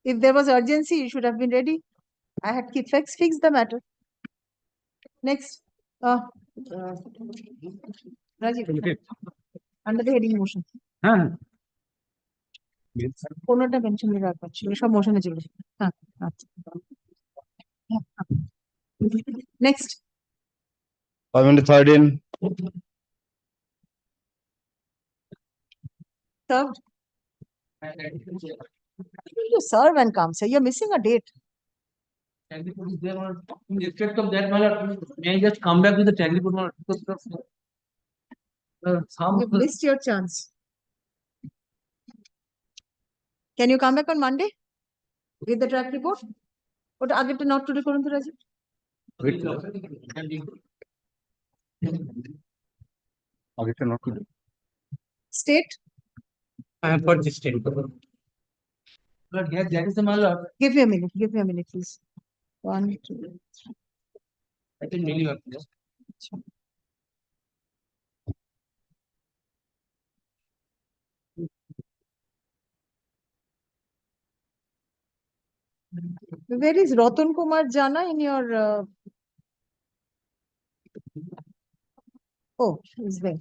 If there was urgency, you should have been ready. I had fixed the matter. Next. Rajiv. Under the heading motion. কোনোটা মেনশনের আর পাচ্ছিল সব মোশনে ছিল হ্যাঁ আচ্ছা next 513. served you serve and come sir you're missing a date Instead of that, my lord, may I just come back with the track report, my lord? you've missed your chance can you come back on Monday with the track report ওটা আগেরটা not today করুন তো রাজু আগেরটা not today. state I am for this state. Lord, yes, that is the my lord. give me a minute please 1 2 3 I think really work. where is Ratan Kumar Jana in your oh he's there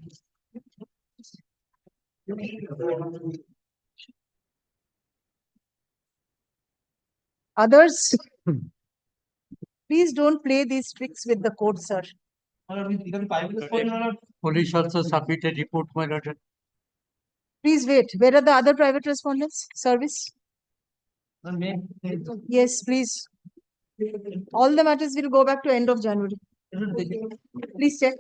others please don't play these tricks with the code sir Police also submitted report, my lord. please wait where are the other private respondents service yes please all the matters will go back to end of January please check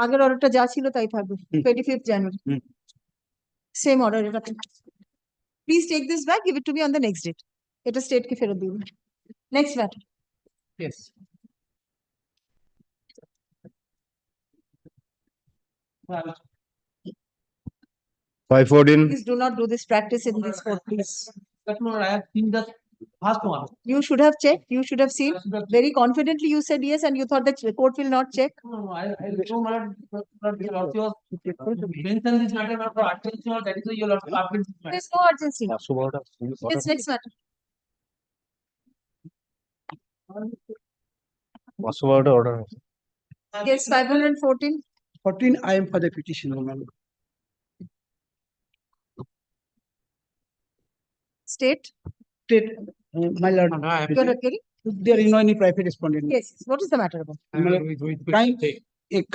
আগের অর্ডারটা যা ছিল তাই থাকবে 25th January same order এটা please take this back give it to me on the next date এটা state কে ফেরত দিন next matter Yes. Well, 514. please do not do this practice in this court please but no, I have seen the first one. you should have checked you should have seen very confidently you said yes and you thought that the court will not check No, I know, my lord, mention this matter not for attention, that is why you have to update this matter. there's no urgency yes next matter Order. yes 514 14 I am for the petition only. state State, my lord, you're appearing there is no any private respondent. yes what is the matter about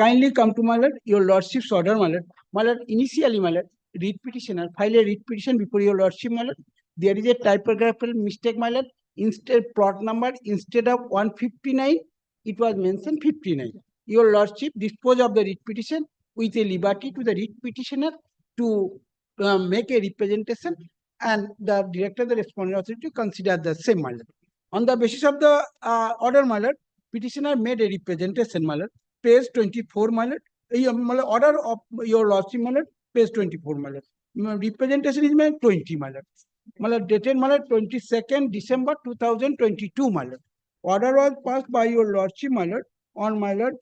Kindly come to my lord, your lordship's order, my lord. My lord, initially, my lord, read petitioner, file a read petition before your lordship, my lord. There is a typographical mistake, my lord. Instead, plot number, instead of 159, it was mentioned 59. Your lordship dispose of the read petition with a liberty to the read petitioner to make a representation, and the director of the respondent authority to consider the same, my lord. On the basis of the order, my lord, petitioner made a representation, my lord. Page 24, my lord. Order of your lordship, my lord, page 24, my lord. Representation is my 20, my lord. My lord, dated, my lord, 22nd December 2022, my lord. Order was passed by your lordship, my lord, on my lord,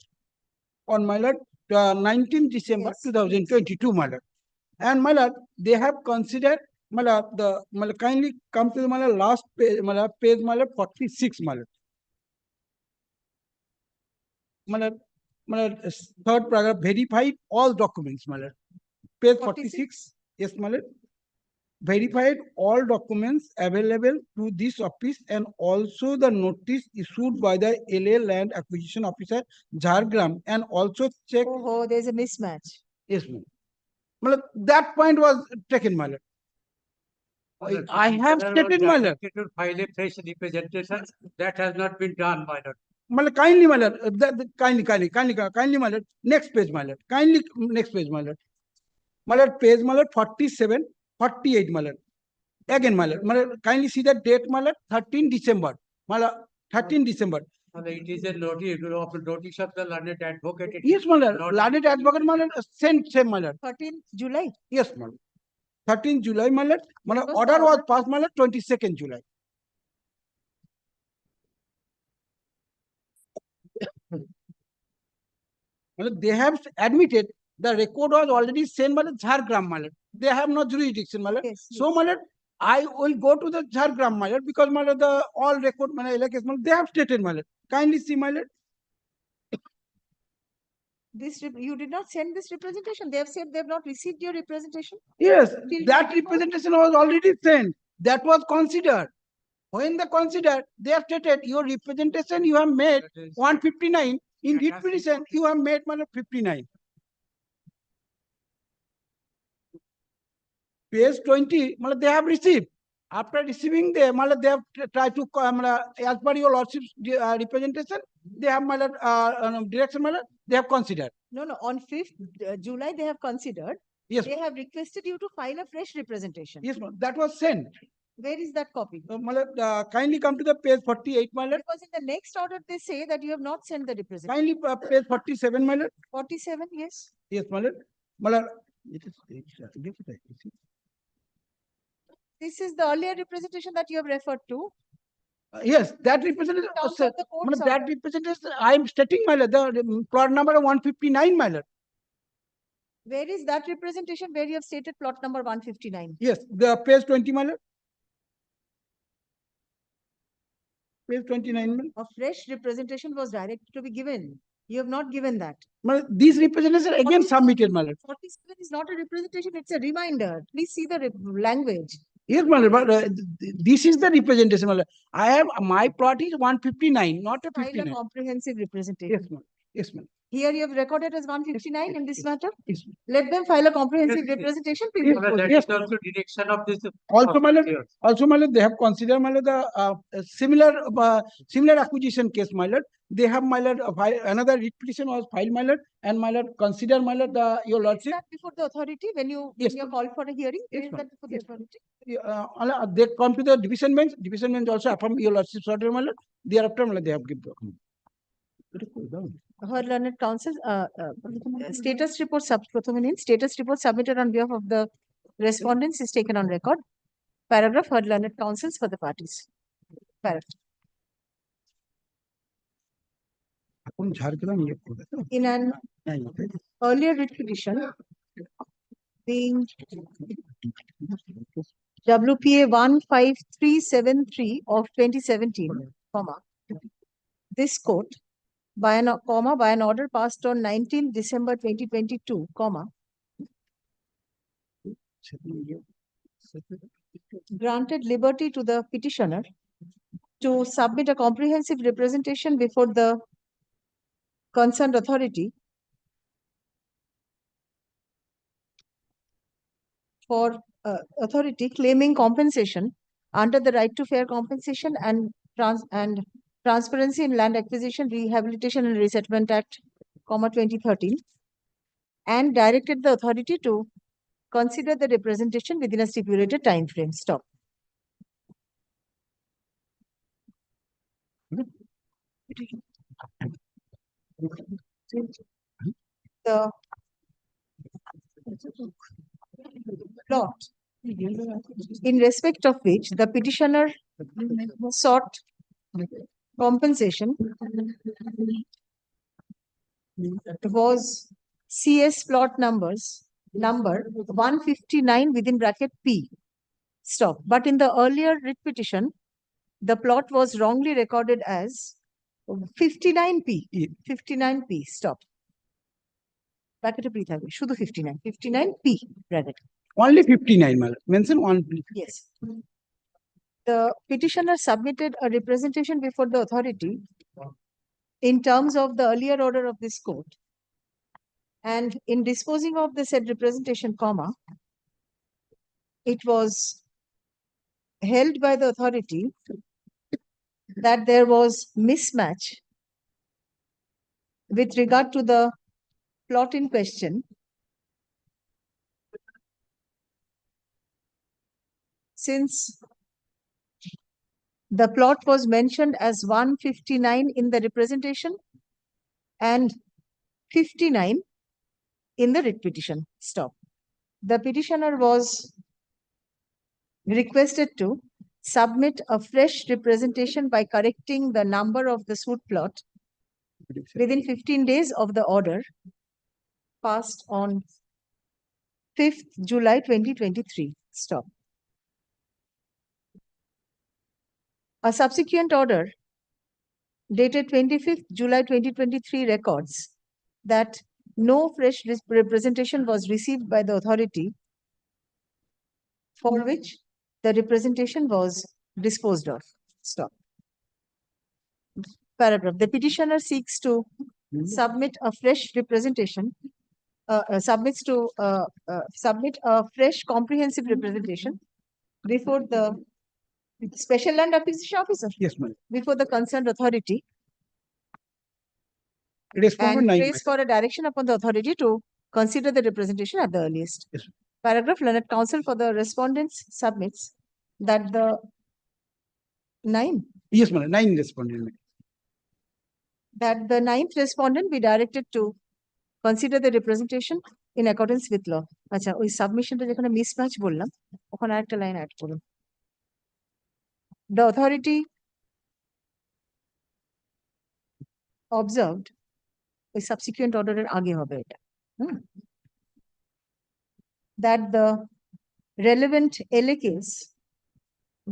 19th December 2022, my lord. And my lord, they have considered, my lord, kindly come to the my lord, last page, my lord, 46, my lord. My lord, third paragraph, verified all documents, my lord. Page 46, yes, my lord. Verified all documents available to this office and also the notice issued by the LA Land Acquisition Officer, Jhargram, and also check. oh there's a mismatch Yes, ma'am. My lord, that point was taken, my lord. I have stated, my lord. To file a fresh representation, that has not been done, my lord. My lord, kindly, my lord, kindly, my lord. Next page, my lord. Kindly, next page, my lord. My lord, page, my lord, 47, 48, my lord. Again, my lord. My lord, kindly see the date, my lord, 13 December. My lord, 13 December. It is a notice of the learned advocate. Yes, my lord. Learned advocate, my lord, same, my lord. 13 July Yes, my lord. 13 July, my lord. My lord, order was passed, my lord, 22nd July. They have admitted the record was already sent by the Jhargram, my lord. They have no jurisdiction, my lord. So, my lord, I will go to the Jhargram, my lord, because, my lord, the all record, my lord, they have stated, my lord. Kindly see, my lord. You did not send this representation. They have said they have not received your representation. Yes, Till that 24? representation was already sent. That was considered. When they considered, they have stated your representation you have made 159. In this petition, you have made 59. Page 20, they have received. After receiving they have tried to, as per your lordship's representation, they have direction, they have considered. No, on 5th July, they have considered. Yes. They have requested you to file a fresh representation. Yes, that was sent. Where is that copy? Kindly come to the page 48, Because in the next order, they say that you have not sent the representation. Kindly page 47, 47, yes. Yes, This is the earlier representation that you have referred to. Yes, that representation. That representation, I am stating, the plot number 159, Where is that representation where you have stated plot number 159? Yes, the page 20, Page 29, A fresh representation was directed to be given. You have not given that. These representations are again submitted, 47 is not a representation, it's a reminder. Please see the language. Yes, but this is the representation. I have my plot is 159, not a File 59. a comprehensive representation. Yes, ma'am. Yes, ma'am. Here you have recorded as 159 in this matter. Let them file a comprehensive representation. Yes, yes. Also direction of this. Also, they have considered, the similar acquisition case, They have, another writ petition was filed, and consider, your lordship. Is that before the authority when you call for a hearing? Yes, Is that before the authority? They come to the division bench. Division bench also affirm your lordship's order, Thereafter, they have given. Her learned counsel, status report status report submitted on behalf of the respondents is taken on record. Paragraph, her learned counsels for the parties. Paragraph. In an earlier writ petition, being WPA 15373 of 2017, this court, by an order passed on 19 December 2022, granted liberty to the petitioner to submit a comprehensive representation before the concerned authority for authority claiming compensation under the right to fair compensation and transparency in land acquisition, rehabilitation and resettlement act, 2013, and directed the authority to consider the representation within a stipulated time frame. Stop. The plot in respect of which the petitioner sought compensation was CS plot number 159 within bracket P. Stop. But in the earlier writ petition, the plot was wrongly recorded as 59P. 59P. Stop. Bracket P থাকবে শুধু 59. 59P bracket. Only 59, mention one, please. Yes. The petitioner submitted a representation before the authority in terms of the earlier order of this court. And in disposing of the said representation, it was held by the authority that there was mismatch with regard to the plot in question, since the plot was mentioned as 159 in the representation and 59 in the writ petition. Stop. The petitioner was requested to submit a fresh representation by correcting the number of the suit plot within 15 days of the order passed on 5th July 2023. Stop. A subsequent order dated 25th July 2023 records that no fresh representation was received by the authority for which the representation was disposed of. Stop. Paragraph. The petitioner seeks to submit a fresh representation, submit a fresh comprehensive representation before the Special Land Acquisition Officer. Yes, ma'am. Before the concerned authority. It is And 4.9. prays for a direction upon the authority to consider the representation at the earliest. Yes. Paragraph. Learned counsel for the respondents submits that the 9. Yes, ma'am. 9 respondent. That the 9th respondent be directed to consider the representation in accordance with law. আচ্ছা ওই সাবমিশনটা যেখানে mismatch বললাম ওখানে আরেকটা line add করুন। The authority observed ওই subsequent order এর আগে হবে এটা। That the relevant LA case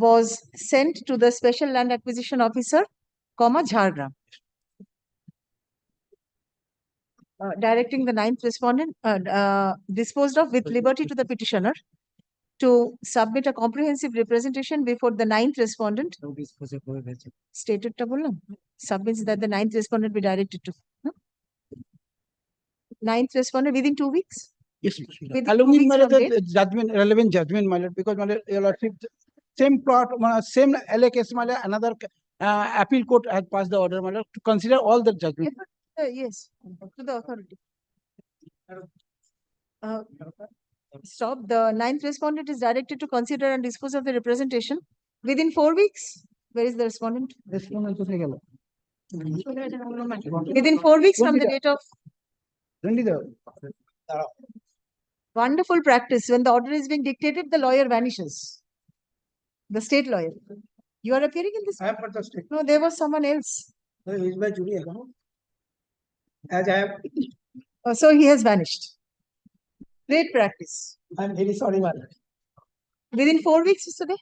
was sent to the Special Land Acquisition Officer, Jhargram. Directing the 9th respondent disposed of with liberty to the petitioner to submit a comprehensive representation before the 9th respondent. Stated submits that the 9th respondent be directed to 9th respondent within 2 weeks. Yes, Within along 2 with weeks my from the date. judgment, relevant judgment, my lord, because my lord, your lordship, same plot, same LA case, my lord, another appeal court has passed the order, my lord, to consider all the judgment. Yes, to the authority. Stop. The 9th respondent is directed to consider and dispose of the representation within 4 weeks. Where is the respondent? Respondent to take a look. Within 4 weeks from the date of. Wonderful practice. When the order is being dictated, the lawyer vanishes. The state lawyer. You are appearing in this? I am for the state. No, there was someone else. No, he is by Judy account. As I have. So he has vanished. Great practice. I am very sorry, my lord. Within 4 weeks, yesterday?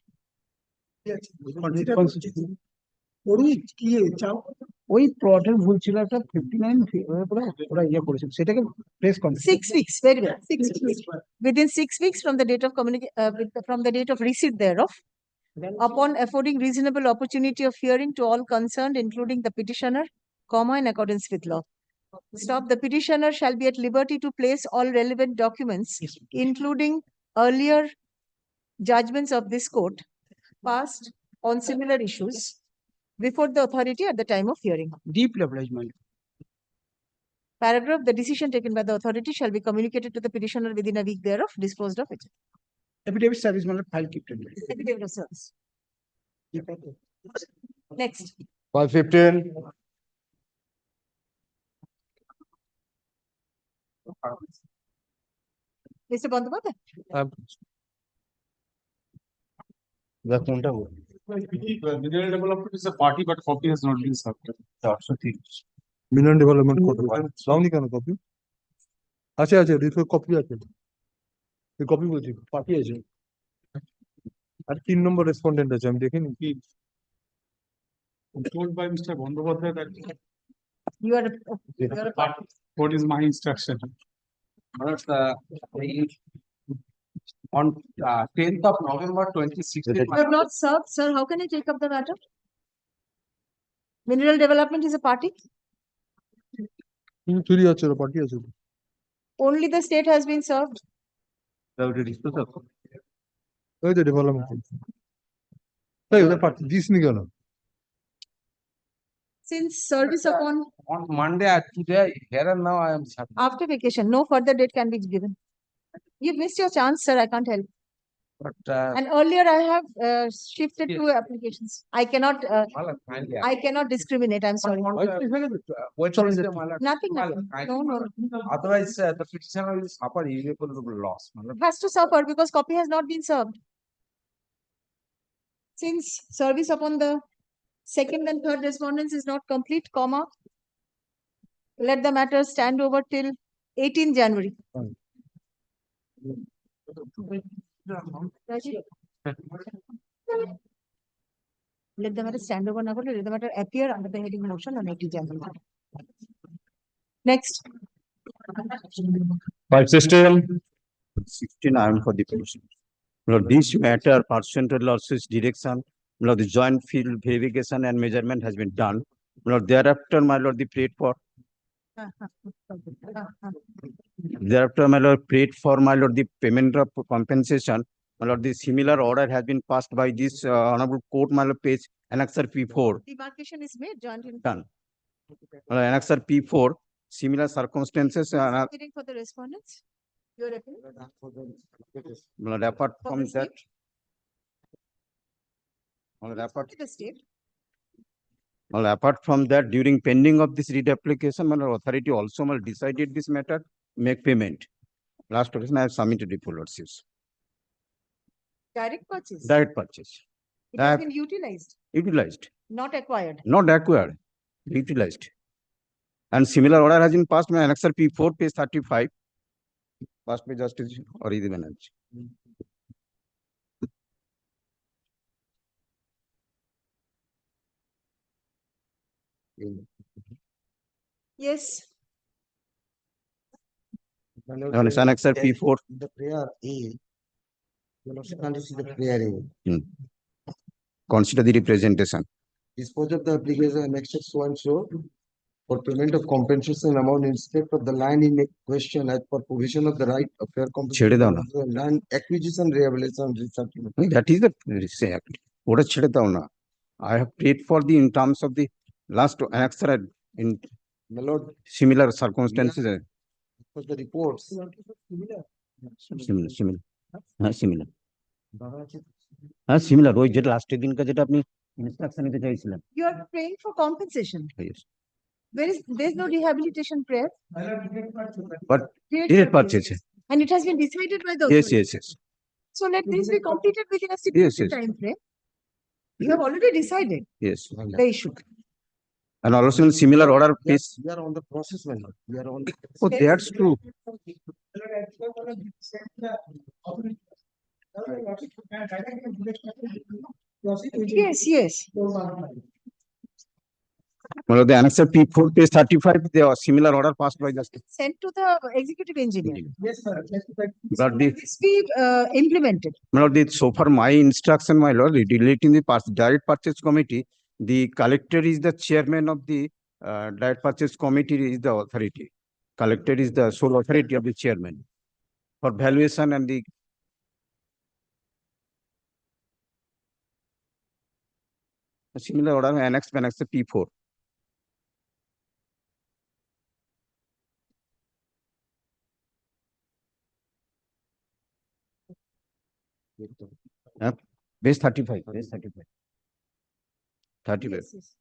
Yes. ওই প্লটের ভুল ছিল একটা 59 ওরা ইয়ে করেছিল সেটাকে press করেছে 6 weeks, very well. 6 weeks. Within 6 weeks from the date of from the date of receipt thereof, upon affording reasonable opportunity of hearing to all concerned, including the petitioner, in accordance with law. Stop. The petitioner shall be at liberty to place all relevant documents, including earlier judgments of this court, passed on similar issues, before the authority at the time of hearing. Deeply obliged, my lord. Paragraph. The decision taken by the authority shall be communicated to the petitioner within a week thereof, disposed of it. Affidavit service, my lord, file kept. Affidavit of service. Next. 515. Mr. Bandyopadhyay? Mineral development is a party, but copy has not been served. Milan development করতে দাওনি কেন copy আছে আছে রিফার copy আছে এই copy বলছি party আছে আর 3 নম্বর রেসপন্ডেন্ট আছে আমি দেখিনি কি Told by Mr. Bandyopadhyay that You are a party. what is my instruction? But, on 10th of November 2016. You have not served, sir. How can I take up the matter? Mineral development is a party. চুরি আছে party আছে Only the state has been served. ওই তো development তাই ওদের party দিসনি কেন Since service upon On Monday, today, here and now, I am serving. after vacation, no further date can be given. You've missed your chance, sir. I can't help. But, And earlier I have shifted to applications. I cannot. I cannot discriminate. I'm sorry. Nothing. No. Otherwise, the petitioner will suffer irreparable loss. Has to suffer because copy has not been served. Since service upon the second and third respondents is not complete, let the matter stand over till 18 January. Rajiv? Let the matter stand over now, let the matter appear under the heading motion on 18 January. Next. By system 16, I am for the petition. This matter pursuant to lawsuit's direction, the joint field verification and measurement has been done. Thereafter, my lord, the prayed for. Thereafter, my lord, prayed for, my lord, the payment of compensation. My lord, the similar order has been passed by this honorable court, my lord, page annexure P4. Demarcation is made, joint. Done. Annexure P4, similar circumstances. Waiting for the respondents. Your opinion? Apart from that, apart from that, during pending of this read application, my authority also decided this matter, make payment. Last occasion, I have submitted the full receipts. Direct purchase. Direct purchase. It has been utilized. Utilized. Not acquired. Not acquired. Utilized. And similar order has been passed by annexure P4, page 35. Passed by Justice Oridi Banerjee. Yes. Annexure P4. The prayer A. This is the prayer A. Consider the representation. Dispose of the application next so and so for payment of compensation amount in respect of the land in question as per provision of the right of fair compensation of the land acquisition rehabilitation resettlement. That is the act. What is Chedana? I have prayed for the in terms of the last annexure in similar circumstances. For the reports. Similar. Similar. Similar. ওই যেটা লাস্টের দিনকার যেটা আপনি instruction নিতে চাইছিলেন। You are praying for compensation. Yes. There is no rehabilitation prayer. But direct purchase. And it has been decided by the Yes, authority. yes. So let this be completed within a stipulated Yes. time frame. You have already decided Yes. the issue. And also in similar order, please. We are on the process, man. We are on. Oh, that's true. Yes. Well, the annexure P4, page 35, the similar order passed by Justice. Sent to the executive engineer. Yes, sir. But the This be implemented. my lord, so far my instruction, my lord, relating the direct purchase committee, the collector is the chairman of the direct purchase committee is the authority. Collector is the sole authority of the chairman for valuation and the similar order annexed P4. Base 35. Base 35. 35. Yes.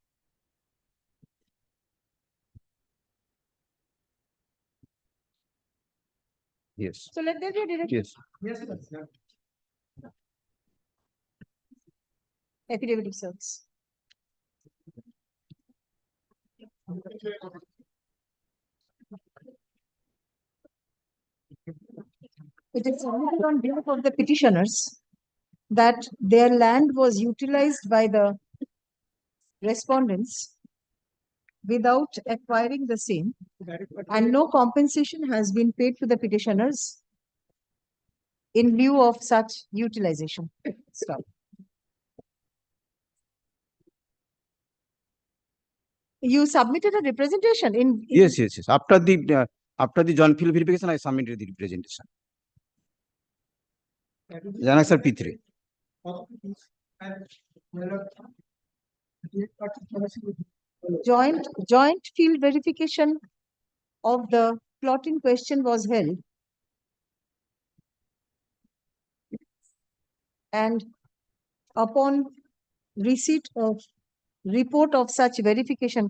Yes. So let there be a direction. Yes. Yes, sir. Affidavit of service. It is submitted on behalf of the petitioners that their land was utilized by the respondents without acquiring the same, and no compensation has been paid to the petitioners in lieu of such utilization. Stop. You submitted a representation in. Yes. After the joint field verification, I submitted the representation. Annexure P3. Joint field verification of the plot in question was held, and upon receipt of report of such verification,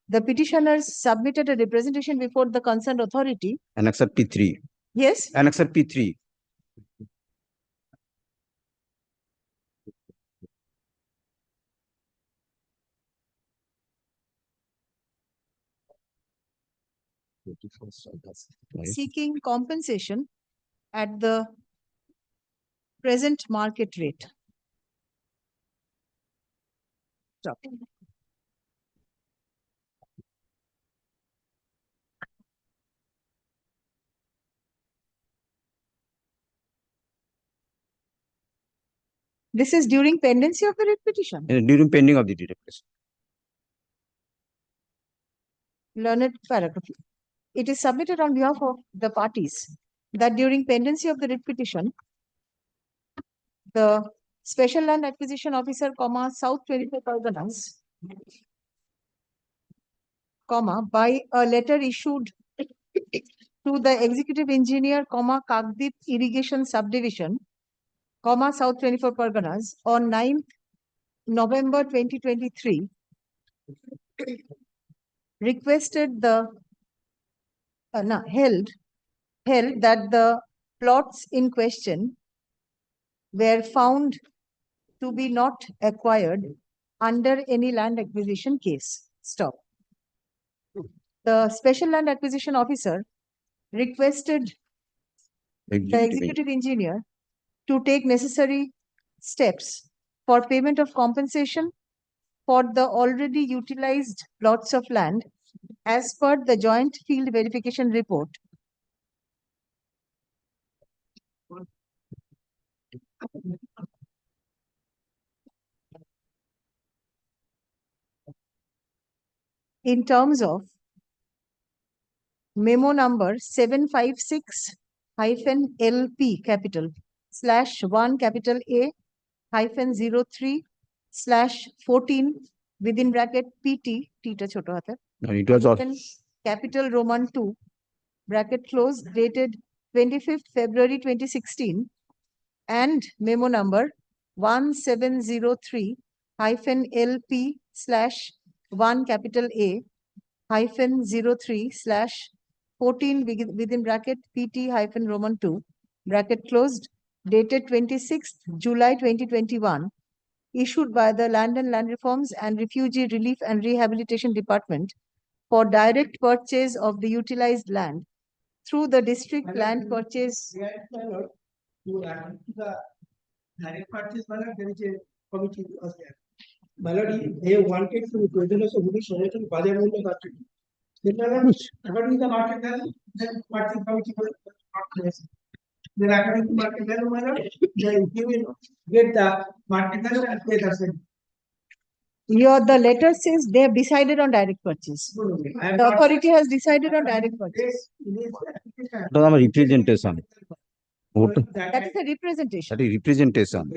the petitioners submitted a representation before the concerned authority. Annexure P3. Yes. Annexure P3. seeking compensation at the present market rate. Stop. This is during pendency of the writ petition. During pending of the writ petition. Learned paragraph. It is submitted on behalf of the parties that during pendency of the writ petition, the Special Land Acquisition Officer, South 24 Parganas, by a letter issued to the Executive Engineer, Kakdeep Irrigation Subdivision, South 24 Parganas on 9th November 2023, requested the held that the plots in question were found to be not acquired under any land acquisition case. Stop. The Special Land Acquisition Officer requested the Executive Engineer to take necessary steps for payment of compensation for the already utilized plots of land as per the Joint Field Verification Report in terms of memo number 756-LP capital /1 capital A -03/14 within bracket PT, Tita choto hata. It was all. Capital Roman 2 bracket close dated 25th February 2016 and memo number 1703-LP/1 capital A -03/14 within bracket PT-Roman 2 bracket closed dated 26th July 2021 issued by the Land and Land Reforms and Refugee Relief and Rehabilitation Department for direct purchase of the utilized land through the district land purchase. The direct purchase, there is a committee was there. Malady, they wanted to produce a British to Bajan on the country. According to the market value, then purchase committee was not placed. Then according to market value, they get the market value and pay the same. The letter says they have decided on direct purchase. The authority has decided on direct purchase. Representation. That is a representation. That is representation.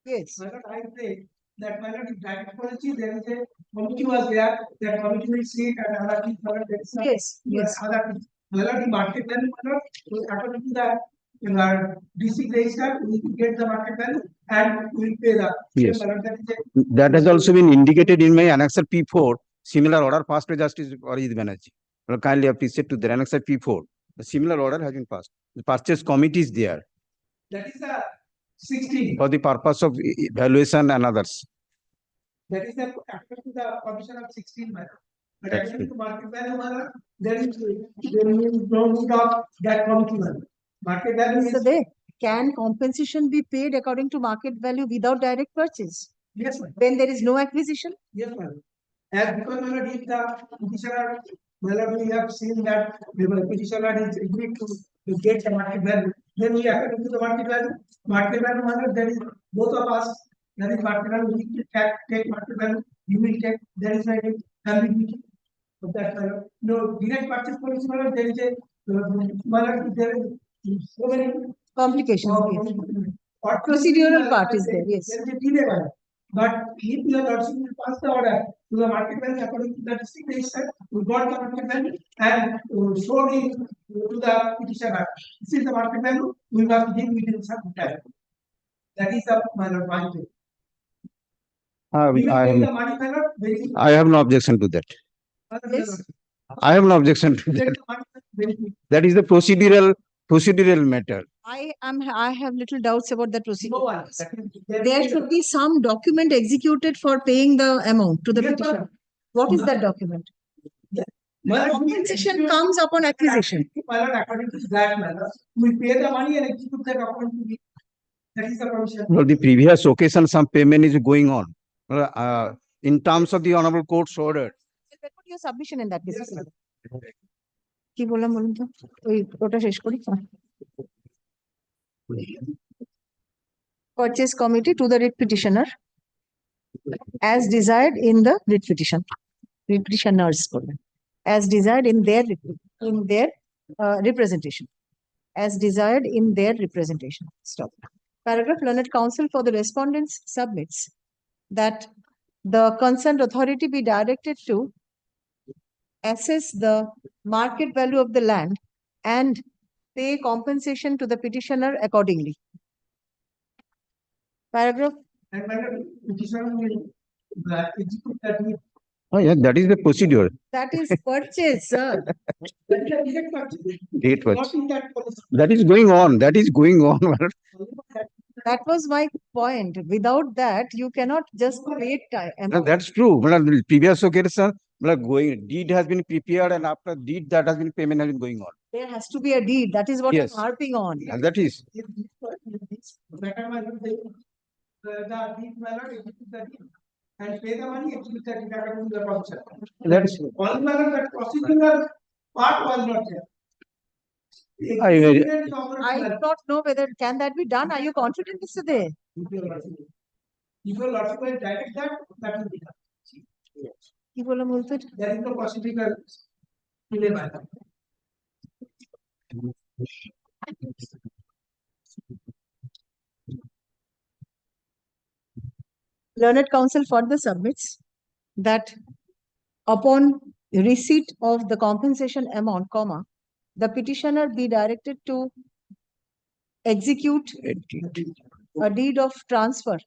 Yes. I say that direct policy, there is a committee was there, that committee will see and other things. Yes, yes. Other market value, according to the district register, we will get the market value and we will pay the. Yes. That has also been indicated in my annexer P4. Similar order passed by Justice Arijit Banerjee. Kindly appreciate to the annexer P4. The similar order has been passed. The purchase committee is there. That is the 16. For the purpose of evaluation and others. That is the according to the commission of 16 manner. But according to market value, there is no need of that committee. Market value is. So can compensation be paid according to market value without direct purchase? Yes, ma'am. When there is no acquisition? Yes, ma'am. As because if the petitioner, we have seen that the petitioner is agreed to get the market value, then we have to do the market value. Market value, there is both of us, there is market value, we will take market value, you will take, there is a ambiguity of that. No, direct purchase policy, there is a, there is so many complications. Yes. Procedural part is there, yes. There is a delay. But if the lordship will pass the order to the market value according to the district register, we got the market value and showed it to the petitioner. This is the market value, we must give within some time. That is the point. I have no objection to that. Yes. I have no objection to that. That is the procedural matter. I have little doubts about the procedure. There should be some document executed for paying the amount to the petitioner. What is that document? Compensation comes upon acquisition. My lord, according to that manner, we pay the money and execute that according to the, that is the provision. No, the previous occasion, some payment is going on. In terms of the honorable court's order. Put your submission in that case. কি বললাম বলুন তো ওই ওটা শেষ করি purchase committee to the writ petitioner as desired in the writ petition writ petitioners as desired in their representation as desired in their representation. Stop. Paragraph. Learned counsel for the respondents submits that the concerned authority be directed to assess the market value of the land and pay compensation to the petitioner accordingly. Paragraph. And my lord, petitioner will execute that with. Oh, yeah, that is the procedure. That is purchase, sir. Date Not was. in that policy. That is going on. That is going on. That was my point. Without that, you cannot just create time. No, that's true. Well, the previous occasion, well, going deed has been prepared, and after deed, that has been payment has been going on. There has to be a deed. That is what Yes. I'm harping on. And that is. The deed, my lord, execute the deed and pay the money, execute the deed according to the provision. That's. Only my lord, that procedural part was not there. I very. I do not know whether can that be done. Are you confident, Mr. De? If your lordship will direct that, that will be done. কি বললাম বলতে There is no procedural delay by that. Learned counsel further submits that upon receipt of the compensation amount, comma, the petitioner be directed to execute a deed of transfer.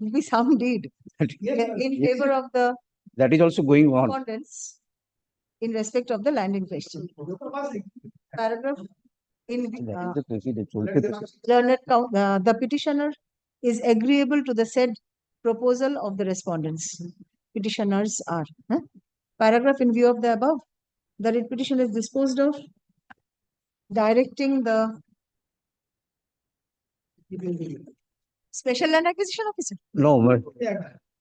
Will be some deed in favor of the That is also going on. respondents in respect of the land in question. Paragraph in That is the procedure. learned the petitioner is agreeable to the said proposal of the respondents. Petitioners are. Paragraph in view of the above, the writ petition is disposed of, directing the special land acquisition officer, No, but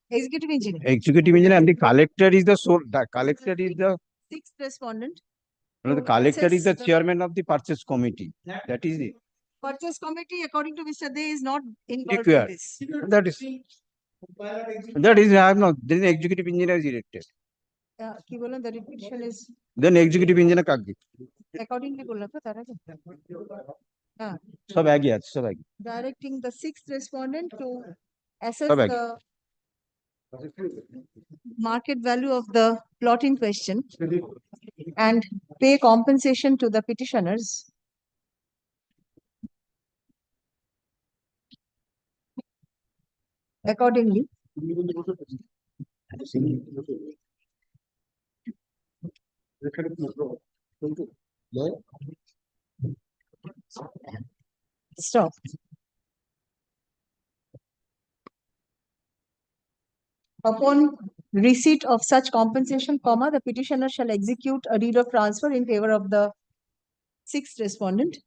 executive engineer, executive engineer and the collector is the sole. The collector is the. sixth respondent. No, the collector is the Assess the- chairman of the purchase committee. That is it. Purchase committee, according to Mr. De, is not involved in Required. this. That is. That is. I have not. Then executive engineer is elected. কি বললেন, the writ petition is Then executive engineer কাকে? accordingly বললাম তো তার আগে সব আগে আছে, সব আগে। directing the sixth respondent to assess সব আগে। the market value of the plot in question and pay compensation to the petitioners accordingly. Stop. Upon receipt of such compensation, comma, the petitioner shall execute a deed of transfer in favor of the sixth respondent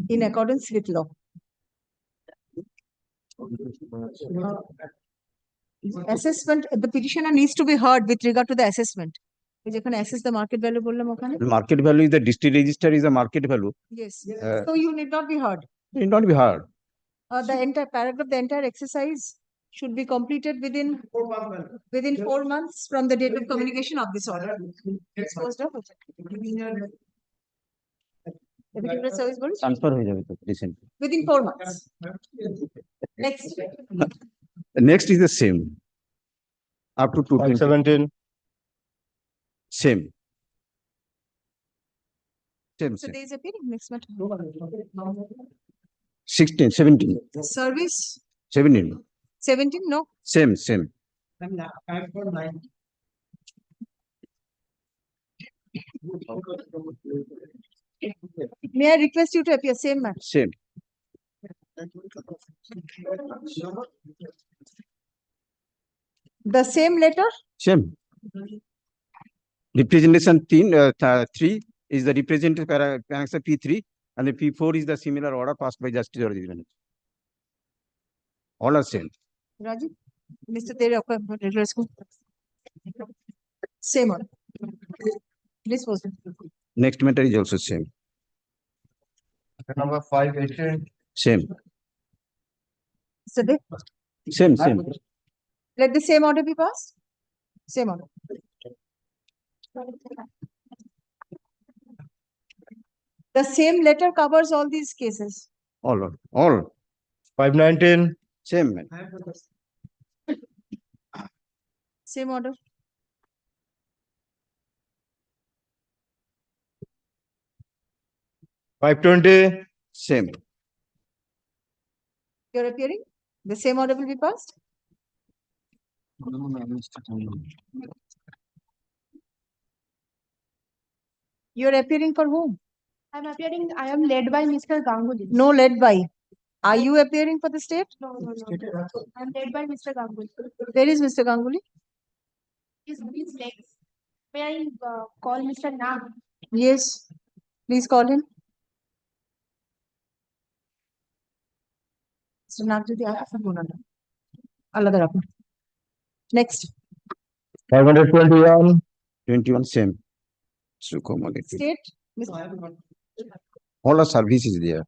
in accordance with law. Assessment, the petitioner needs to be heard with regard to the assessment. যেখানে assess the market value বললাম ওখানে? The market value is the district register is the market value. Yes. So you need not be heard. It need not be hard. The entire paragraph, the entire exercise should be completed within 4 months from the date of communication of this order. Disposed of. Executive service বলছি? Transfer হয়ে যাবে তো recently. Within 4 months. Next. Next is the same. Up to 217. Same. Same, So same. there is a period next matter. 16, 17. Service 17. 17, no. Same, same. May I request you to appear same matter? Same. The same letter? Same. Representation 3 is the representative paragraph P3, and the P4 is the similar order passed by Justice Order. All are same. Rajiv, Mr. Tere, regular school. Same order. This was. Next matter is also same. Number 518. Same. Mr. Dev, Same. let the same order be passed. Same order. The same letter covers all these cases. All. 519. Same. Same order. $520. Same. You're appearing? The same order will be passed? You're appearing for whom? I'm appearing, I am led by Mr. Ganguly. No, led by. Are you appearing for the state? No. I'm led by Mr. Ganguly. Where is Mr. Ganguly? He's next. May I call Mr. Nag? Yes. Please call him. Mr. Nag, Allah. Next. 521. 21 same. State. Mr. All are services there.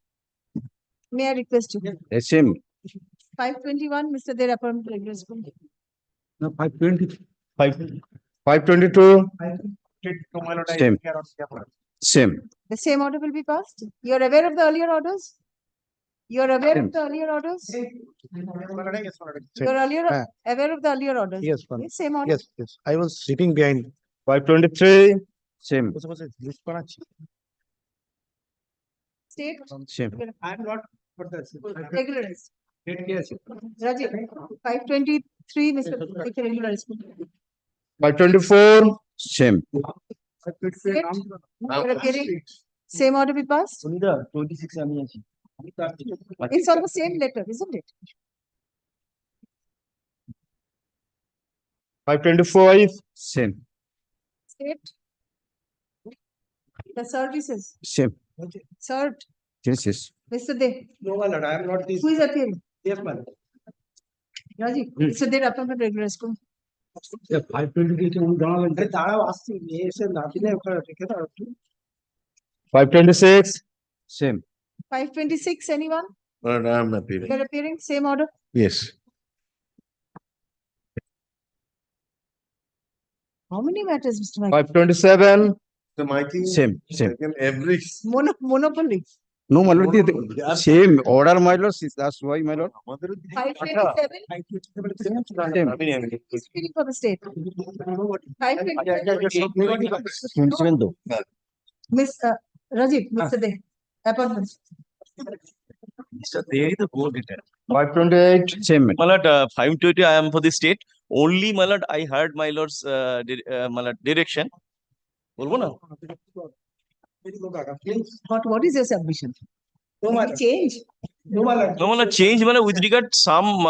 May I request you? Same. 521, Mr. There, appointment regular school. No, 520. 522. Same. The same order will be passed. You're aware of the earlier orders? You're aware of the earlier orders? You're aware of the earlier orders? Yes, ma'am. Same order. Yes. I was sitting behind. 523. Same. State. Same. I'm not for the Regularize. Rajiv, 523, Mr. Regular school. 524. Same. State. You're appearing. Same order be passed? 26 It's on the same letter, isn't it? 525. Same. State. The services. Same. Served. Yes. Mr. De. No, my lord, I am not this. Who is appearing? Yes, ma'am. Rajiv, Mr. De, appointment regular school. 526. Same. 526, anyone? But I am appearing. You're appearing, same order? Yes. How many matters, Mr. Mike? 527. Same. Every Monopoly. No, my lord, the same order, my lord. That's why, my lord. 527. Speaking for the state. 527. Miss Rajiv, Mr. De, appointment. There is the board written. 528. Same. My lord, 520, I am for the state. Only, my lord, I heard my lord's my lord, direction. What is your submission? Any change? No, my lord, change with regard some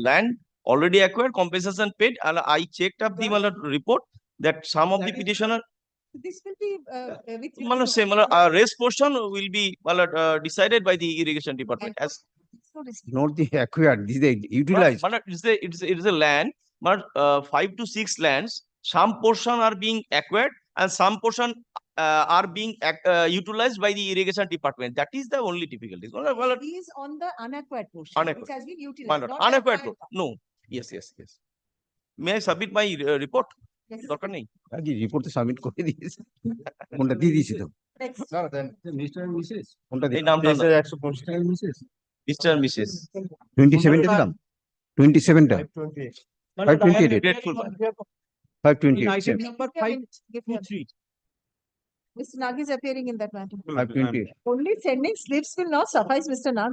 land already acquired, compensation paid, and I checked up the my lord, report that some of the petitioner. This will be with Race portion will be decided by the irrigation department as Not the acquired, this is the utilized. It's a land, but 5 to 6 lands. Some portion are being acquired and some portion are being utilized by the irrigation department. That is the only difficulty. It is on the unacquired portion, which has been utilized. Not Unacquired. acquired. No. Yes. May I submit my report? Yes. দরকার নেই report submit করে দিয়েছে কোনটা দিয়ে দিয়েছি তো mister Mrs কোনটা এই নামটা মিস্টার মিসেস 27 টা দাম 27 টা 528 grateful 528 Item number 523. Mr. Nag is appearing in that matter. 528 Only sending slips will not suffice, Mr. Nag.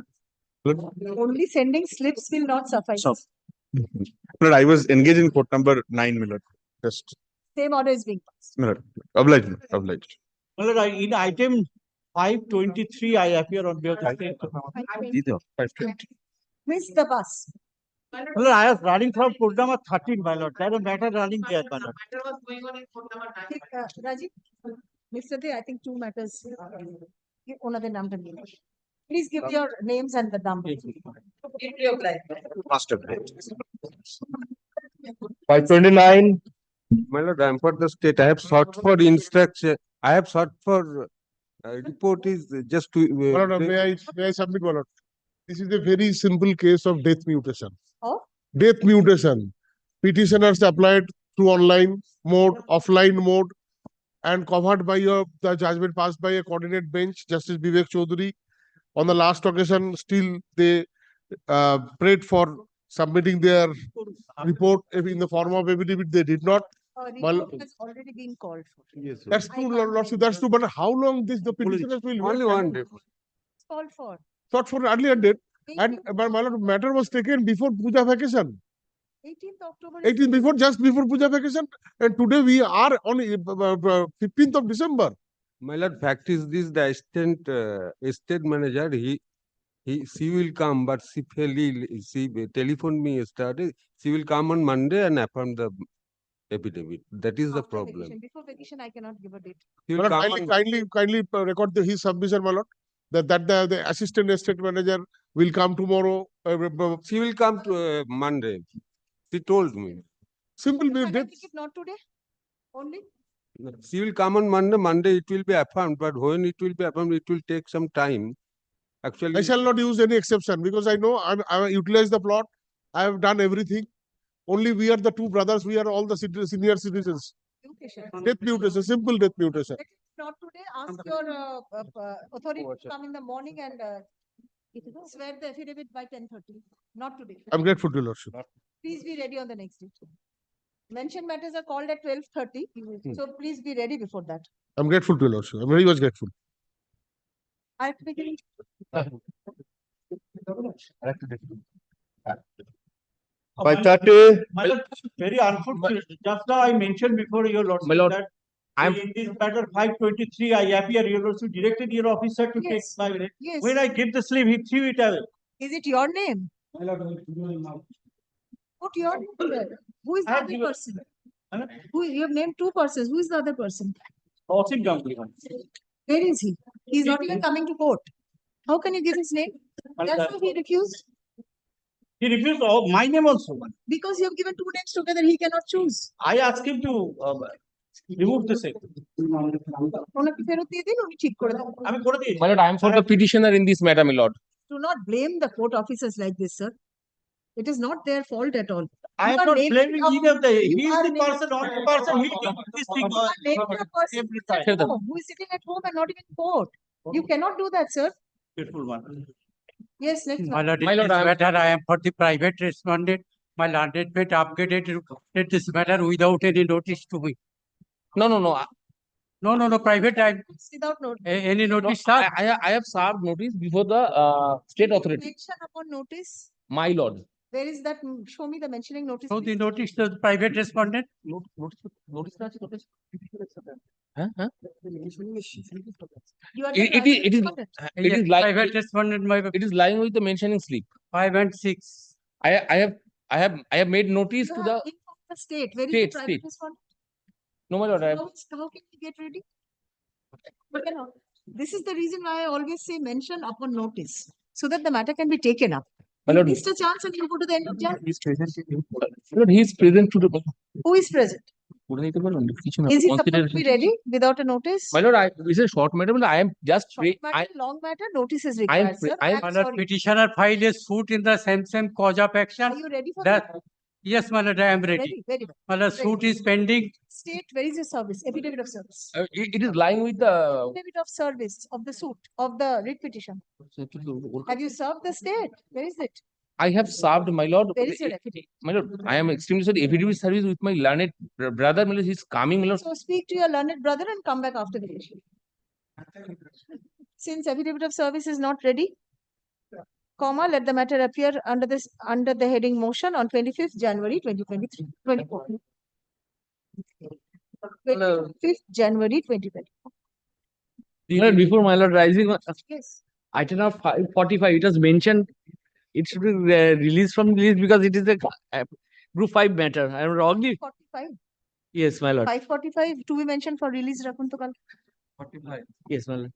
Only sending slips will not suffice. Lord, I was engaged in court number 9, my lord. Just, Same order is being passed. my lord. Obliged. Well, in item 523, I appear on behalf of the state. 520. Miss the bus. Well, I was running from code number 13, my lord. That is matter running there, my lord. Rajiv, Mr. Day, I think two matters. One of the number. Please give your names and the number. Master plate. 529. My lord, I am for the state. I have sought for instruction. I have sought for report is just to. My lord, may I submit, my lord? This is a very simple case of death mutation. Oh? Death mutation. Petitioners applied through online mode, offline mode, and covered by the judgment passed by a coordinate bench, Justice Vivek Chaudhary. On the last occasion, still they prayed for submitting their report in the form of affidavit. They did not. Report has already been called for. Yes, that's true, Lordship. That's true. But how long the petitioners will wait? Only one day. It's called for. Thought for earlier date. And my lord, matter was taken before Puja vacation. 18th October. 18th before, just before Puja vacation. And today we are on 15th of December. My lord, fact is this: the assistant estate manager, she will come, but she telephoned me yesterday. She will come on Monday and affirm the affidavit. That is the problem. Vacation. Before vacation, I cannot give a date. She will come Kindly record his submission, my lord. That the assistant estate manager will come tomorrow. She will come to Monday. She told me. Simple Can I take it not today? Only? She will come on Monday. Monday it will be affirmed, but when it will be affirmed, it will take some time. Actually, I shall not use any exception because I know I utilized the plot. I have done everything. Only we are the two brothers. We are all the senior citizens. Death mutation, simple death mutation. Not today. Ask your authority to come in the morning and swear the affidavit by 10:30. Not today. I'm grateful to your lordship. Please be ready on the next day. Mentioned matters are called at 12:30. So please be ready before that. I'm grateful to your lordship. I'm very much grateful. I have to begin. 530. Very unfortunate. Just now I mentioned before your lordship that in this matter 523, I appear, your lordship directed your officer to take my minute. Yes. When I give the slip, he threw it away. Is it your name? Put your name there. Who is the other person? Who you have named two persons. Who is the other person? Where is he? He is not even coming to court. How can you give his name? That's why he refused. He refused my name also. Because you have given two names together, he cannot choose. I asked him to remove the same. My lord, I am for the petitioner in this matter, my lord. Do not blame the court officers like this, sir. It is not their fault at all. I am not blaming either of the. He is the person, not the person. He did this thing. Who is sitting at home and not even in court. You cannot do that, sir. Beautiful one. Yes, next My lord, in this matter, I am for the private respondent. My landed bed upgraded this matter without any notice to me. No. No, private. Without notice. Any notice, No, sir? I have served notice before the state authority. Mention upon notice. My lord. Where is that? Show me the mentioning notice. So the notice to the private respondent. Notice. You are It is like private respondent. It is lying with the mentioning slip. 5 and 6. I have made notice to the state. Where is the private respondent? No, my lord. How can you get ready? This is the reason why I always say mention upon notice, so that the matter can be taken up. You missed a chance and you go to the end of Jan. He is present to the. Who is present? Is he supposed to be ready without a notice? My lord, this is a short matter, but I am just Long matter, notice is required, sir. My lord, petitioner filed a suit in the same cause of action. Are you ready for that? that? Yes, my lord, I am ready. Very well. My lord, suit is pending. State, where is your service? Affidavit of service. It is lying with the. Affidavit of service of the suit of the writ petition. Have you served the state? Where is it? I have served, my lord. Where is your affidavit? My lord, I am extremely sorry. Affidavit service with my learned brother. My lord, he is coming, my lord. So speak to your learned brother and come back after the issue. Since affidavit of service is not ready, let the matter appear under the heading motion on 25th January 2023. 24. 25th January 2024. Before my lord rising, Yes. item of 545, it was mentioned it should be released from list because it is a group 5 matter. I am wrongly. 45. Yes, my lord. 545 to be mentioned for release রাখুন তো কাল 45. Yes, my lord.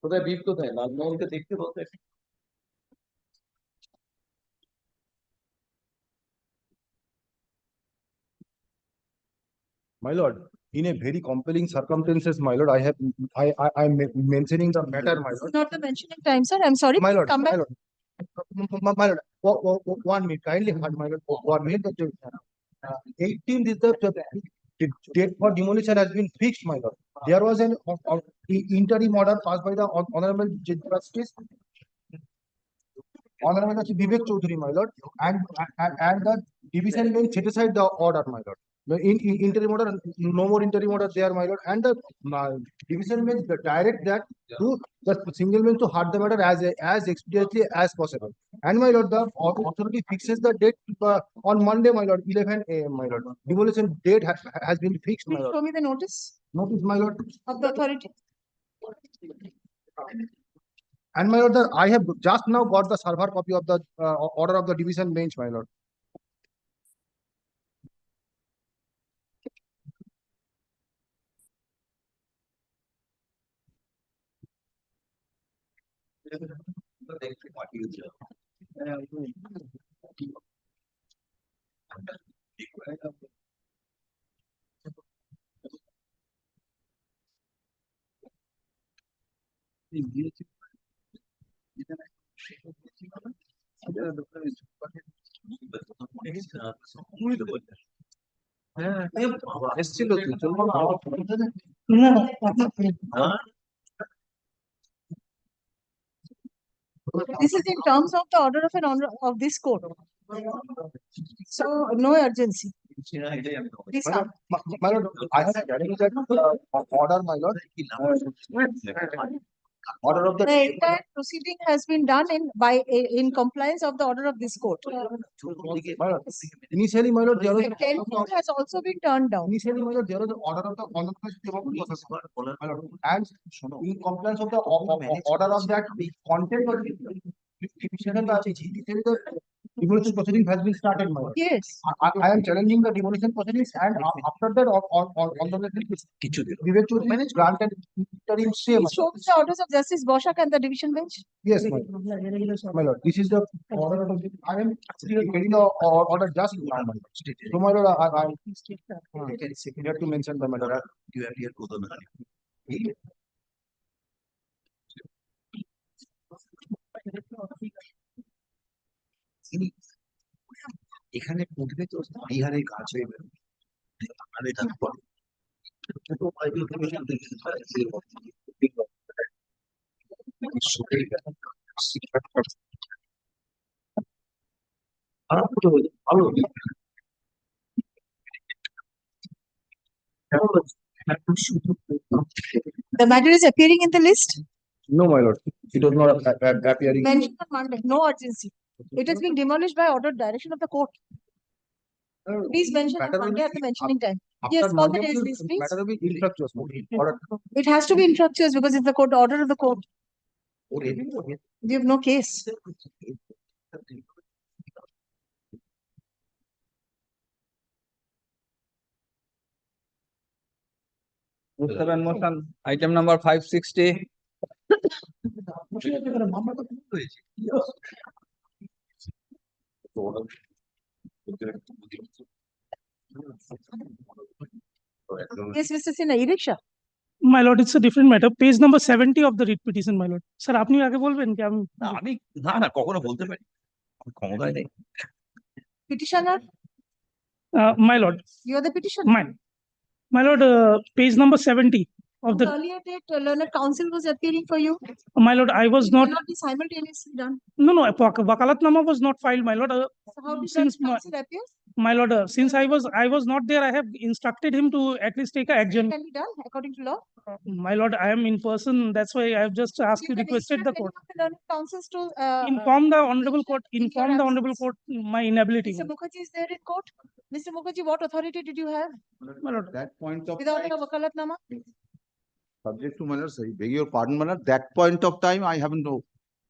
কোথায় beep কোথায় লালমোহনকে দেখতে বলতে My lord, in a very compelling circumstances, my lord, I'm mentioning the matter, my lord. Not the mentioning time, sir. I'm sorry. My Please lord, come my back. lord. My lord, 1 minute, kindly hold, my lord. 1 minute. 18th is the date for demolition has been fixed, my lord. There was an interim order passed by the Honorable Justice Vivek Chaudhary, my lord, and the division bench set aside the order, my lord. In interim order, no more interim order there, my lord, and the division bench direct that to the single bench to heard the matter as expeditiously as possible. And my lord, the authority fixes the date on Monday, my lord, 11 a.m., my lord. Demolition date has been fixed, my Please lord. show me the notice Notice, my lord. of the authority. And my lord, I have just now got the server copy of the order of the division bench, my lord. এসছিল তো চলবো This is in terms of the order of an honor of this court. So no urgency. Please come. My lord, I have getting that order, my lord. Order of The entire proceeding has been done in compliance of the order of this court. My lord, initially, my lord, there was The 10th has also been turned down. initially, my lord, there was an order of the honorable my lord, and in compliance of the order of that content of the demolition proceeding has been started, my lord. Yes. I am challenging the demolition proceedings, and after that, on the Vivek Chaudhary granted interim stay. Please show me the orders of Justice Boshak and the division bench. Yes, my lord. This is the order of the, I am getting the order just now, my lord. So, my lord, I'm here to mention the matter. You have here এখানে উঠবে তো বিহারের কাজ হয়ে গেল আমাদের তারপর The matter is appearing in the list. No, my lord. It was not appearing. Mentioned on Monday. No urgency. It is being demolished by order direction of the court. Please mention on Monday at the mentioning time. Yes, all the days, please. Matter will be infructuous. It has to be infructuous because it's the court order of the court. We have no case. Seven motion, item number 560. Yes, Mr. Sinha, e-rickshaw. My lord, it's a different matter. Page number 70 of the writ petition, my lord. Sir, আপনি আগে বলবেন কি আমি আমি না কখনো বলতে পারি ক্ষমতায় নেই Petitioner, my lord, you are the petitioner. my lord, page number 70 of the Earlier date, learned counsel was appearing for you. my lord, I was It not cannot be simultaneously done. no wakalatnama was not filed, my lord. So how did Since learned counsel appear? my lord, since I was not there, I have instructed him to at least take a action. Can be done according to law. My lord, I am in person. That's why I have just asked you, requested the court. The learned counsels to Inform the honorable court. Inform the honorable court my inability. Mr. Mukherjee is there in court. Mr. Mukherjee, what authority did you have? My lord, that point of Without a wakalatnama? subject to my lord, sorry, beg your pardon, my lord, that point of time I have no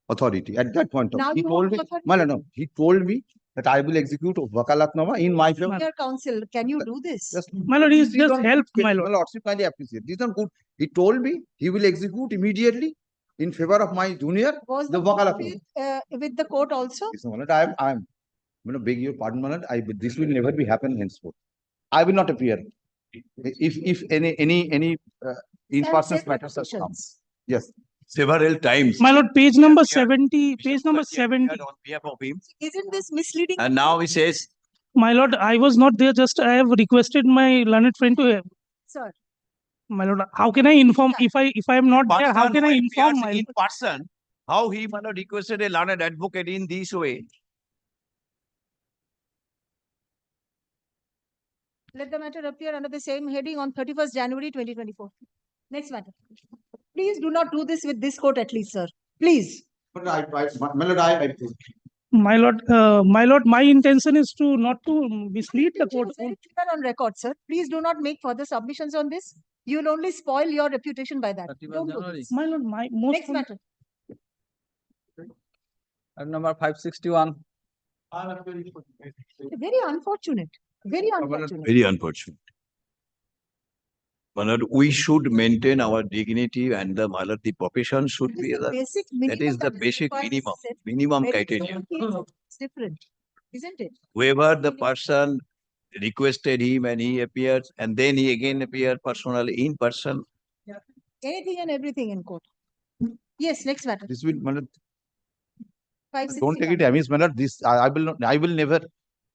authority. At that point of Now he you told have me, authority. my lord, no, he told me that I will execute wakalatnama in my favor. Senior counsel, can you do this? My lord, he's just helped, my lord. My lordship kindly appreciate. This is not good. He told me he will execute immediately. in favor of my junior, Was the the vote Wakala. with the court also? Yes, my lord, I'm, beg your pardon, my lord, this will never be happen henceforth. I will not appear. If any in-person matters have come. Yes. Several times. My lord, page number 70, page number 70. On behalf of him. Isn't this misleading? And now he says, My lord, I was not there, just I have requested my learned friend to, Sir. my lord, how can I inform, if I am not there, how can I inform my? in person, how he requested a learned advocate in this way? Let the matter appear under the same heading on 31st January 2024. Next matter. Please do not do this with this court at least, sir. Please. My lord, My lord, my intention is to not to mislead the court. Very clear on record, sir. Please do not make further submissions on this. You will only spoil your reputation by that. Don't do this. My lord, my most. Next matter. Number 561. Very unfortunate. Very unfortunate. Very unfortunate. My lord, we should maintain our dignity and the profession should be the Basic that is the basic minimum criteria. It's different, isn't it? Whoever the person requested him and he appears and then he again appears personally in person. Anything and everything in court. Yes, next matter. this will, my lord, 561. don't take it amiss, my lord. This I will not, I will never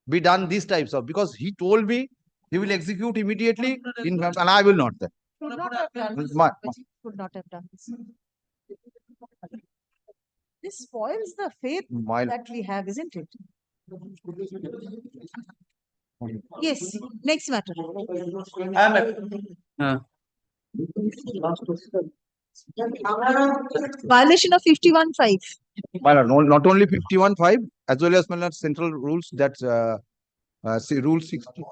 be done these types of, because he told me he will execute immediately and I will not then. Should not have done this. My- Should not have done this. This spoils the faith My- that we have, isn't it? Yes, next matter. Violation of 51(5). My lord, not only 51(5), as well as my lord, central rules that rule 60.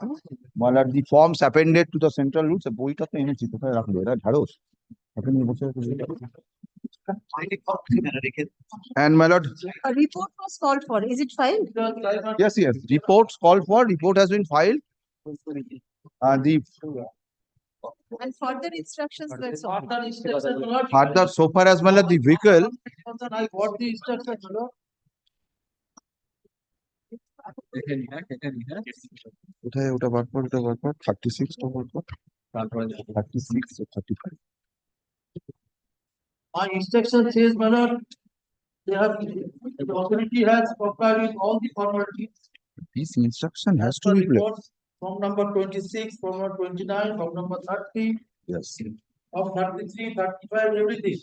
My lord, the forms appended to the central rules. বইটা তো এনেছি, কোথায় রাখলো এরা ঢাড়স? আপনি বসে And my lord, A report was called for. Is it filed? yes, reports called for. Report has been filed. And further instructions were sought. Further, so far as well as the vehicle. I got the instruction, Lord. কোথায় ওটা বার কর, 36 টা বার কর। 36 or 35. My instruction says, my lord, they have, the authority has complied with all the formalities. This instruction has to be played. From number 26, from number 29, from number 30, Yes. of 33, 35, everything.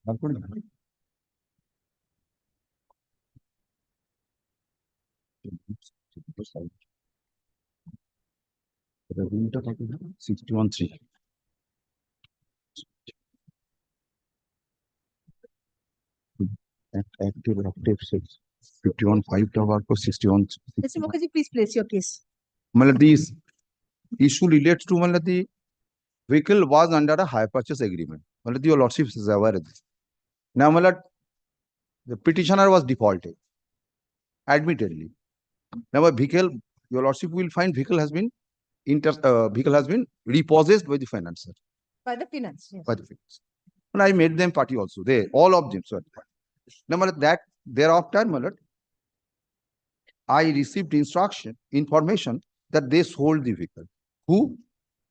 বার করি। এটা রুলটা কত না? 61(3). Active 51(5) টা বার কর 61. Mr. Mukherjee, please place your case. मतलब this issue relates to मतलब the vehicle was under a hire purchase agreement. मतलब your lordship is aware of this. Now मतलब the petitioner was defaulted, admittedly. Now a vehicle, your lordship will find vehicle has been repossessed by the financer. By the finance, yes. By the finance. And I made them party also. They all of them. So now मतलब that thereafter मतलब I received information that they sold the vehicle. Who?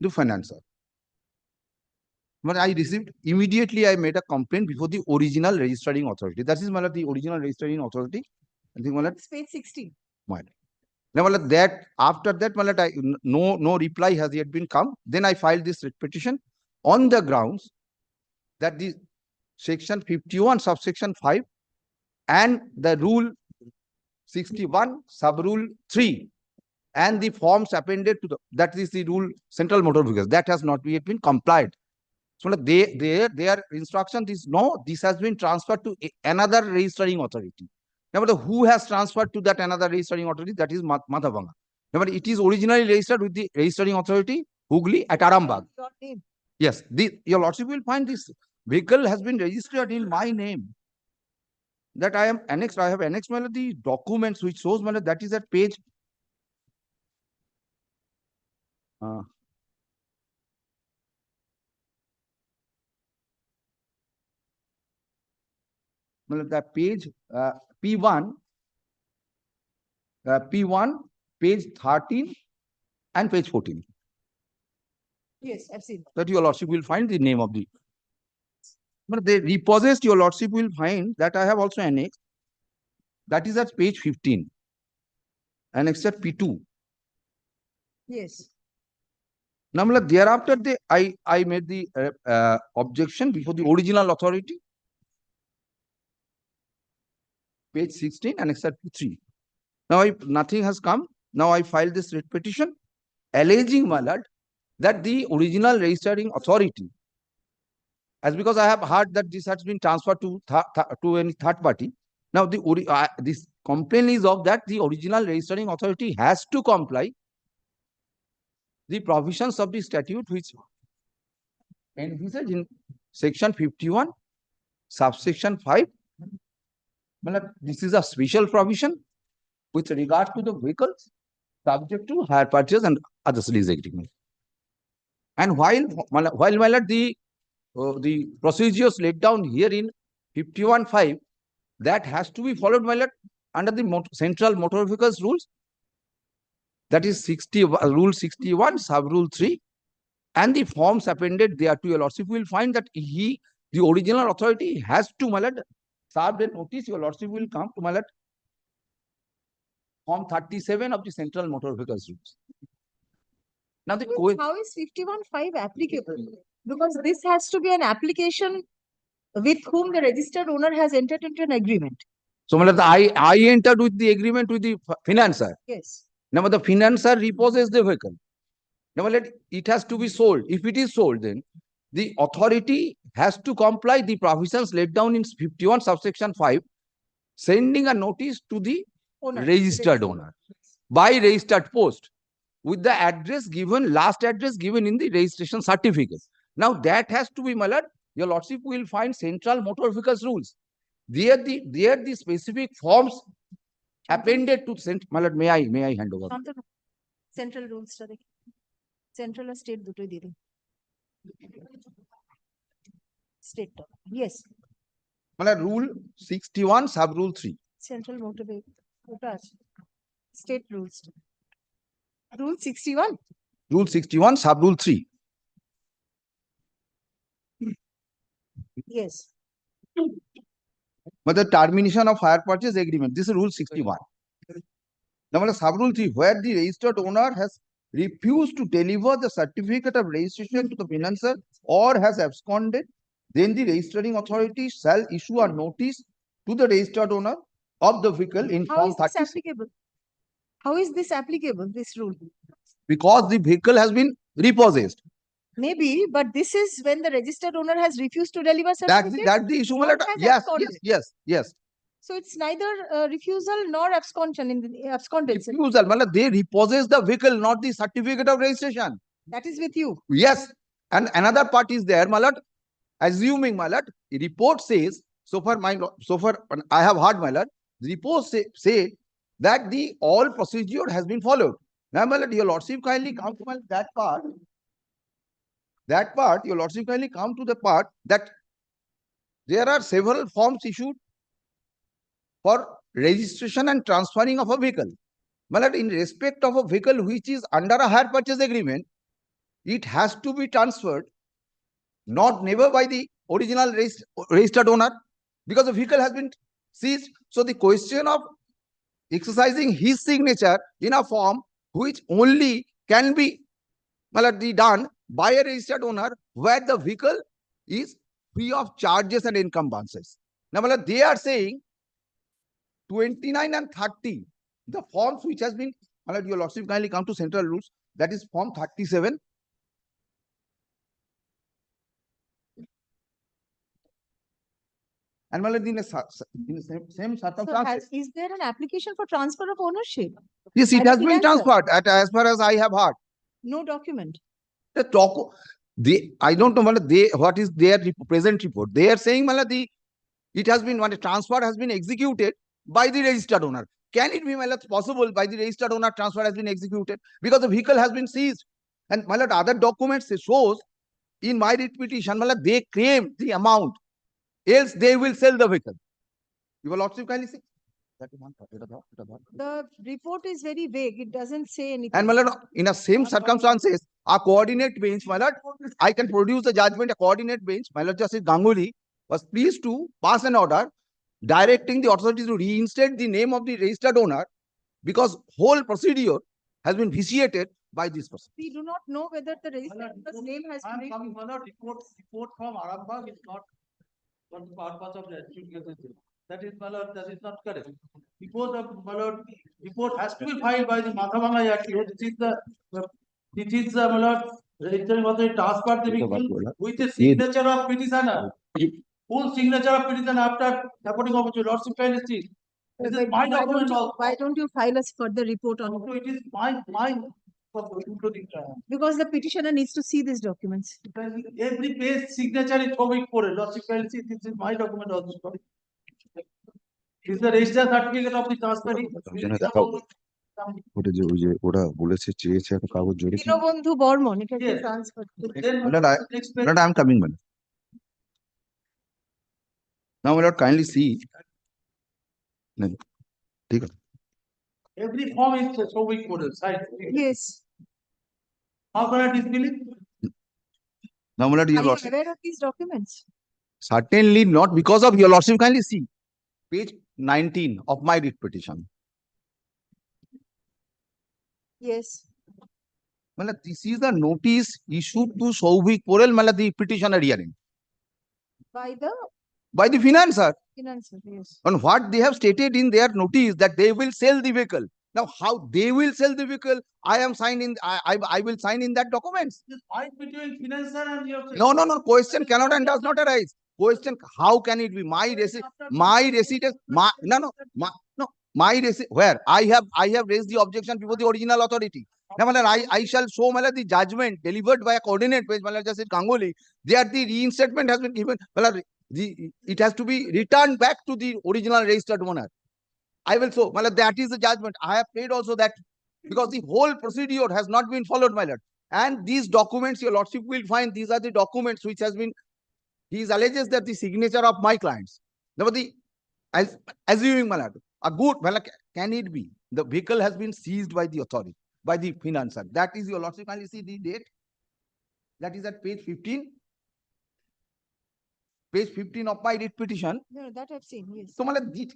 The financer. When I received, immediately I made a complaint before the original registering authority. That is the original registering authority. I think It's page 16. Now that after that no reply has yet been come. Then I filed this petition on the grounds that the section 51 subsection 5 and the rule 61 sub rule 3 and the forms appended to the, that is the rule central motor vehicles, that has not yet been complied. So their instruction is no, this has been transferred to another registering authority. Now who has transferred to that another registering authority? That is Madhavanga. Now it is originally registered with the registering authority Hooghly at Arambagh. Your name. Yes, your lordship will find this vehicle has been registered in my name. That I am annexed. I have annexed the documents which shows that is at page. The page P1, page 13 and page 14. Yes, I've seen. That your lordship will find the name of the. But they repossessed, your lordship will find that I have also annexed. That is at page 15. Annexed at P2. Yes. Now, thereafter, I made the objection before the original authority. Page 16, annexed at P3. Now, nothing has come. Now, I filed this writ petition alleging, my lord, that the original registering authority, as because I have heard that this has been transferred to any third party. Now, this complaint is of that the original registering authority has to comply the provisions of the statute which envisaged in section 51, subsection 5. This is a special provision with regard to the vehicles subject to hire purchase and other lease agreement. And while my lord, the procedures laid down here in 51(5), that has to be followed, my lord, under the central motor vehicles rules. That is rule 61, sub rule 3, and the forms appended thereto. Your lordship will find that the original authority has to, my lord, serve a notice. Your lordship will come to, my lord, form 37 of the central motor vehicles rules. Now, how is 51(5) applicable? Because this has to be an application with whom the registered owner has entered into an agreement. So, my lord, I entered with the agreement with the financer. Yes. Now, the financer reposes the vehicle. Now, my lord, it has to be sold. If it is sold, then the authority has to comply the provisions laid down in 51 subsection 5, sending a notice to the registered owner by registered post with the address given, last address given in the registration certificate. Now, that has to be, my lord, your lordship will find central motor vehicles rules. There the specific forms appended to my lord, may I hand over? Central rules, central or state duty did. State. Yes. My lord, rule 61, sub rule 3. Central motor vehicle. State rules. Rule 61. Rule 61, sub rule 3. Yes. But the termination of hire purchase agreement, this is rule 61. Now, sub rule 3, where the registered owner has refused to deliver the certificate of registration to the financer or has absconded, then the registering authority shall issue a notice to the registered owner of the vehicle in How form is this 30. applicable? How is this applicable, this rule? Because the vehicle has been repossessed. Maybe, but this is when the registered owner has refused to deliver certificate. That's the issue. or has absconded. Yes. So it's neither refusal nor absconsion in the abscondence. Refusal, they repossess the vehicle, not the certificate of registration. That is with you. Yes. And another part is there, my lord. Assuming, my lord, the report says, so far I have heard, my lord, the report say that the all procedure has been followed. Now, my lord, your lordship kindly come to that part. That part, your lordship kindly come to the part that there are several forms issued for registration and transferring of a vehicle. My lord, in respect of a vehicle which is under a hire purchase agreement, it has to be transferred, never by the original registered owner, because the vehicle has been seized. So the question of exercising his signature in a form which only can be, my lord, done by a registered owner where the vehicle is free of charges and encumbrances. Now, my lord, they are saying 29 and 30, the forms which has been, my lord, your lordship kindly come to central rules, that is form 37. And my lord, in the same circumstances. So is there an application for transfer of ownership? Yes, it has been transferred as far as I have heard. No document. I don't know what is their present report. They are saying, my lord, it has been, transfer has been executed by the registered owner. Can it be, my lord, possible by the registered owner transfer has been executed because the vehicle has been seized? And my lord, other documents shows in my writ petition, my lord, they claim the amount, else they will sell the vehicle. Your Lordship kindly see. The report is very vague. It doesn't say anything. And my lord, in the same circumstances, a coordinate bench, my lord, I can produce the judgment, a coordinate bench, my lord Justice Ganguly was pleased to pass an order directing the authorities to reinstate the name of the registered owner because whole procedure has been vitiated by this person. We do not know whether the registered owner's name has been written. Report from Arambagh is not for the purpose of the that is, my lord, that is not correct. Report of, my lord, report has to be filed by the Mathabanga Act. This is the, my lord, registering authority transfer the vehicle with the signature of petitioner. Full signature of petitioner after supporting of your lordship kindly see. This is my document also. Why don't you file a further report on it? It is my including. Because the petitioner needs to see these documents. Every page signature is showing for it. Lordship kindly see, this is my document also. Is the register certificate of the transferring? ওটা যে ওই যে ওরা বলেছে চেয়েছে একটা কাগজ জোরে Dinabandhu Barman, it has been transferred. Lord, I am coming, man. Now, my lord, kindly see. Every form is showing for it. Yes. How can I disbelieve? Now, my lord, your Are you lordship. aware of these documents? Certainly not, because of your lordship kindly see. Page 19 of my writ petition. Yes. Malad, this is the notice issued to Souvik Porel, Malad, the petitioner hearing. By the financer. Financer, yes. On what they have stated in their notice that they will sell the vehicle. Now, how they will sell the vehicle, I am signed in, I will sign in that documents. This fight between financer and your. No, question cannot and does not arise. Question, how can it be my residence, my residence, where I have raised the objection before the original authority. Now, I shall show the judgment delivered by a coordinate page, Justice Ganguly, there the reinstatement has been given, it has to be returned back to the original registered owner. I will show, that is the judgment. I have paid also that, because the whole procedure has not been followed, my lord. And these documents, your lordship will find, these are the documents which has been, he alleges that the signature of my clients. Now, assuming, my lord, a good, can it be? The vehicle has been seized by the authority, by the financer. That is, your lordship, can you see the date? That is at page 15. Page 15 of my writ petition. No, that I've seen, yes. So,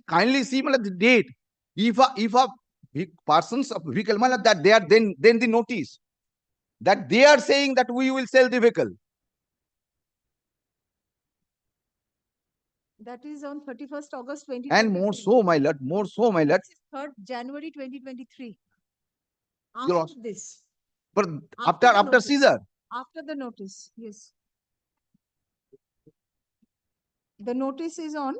kindly see the date. If a person's vehicle, that they are then the notice that they are saying that we will sell the vehicle. That is on 31st August 2023. And more so, my lord, more so, my lord. 3rd January 2023. Your After this. But after Caesar. After the notice, yes. The notice is on,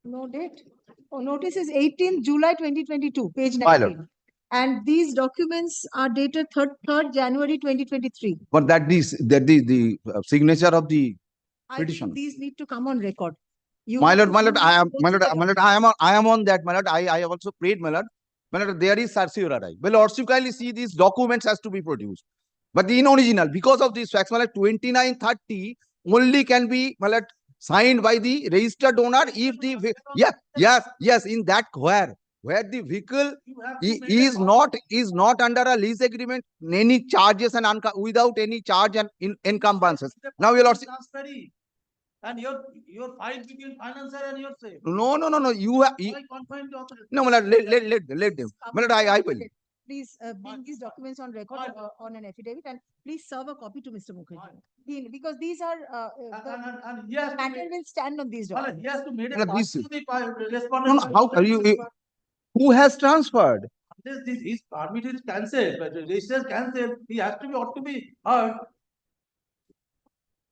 no date. Oh, notice is 18th July 2022, page 19. And these documents are dated 3rd January 2023. But that is the signature of the petition. I think these need to come on record. My lord, I am on that, my lord. I have also prayed, my lord. My lord, there is certiorari. Well, lordship, kindly see these documents has to be produced. But in original, because of these facts, my lord, 2930 only can be, my lord, signed by the registered owner if the yes, in that where the vehicle is not under a lease agreement, any charges and without any charge and encumbrances. Now, your lordship. And your fight between financer and yourself. No. You have. No, my lord, let them. My lord, I will. Please bring these documents on record on an affidavit, and please serve a copy to Mr. Mukherjee. Because these are the matter will stand on these documents. He has to make a pass to the respondent. No, how are you? Who has transferred? His permit is cancelled, but the register is cancelled. He has to be ought to be heard.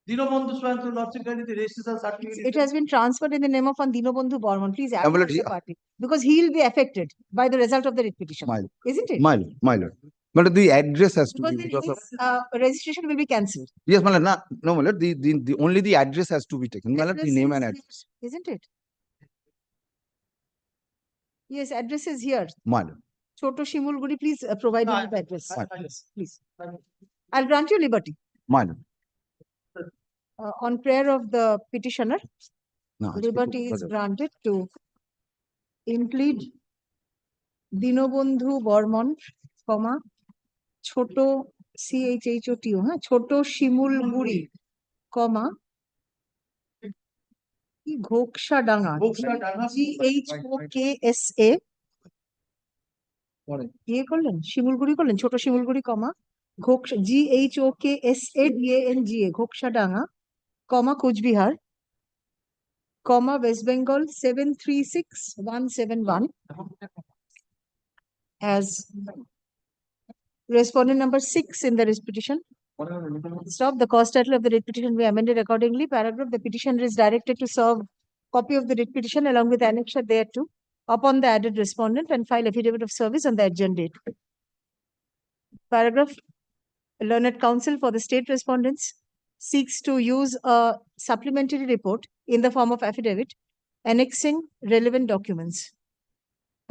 Dinobandhu Swayanto Lordship kindly the registration certificate. It has been transferred in the name of Dinobandhu Bormon. Please add the party, because he will be affected by the result of the writ petition. Isn't it? My lord. But the address has to be. Because registration will be cancelled. Yes, my lord. No, my lord. The only the address has to be taken. My lord, the name and address. Isn't it? Yes, address is here. My lord. Choto Shimulguri, please provide me with the address. Please. I'll grant you liberty. My lord. On prayer of the petitioner, No, liberty is granted to include Dinabandhu Barman, comma, ছোট CHHOTO, হ্যাঁ, ছোট Simulguri, comma, Ghoksadanga, GHOKSA, ইয়ে করলেন, শিমুলগুড়ি করলেন, ছোট শিমুলগুড়ি, কমা, GHOKSADANGA, Ghoksadanga, comma, Cooch Behar, comma, West Bengal 736171 as respondent number 6 in the writ petition. Stop. The cause title of the writ petition be amended accordingly. Paragraph. The petitioner is directed to serve copy of the writ petition along with annexure thereto upon the added respondent and file affidavit of service on the adjourned date. Paragraph. Learned counsel for the state respondents seeks to use a supplementary report in the form of affidavit annexing relevant documents.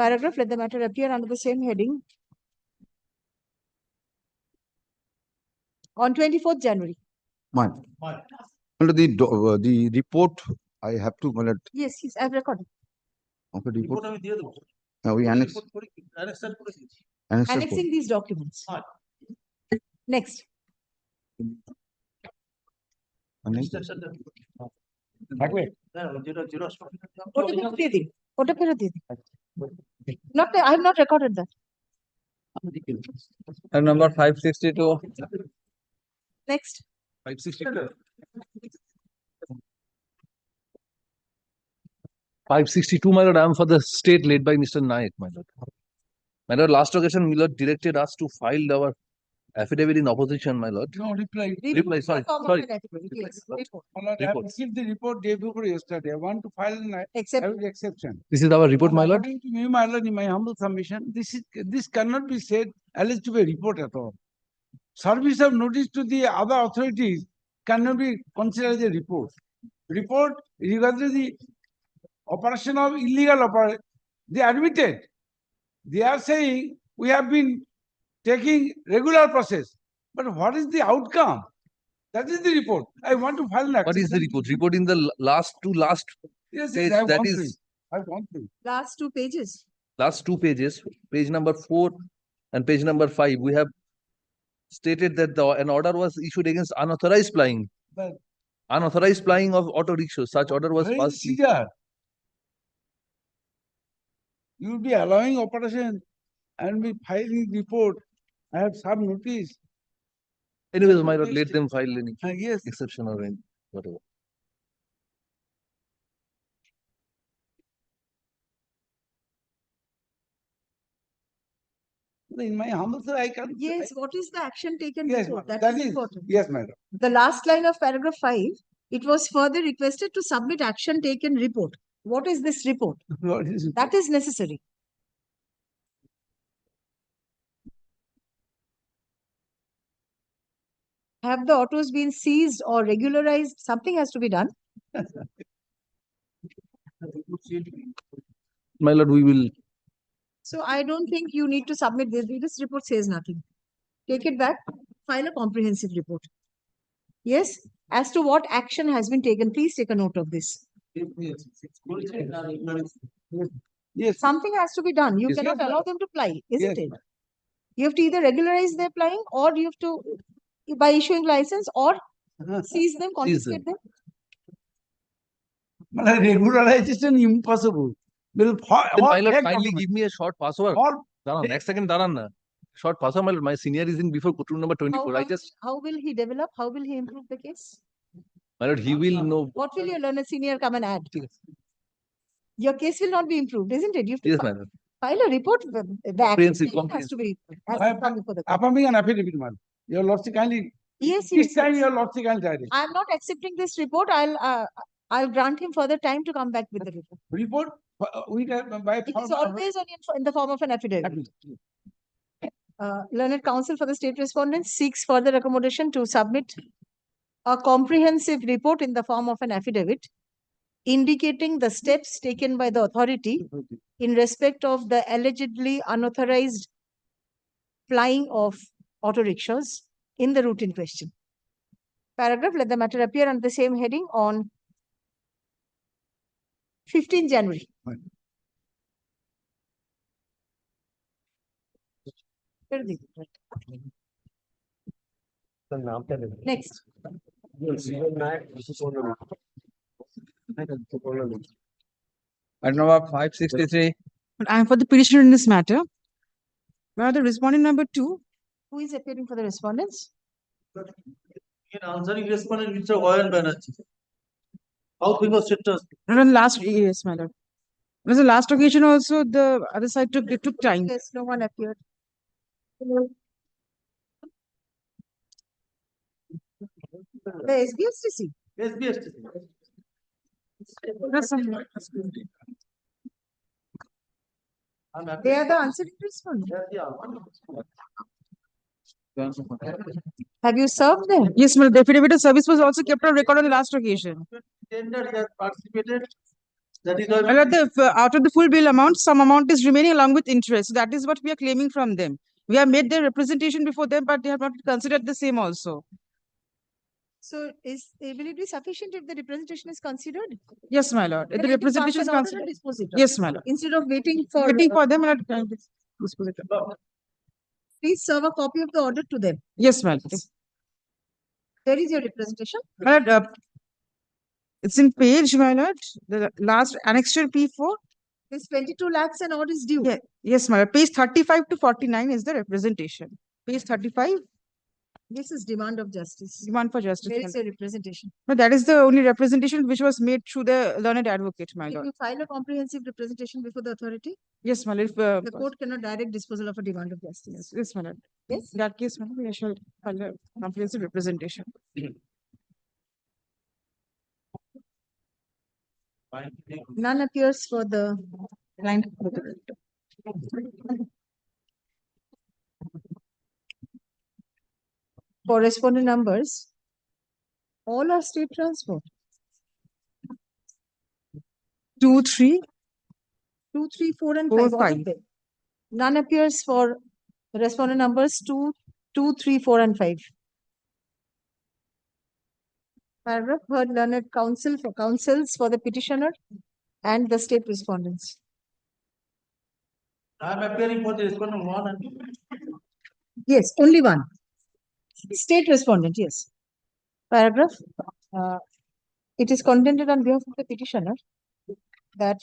Paragraph. Let the matter appear under the same heading on 24th January. Mine. Under the report, I have to. Yes, I've recorded. Okay, report. We annex. Annexing these documents. Next. Not, I have not recorded that. And number 562. Next. 562. 562, my lord, I am for the state led by Mr. Naik, my lord. My lord, last occasion, my lord directed us to file our affidavit in opposition, my lord. No, reply. Reply, sorry. Form of Sorry. an affidavit, yes, report. My lord, I have received the report day before yesterday. I want to file an exception. This is our report, my lord. According to me, my lord, in my humble submission, this cannot be said alleged to be a report at all. Service of notice to the other authorities cannot be considered as a report. Report regarding the operation of illegal operation, they admitted. They are saying we have been taking regular process, but what is the outcome? That is the report. I want to file an What is the report? Report in the last Yes, page, yes, I have that gone is through it. I've gone through it. Last 2 pages. last 2 pages, page number 4 and page number 5. We have stated that an order was issued against unauthorized plying. But Unauthorized plying of auto rickshaws. Such order was where is passed. Caesar? You will be allowing operation and be filing report. I have some notice. Anyways, my lord, let them file any Yes. exception or any whatever. In my humble sir, I can. Yes, what is the action taken Yes, before? that That is is- important. Yes, madam. The last line of paragraph 5, it was further requested to submit action taken report. What is this report? What is it? That is necessary. Have the autos been seized or regularized? Something has to be done. My lord, we will. So I don't think you need to submit this. This report says nothing. Take it back, file a comprehensive report. Yes, as to what action has been taken, please take a note of this. Yes. Something has to be done. You Yes. cannot Yes. allow them to ply, isn't Yes. it? You have to either regularize their plying or you have to, by issuing license or seize them, confiscate them. But regularization impossible. Will Then my lord, kindly give me a short password. Daran, next second, Daran na. Short password, my lord. My senior is in before courtroom number 24. How will he develop? How will he improve the case? My lord, he will know. What will your learned senior come and add? Your case will not be improved, isn't it? You have to Yes, my lord. file a report. The action Comprehensive, taken has to be has I to come before the court. Affirming an affidavit, madam. Your lordship kindly. Yes, This yes, time yes. your lordship kindly direct. I'm not accepting this report. I'll grant him further time to come back with the report. Report by It is always in the form of an affidavit. Learned counsel for the state respondents seeks further accommodation to submit a comprehensive report in the form of an affidavit indicating the steps taken by the authority in respect of the allegedly unauthorized plying of auto rickshaws in the route in question. Paragraph, let the matter appear under the same heading on 15 January. Next. Item number 563. I am for the petitioner in this matter. Now the respondent number 2. Who is appearing for the respondents? In answering respondent, Mr. Wayan Banerjee. South Bengal State Trust. And on last, yes, my lord. On the last occasion also, the other side took time. Yes, no one appeared. The SBSTC. SBSTC. They are the answering respondents. Have you served them? Yes, my the affidavit of service was also kept on record on the last occasion. Tender he has participated. That is why. My lord, out of the full bill amount, some amount is remaining along with interest. So that is what we are claiming from them. We have made their representation before them, but they have not considered the same also. So will it be sufficient if the representation is considered? Yes, my lord. If the Can I pass representation is an order considered. and dispose it? Yes, my lord. Instead of waiting for them, my lord. Dispose it. Please serve a copy of the order to them. Yes, my lord. Where is your representation? My lord, it's in page, my lord. The last annexure P4. This 22 lakhs and all is due. Yeah. Yes, my lord. Page 35 to 49 is the representation. Page 35. This is demand of justice. Demand for justice. Where is your representation? No, that is the only representation which was made through the learned advocate, my If lord. you file a comprehensive representation before the authority, Yes, my lord. the court cannot direct disposal of a demand of justice. Yes, my lord. Yes. In that case, my lord, we shall file a comprehensive representation. None appears for the client. Corresponding numbers, all are state transport. 2, 3. 2, 3, 4, and 4, 5. All of 5. them. None appears for the respondent numbers 2, 3, 4, and 5. Paragraph heard learned counsels for the petitioner and the state respondents. I am appearing for the respondent 1 and 2. Yes, only one. State respondent, yes. Paragraph. It is contended on behalf of the petitioner that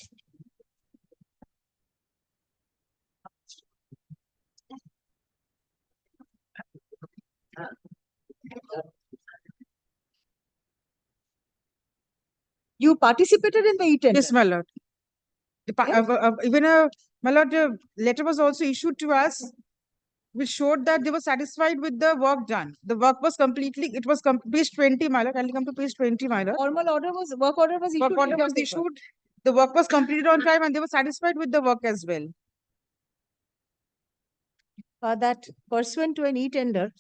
you participated in the e-tender. Yes, my lord. Even my lord, the letter was also issued to us, which showed that they were satisfied with the work done. The work was completely, it was page 20, my lord. I'll come to page 20, my lord. Work order was issued. Work order was issued. The work was completed on time and they were satisfied with the work as well. That pursuant to an e-tender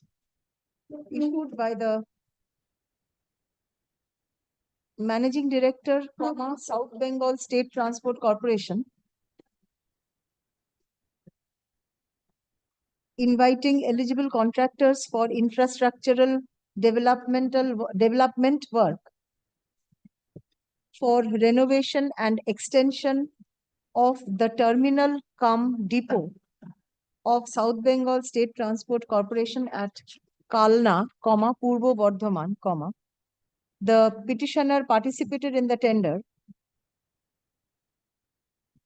issued by the Managing Director, South Bengal State Transport Corporation, inviting eligible contractors for infrastructural development work for renovation and extension of the terminal cum depot of South Bengal State Transport Corporation at Kalna, Purbo Bardhaman, the petitioner participated in the tender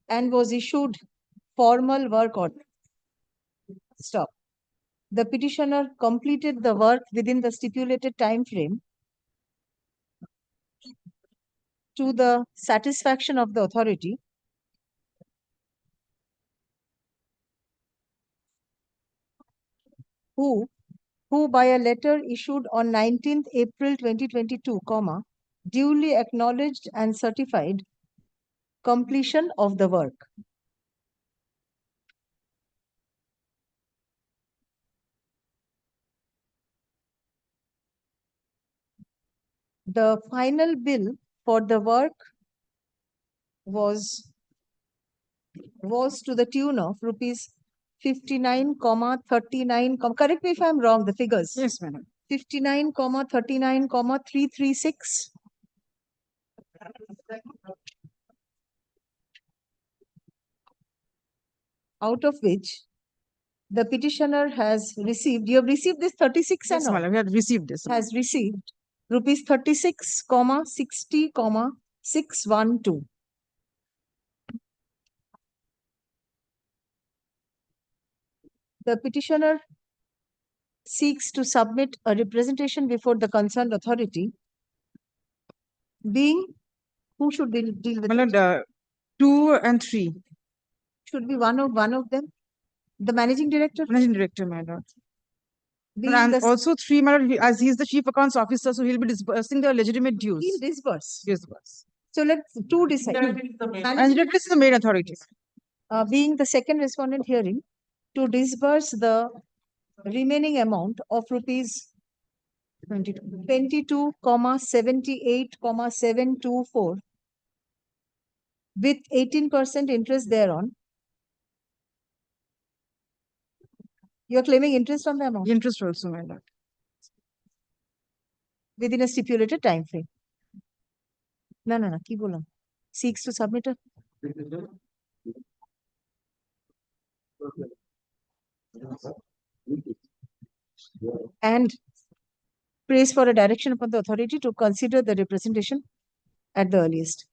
and was issued formal work order. Stop. The petitioner completed the work within the stipulated time frame to the satisfaction of the authority, who by a letter issued on 19th April 2022, duly acknowledged and certified completion of the work. The final bill for the work was to the tune of rupees 59,39, correct me if I'm wrong, the figures. Yes, madam. 59,39,336. out of which the petitioner has received, you have received this 36 Yes, and all, madam, we had received this. has received rupees 36, 60, 612. The petitioner seeks to submit a representation before the concerned authority, being, who should deal with it? 2 and 3. Should be one of them. The managing director? Managing director, my lord. Being And the- also 3, my lord, as he is the chief accounts officer, so he'll be disbursing the legitimate dues. He'll disburse. Disburse. So let's two decide. And director is the main authority. Being the second respondent hearing, to disburse the remaining amount of rupees 22,78,724 with 18% interest thereon. You're claiming interest on the amount? Interest also, my lord. Within a stipulated time frame. No, ki bolam? Seeks to submit a and prays for a direction upon the authority to consider the representation at the earliest.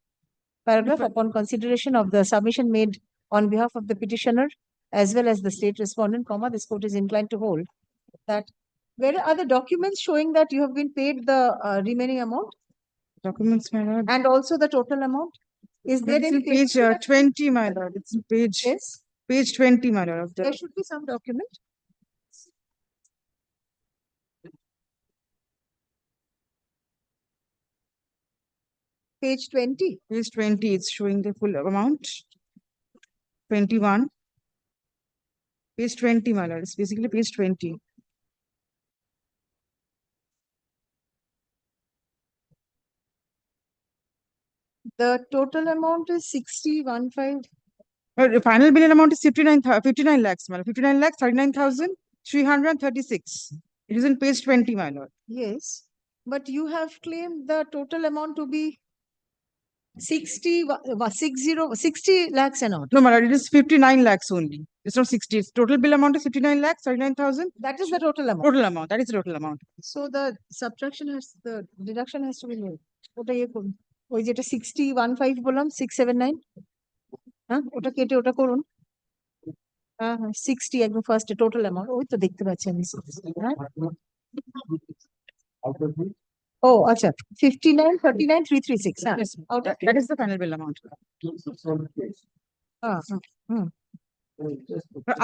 Paragraph, upon consideration of the submission made on behalf of the petitioner as well as the state respondent, this court is inclined to hold that where are the documents showing that you have been paid the remaining amount? Documents, my lord. And also the total amount? Is there It's any in page 20, my lord. It's in page, Yes. page 20, my lord. Of There the, should be some document. Page 20. page 20, it's showing the full amount. 21. Page 20, my lord. It's basically page 20. The total amount is 60,15. The final bill amount is 59 lakhs, my lord. 59 lakhs, 39,336. It is in page 20, my lord. Yes, but you have claimed the total amount to be 60 lakhs and odd. No, my lord, it is 59 lakhs only. It's not 60. Its total bill amount is 59 lakhs, 39,000. That is the total amount. Total amount. That is the total amount. So the deduction has to be made. ওটা ইয়ে করুন ওই যেটা 6015 বললাম 679 হ্যাঁ ওটা কেটে ওটা করুন হ্যাঁ 60 একদম ফার্স্ট টোটাল অ্যামাউন্ট ওই তো দেখতে পাচ্ছি আমি হ্যাঁ ও আচ্ছা 59,39,336 হ্যাঁ Yes, that is the final bill amount.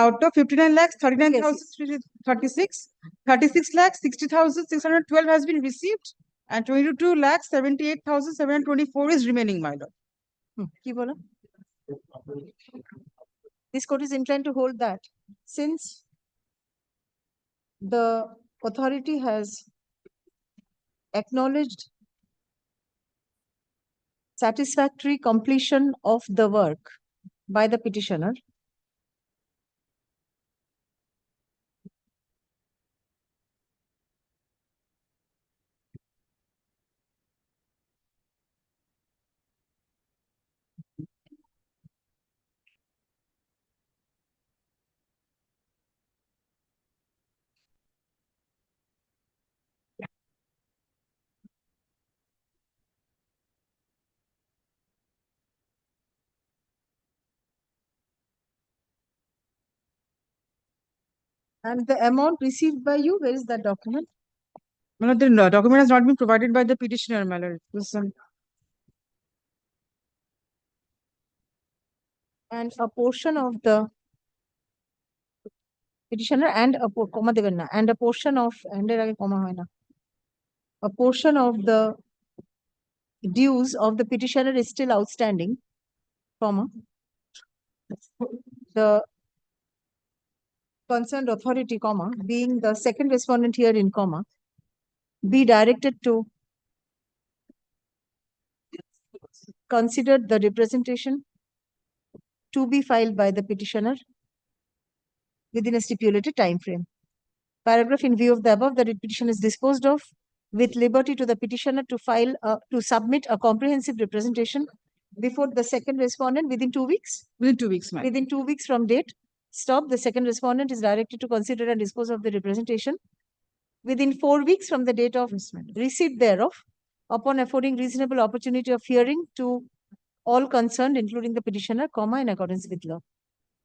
Out of 59 lakhs, 39,336, 36 lakhs, 60,612 has been received, and 22 lakhs, 78,724 is remaining, my lord. কি বলো This court is inclined to hold that since the authority has acknowledged satisfactory completion of the work by the petitioner, and the amount received by you, where is that document? My lord, the document has not been provided by the petitioner, my lord. It was, And a portion of the petitioner and a comma দেবেন না, and a portion of and এর আগে comma হয় না, a portion of the dues of the petitioner is still outstanding, comma, the concerned authority, comma, being the second respondent here in comma, be directed to consider the representation to be filed by the petitioner within a stipulated time frame. Paragraph, in view of the above, the writ petition is disposed of with liberty to the petitioner to file to submit a comprehensive representation before the second respondent within 2 weeks. Within 2 weeks, ma'am. Within 2 weeks from date stop. The second respondent is directed to consider and dispose of the representation within 4 weeks from the date of receipt thereof, upon affording reasonable opportunity of hearing to all concerned, including the petitioner, in accordance with law.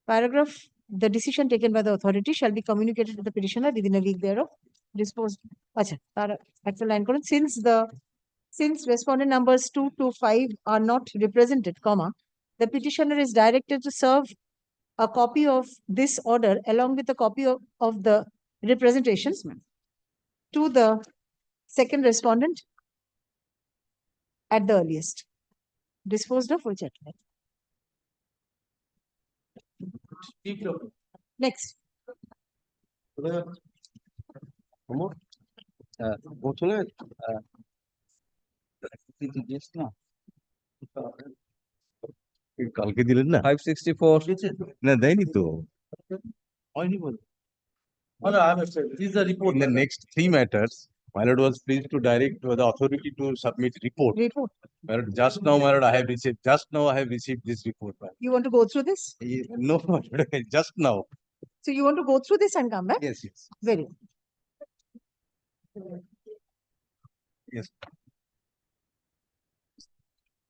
Paragraph, the decision taken by the authority shall be communicated to the petitioner within a week thereof, disposed. Actual line correct. Since respondent numbers 2 to 5 are not represented, the petitioner is directed to serve a copy of this order along with a copy of the representations to the second respondent at the earliest. Disposed of which next. কালকে দিলেন না 564 না দেয়নি তো হয়নি বলে This is the report. in the next 3 matters my lord was pleased to direct to the authority to submit report. My lord, just now my lord I have received this report. You want to go through this? No, my lord, just now. So you want to go through this and come back? Yes. Very good. Yes.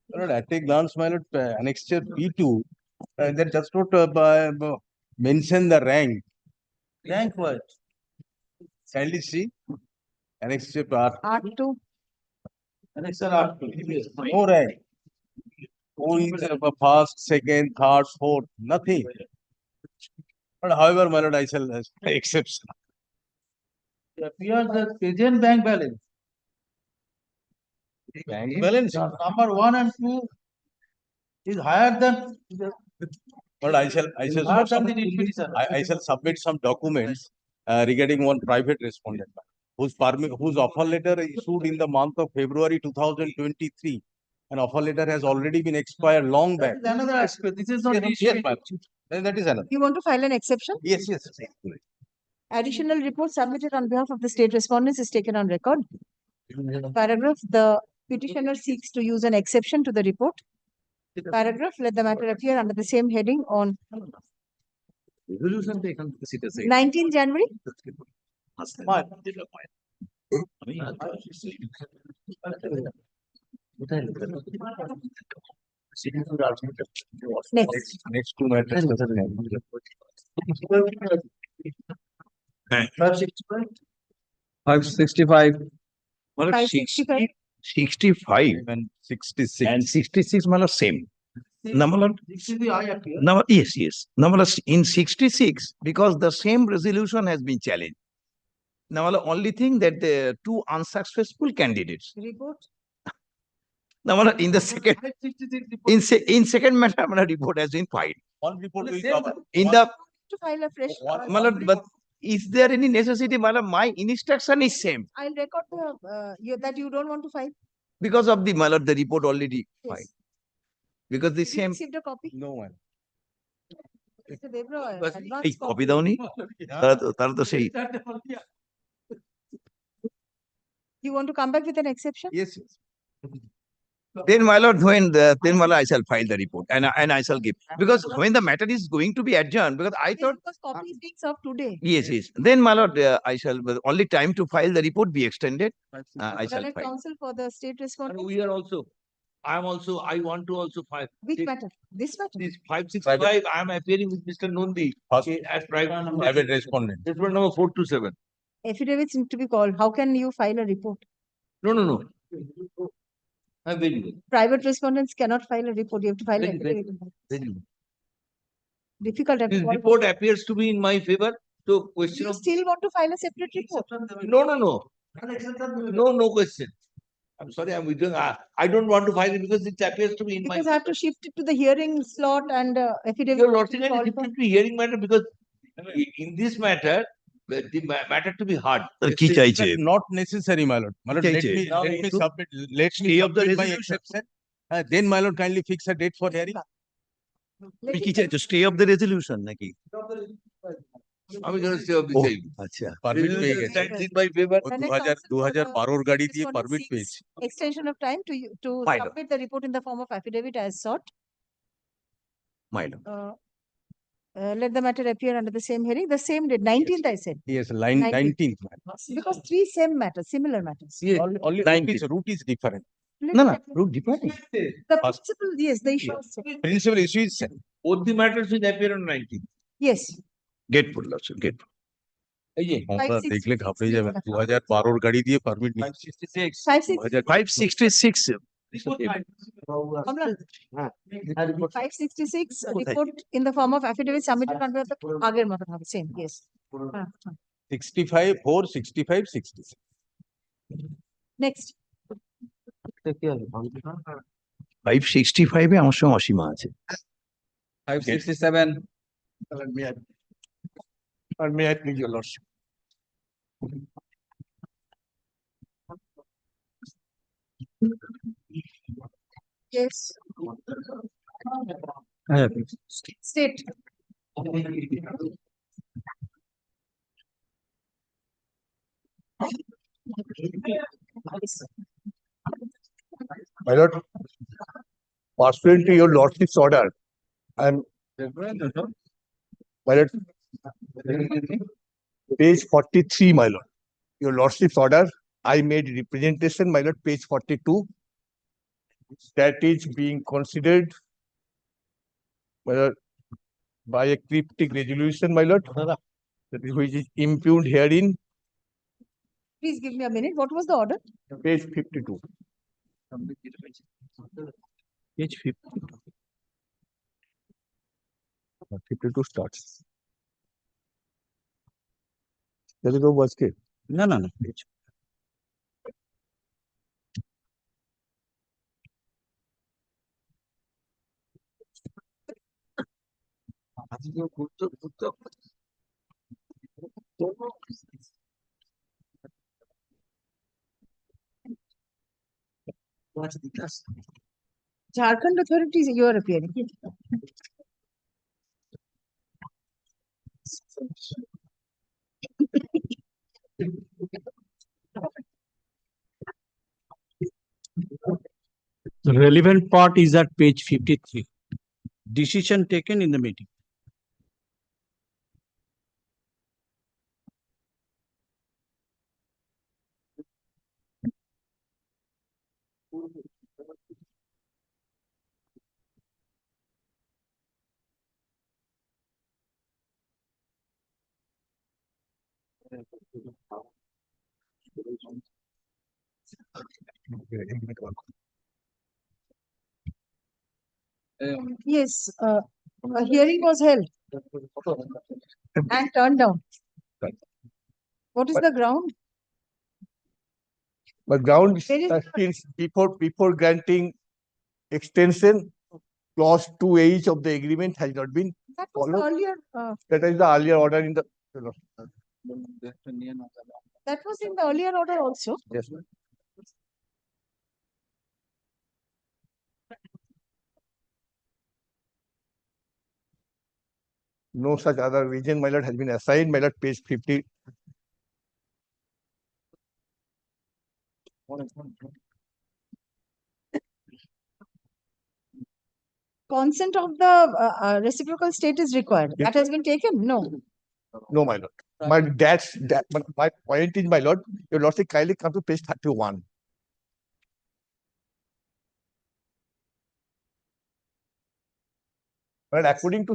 My lord, at a glance, my lord, annexure P2, that just not mention the rank. Rank what? Kindly see. Annexure R2. Annexure R2. No rank. Only first, second, third, fourth, nothing. But however, my lord, I shall accept. It appears that present bank balance. Bank balance. Number 1 and 2 is higher than the But I shall submit some documents regarding one private respondent whose offer letter issued in the month of February 2023. An offer letter has already been expired long back. That is another aspect. This is not Yes, ma'am. Then that is another. You want to file an exception? Yes. Additional report submitted on behalf of the state respondents is taken on record. Paragraph, the petitioner seeks to use an exception to the report. Paragraph, let the matter appear under the same heading on 19 January. Next 2 matters. 565 565. 65 and 66. and 66 malar same. Namalar, This is the I appear. yes. Namalar in 66 because the same resolution has been challenged. Namalar only thing that the 2 unsuccessful candidates. Report. Namalar in the second 566 report. in second matter Namalar report has been filed. One report will Same cover. In the To file a fresh. Namalar, but is there any necessity? Namalar, my instruction is same I'll record that you don't want to file. because of the Namalar the report already Yes. filed. Because the Did you same received a copy? No one. Mr. Devra, advance এই copy দাওনি তারা তো সেই You want to come back with an exception? Yes. then my lord then my lord I shall file the report and I shall give because when the matter is going to be adjourned because I Yes, thought because copy is being served today. yes then my lord I shall only time to file the report be extended I shall Direct file. counsel for the state respondent. we are also I want to also file Which matter? This matter? this 565 I am appearing with Mr. Nondi as Private respondent. Respondent number 427 Affidavits need to be called. How can you file a report? no I'm very good. Private respondents cannot file a report. You have to file an Very affidavit. Difficult. This report appears to be in my favor. So question You of still want to file a separate report? no question. I'm sorry, I'm withdrawing. I don't want to file it because it appears to be in my. Because I have to shift it to the hearing slot and affidavit. Your lordship, will be I called shifted for. to hearing matter because in this matter, the matter to be heard. কি চাইছে Not necessary, my lord. My lord, let চাইছে? me submit. Let me Stay of the submit my resolution. exception. Then my lord kindly fix a date for hearing. তুমি কি চাইছো stay of the resolution নাকি আমি যেন stay of the O same. আচ্ছা Permit পেয়ে গেছে। Stands in my favor. O Direct counsel for 2012 গাড়ি দিয়ে respondent permit seeks পেয়েছে। extension of time to File. submit the report in the form of affidavit as sought. my lord Uh, let the matter appear under the same heading, the same date, 19th I said. Yes, line 19th. 19th. Because three same matters, similar matters. Only route is different. No, no, route different. the principle, yes, the issue is same. Principal issue is same. Both the matters will appear on 19th. Yes. Grateful, Lordship, grateful. এই যে আমরা 566 দেখলে ঘাবড়ে যাবেন 2012 গাড়ি দিয়ে permit নিয়ে 566 report in the form of affidavit submitted under the আগের মতো হবে same, yes. 65 4 65 66. Next. 565 এ আমার সঙ্গে অসীমা আছে 567. May I please your Lordship? Yes. State. My lord, pursuant to your lordship's order, I am, my lord, page 43, my lord. Your lordship's order, I made representation, my lord, page 42. That is being considered, my lord, by a cryptic resolution, my lord, that is which is impugned herein, Please give me a minute. What was the order? page 52. Page 50. 52 starts. Does it go basket? No, no, no. Page. Jharkhand authorities, you are appearing. The relevant part is at page 53. Decision taken in the meeting. Yes, a hearing was held and turned down. What is the ground? But ground There is- since before granting extension, clause 2H of the agreement has not been That was the followed. earlier, That is the earlier order in the. that was in the earlier order also. Yes, ma'am. No such other reason, my lord, has been assigned, my lord, page 50. Consent of the reciprocal state is required. Yes, That has been taken? No. No, my lord. But my point is, my lord, your lordship kindly come to page 31. But according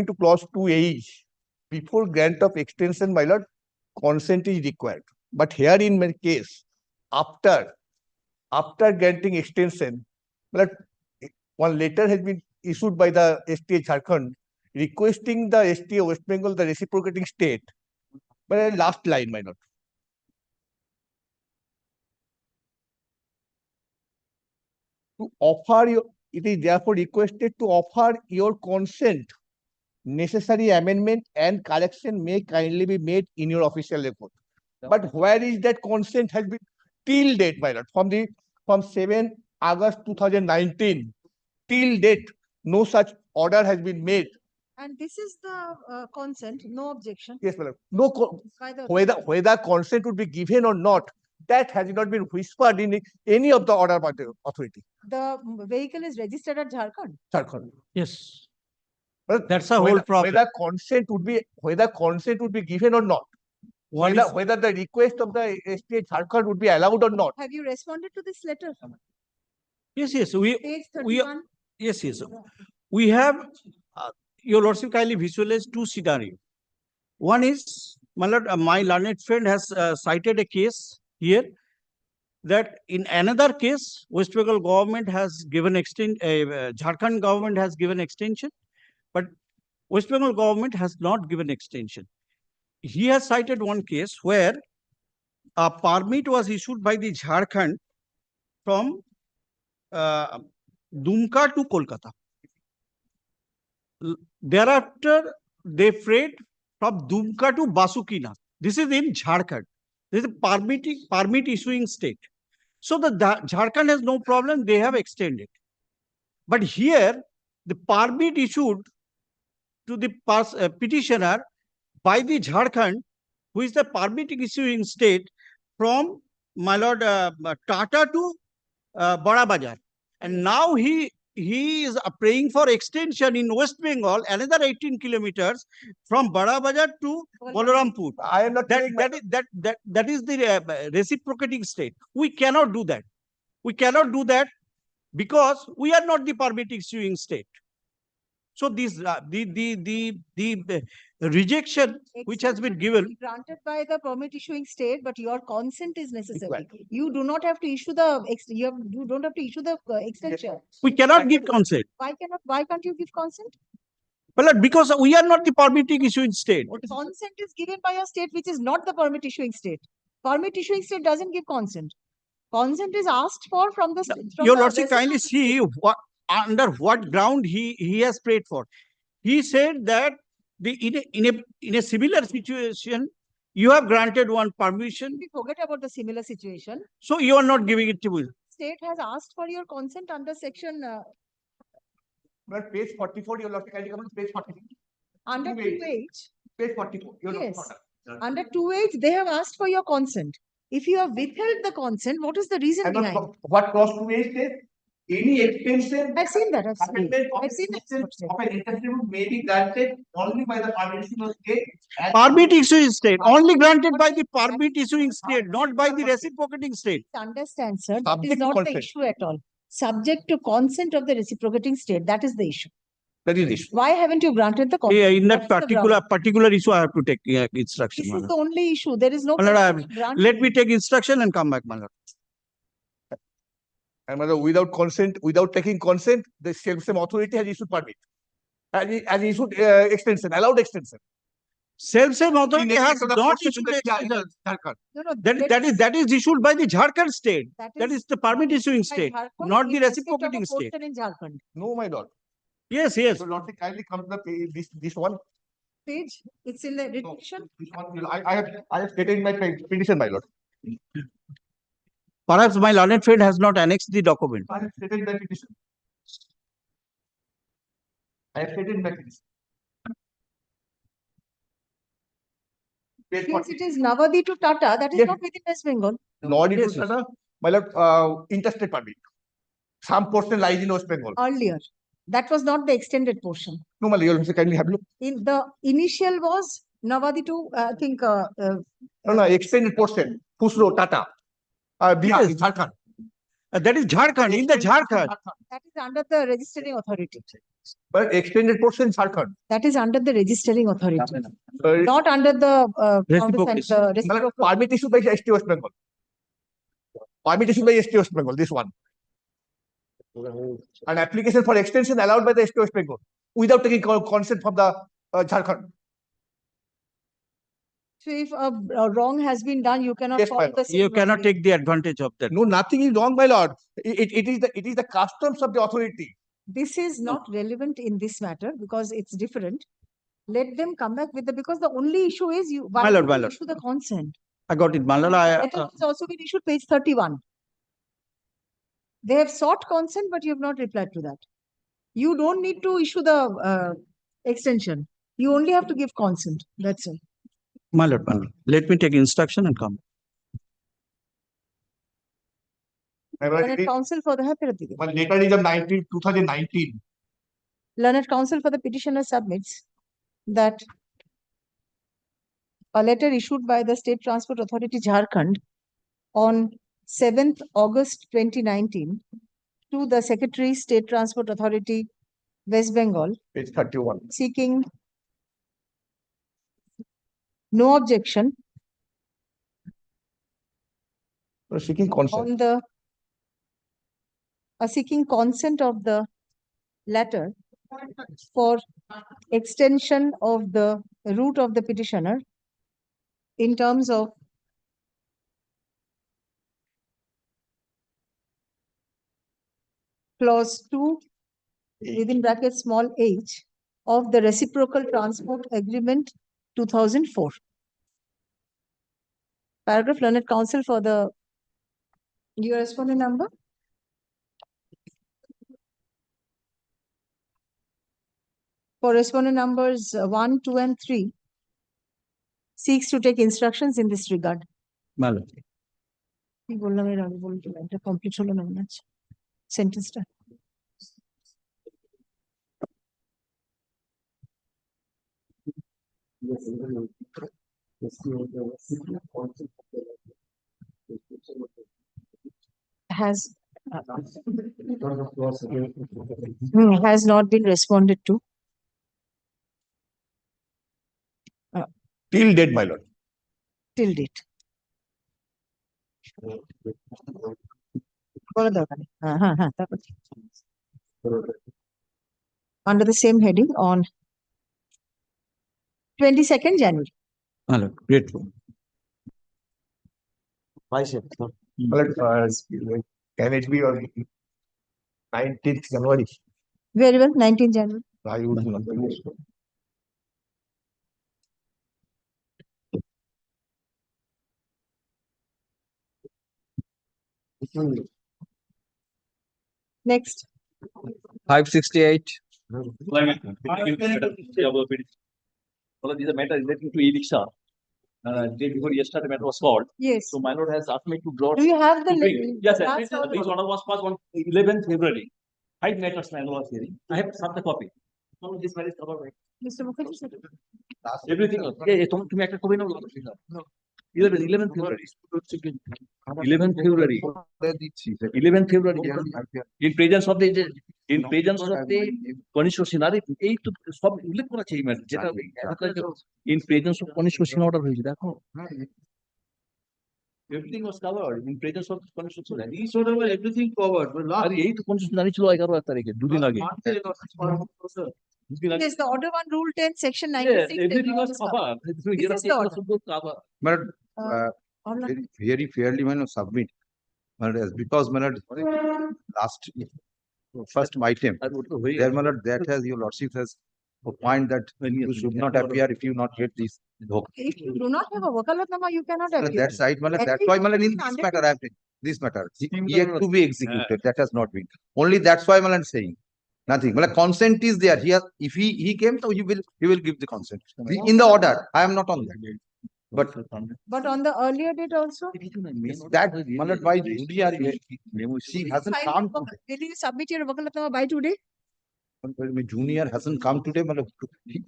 to clause 2H, before grant of extension, my lord, consent is required. But here in my case, after granting extension, but one letter has been issued by the STA Jharkhand requesting the STA West Bengal, the reciprocating state, but last line, my lord. To offer your, it is therefore requested to offer your consent. Necessary amendment and correction may kindly be made in your official record. But where is that consent has been till date, my lord, from 7 August 2019 till date, no such order has been made. And this is the consent, no objection. Yes, my lord. No, By the whether consent would be given or not, that has not been whispered in any of the order by the authority. The vehicle is registered at Jharkhand. Jharkhand. Yes. That's the whole problem. Whether consent would be given or not. Whether the request of the state Jharkhand would be allowed or not. Have you responded to this letter? Yes, yes, Page 31. yes, yes. We have, your lordship kindly visualize two scenarios. One is, my lord, my learned friend has cited a case here that in another case, West Bengal government has given Jharkhand government has given extension, but West Bengal government has not given extension. He has cited one case where a permit was issued by the Jharkhand from Dumka to Kolkata. Thereafter, they freight from Dumka to Basukinath. This is in Jharkhand. This is a permit issuing state. So the Jharkhand has no problem. They have extended. But here, the permit issued to the petitioner by the Jharkhand, who is the permit issuing state, from my lord Tata to Bada Bazar. And now he is praying for extension in West Bengal, another 18 kilometers from Bada Bazar to Balarampur. I am not that is the reciprocating state. We cannot do that. We cannot do that because we are not the permit issuing state. So this the rejection which has been given Granted by the permit issuing state, but your consent is necessary. You do not have to issue the you don't have to issue the extension. We cannot give consent. Why can't you give consent? Well, because we are not the permitting issuing state. Consent is given by a state which is not the permit issuing state. Permit issuing state doesn't give consent. Consent is asked for from the state. Your lordship kindly see under what ground he has prayed for. He said that in a similar situation, you have granted one permission. We forget about the similar situation. So you are not giving it to me. State has asked for your consent under section. But page 44, your lordship kindly come to page 44. Under 2H. Page 44. Yes. Under 2H, they have asked for your consent. If you have withheld the consent, what is the reason behind? What clause 2H says? Any extension. I've seen that. I've seen that. Of an extension may be granted only by the permit issuing state. Permit issuing state, only granted by the permit issuing state, not by the reciprocating state. Understand, sir. That is not the issue at all. Subject to consent of the reciprocating state. That is the issue. That is the issue. Why haven't you granted the consent? Yeah, in that particular issue, I have to take instruction. This is the only issue. There is no. Let me take instruction and come back, my lord. And without consent, without taking consent, the same authority has issued permit. Has issued extension, allowed extension. Same authority has not issued extension. That is issued by the Jharkhand state. That is the permit issuing state, not the reciprocating state. In Jharkhand. No, my lord. Yes, yes. So, lord, kindly come to the page, this one. Page. It's in the petition. This one, I have stated in my petition, my lord. Perhaps my learned friend has not annexed the document. I have stated in my petition. I have stated in my petition. Since it is Navadi to Tata, that is not within West Bengal. Navadi to Tata, my lord, interstate permit. Some portion lies in West Bengal. Earlier. That was not the extended portion. No, my lord, kindly have a look. In the initial was Navadi to, I think. No, extended portion. Pusro, Tata. Bihar, Yes. Jharkhand. That is Jharkhand, in the Jharkhand. That is under the registering authority. But extended portion Jharkhand. That is under the registering authority. Not under the reciprocal. Permit issued by ST West Bengal. Permit issued by ST West Bengal, this one. An application for extension allowed by the ST West Bengal without taking consent from the Jharkhand. So if a wrong has been done, you cannot follow the same. You cannot take the advantage of that. No, nothing is wrong, my lord. It is the customs of the authority. This is not relevant in this matter because it's different. Let them come back with because the only issue is you My lord, my lord. issue the consent. I got it, my lord. Letter has also been issued, page 31. They have sought consent, but you have not replied to that. You don't need to issue the extension. You only have to give consent. That's all. My lord, let me take instruction and come. My lord, Counsel for the Happy letter is of 2019. Learned Counsel for the petitioner submits that a letter issued by the State Transport Authority Jharkhand on 7th August 2019 to the Secretary State Transport Authority West Bengal Page 31. seeking no objection Seeking consent. on the seeking consent of the latter for extension of the route of the petitioner in terms of clause 2 within bracket small h of the Reciprocal Transport Agreement 2004. Paragraph. Learned Counsel for the your respondent number. For respondent numbers 1, 2, and 3 seeks to take instructions in this regard. Malad. কি বললাম এর আগে বলতে এটা complete হলো না মনে আছে সেন্টেন্সটা has not been responded to Till date, my lord. till date. বলা দরকার নেই। হ্যাঁ তারপর under the same heading on 22nd January. Malad. Grateful. Can it be on 19th January? Very well, 19th January. I would not. Next. 568. Well, this is a matter relating to e-rickshaw. Day before yesterday, the matter was called. Yes. So my lord has asked me to draw. Do you have the Yes, sir. last order? This order was passed on 11th February. 5 matters my lord was hearing. I have some the copy. All of this matter is covered by Mr. Mukherjee, sir. everything. তুমি একটা copy now. No. 11th February. 11th February. 11th February. In presence of the constitutional এই তো সব উল্লেখ করা আছে এই matter যেটা in presence of constitutional order হয়েছে দেখো everything was covered in presence of constitutional These order were everything covered, but last. আরে এই তো constitutional ছিল 11 তারিখে দুদিন আগে Yes, the order 1 rule 10 section Yes, 96. everything was covered. This is the order. But All very fairly, man, submit. But because, man, last first item, there, man, that has your lordship has a point that you should not appear if you not get this. If you do not have a wakalatnama, you cannot appear. That's right, man. That's why, man, in this matter, I have this matter, he had to be executed. That has not been. Only that's why, man, I'm saying. Nothing. Well, consent is there. He has, if he came, so he will give the consent. In the order, I am not on that. But on the earlier date also? That, Malad, by judicial, she hasn't come. Will you submit your wakalatama by today? Junior hasn't come today, Malad.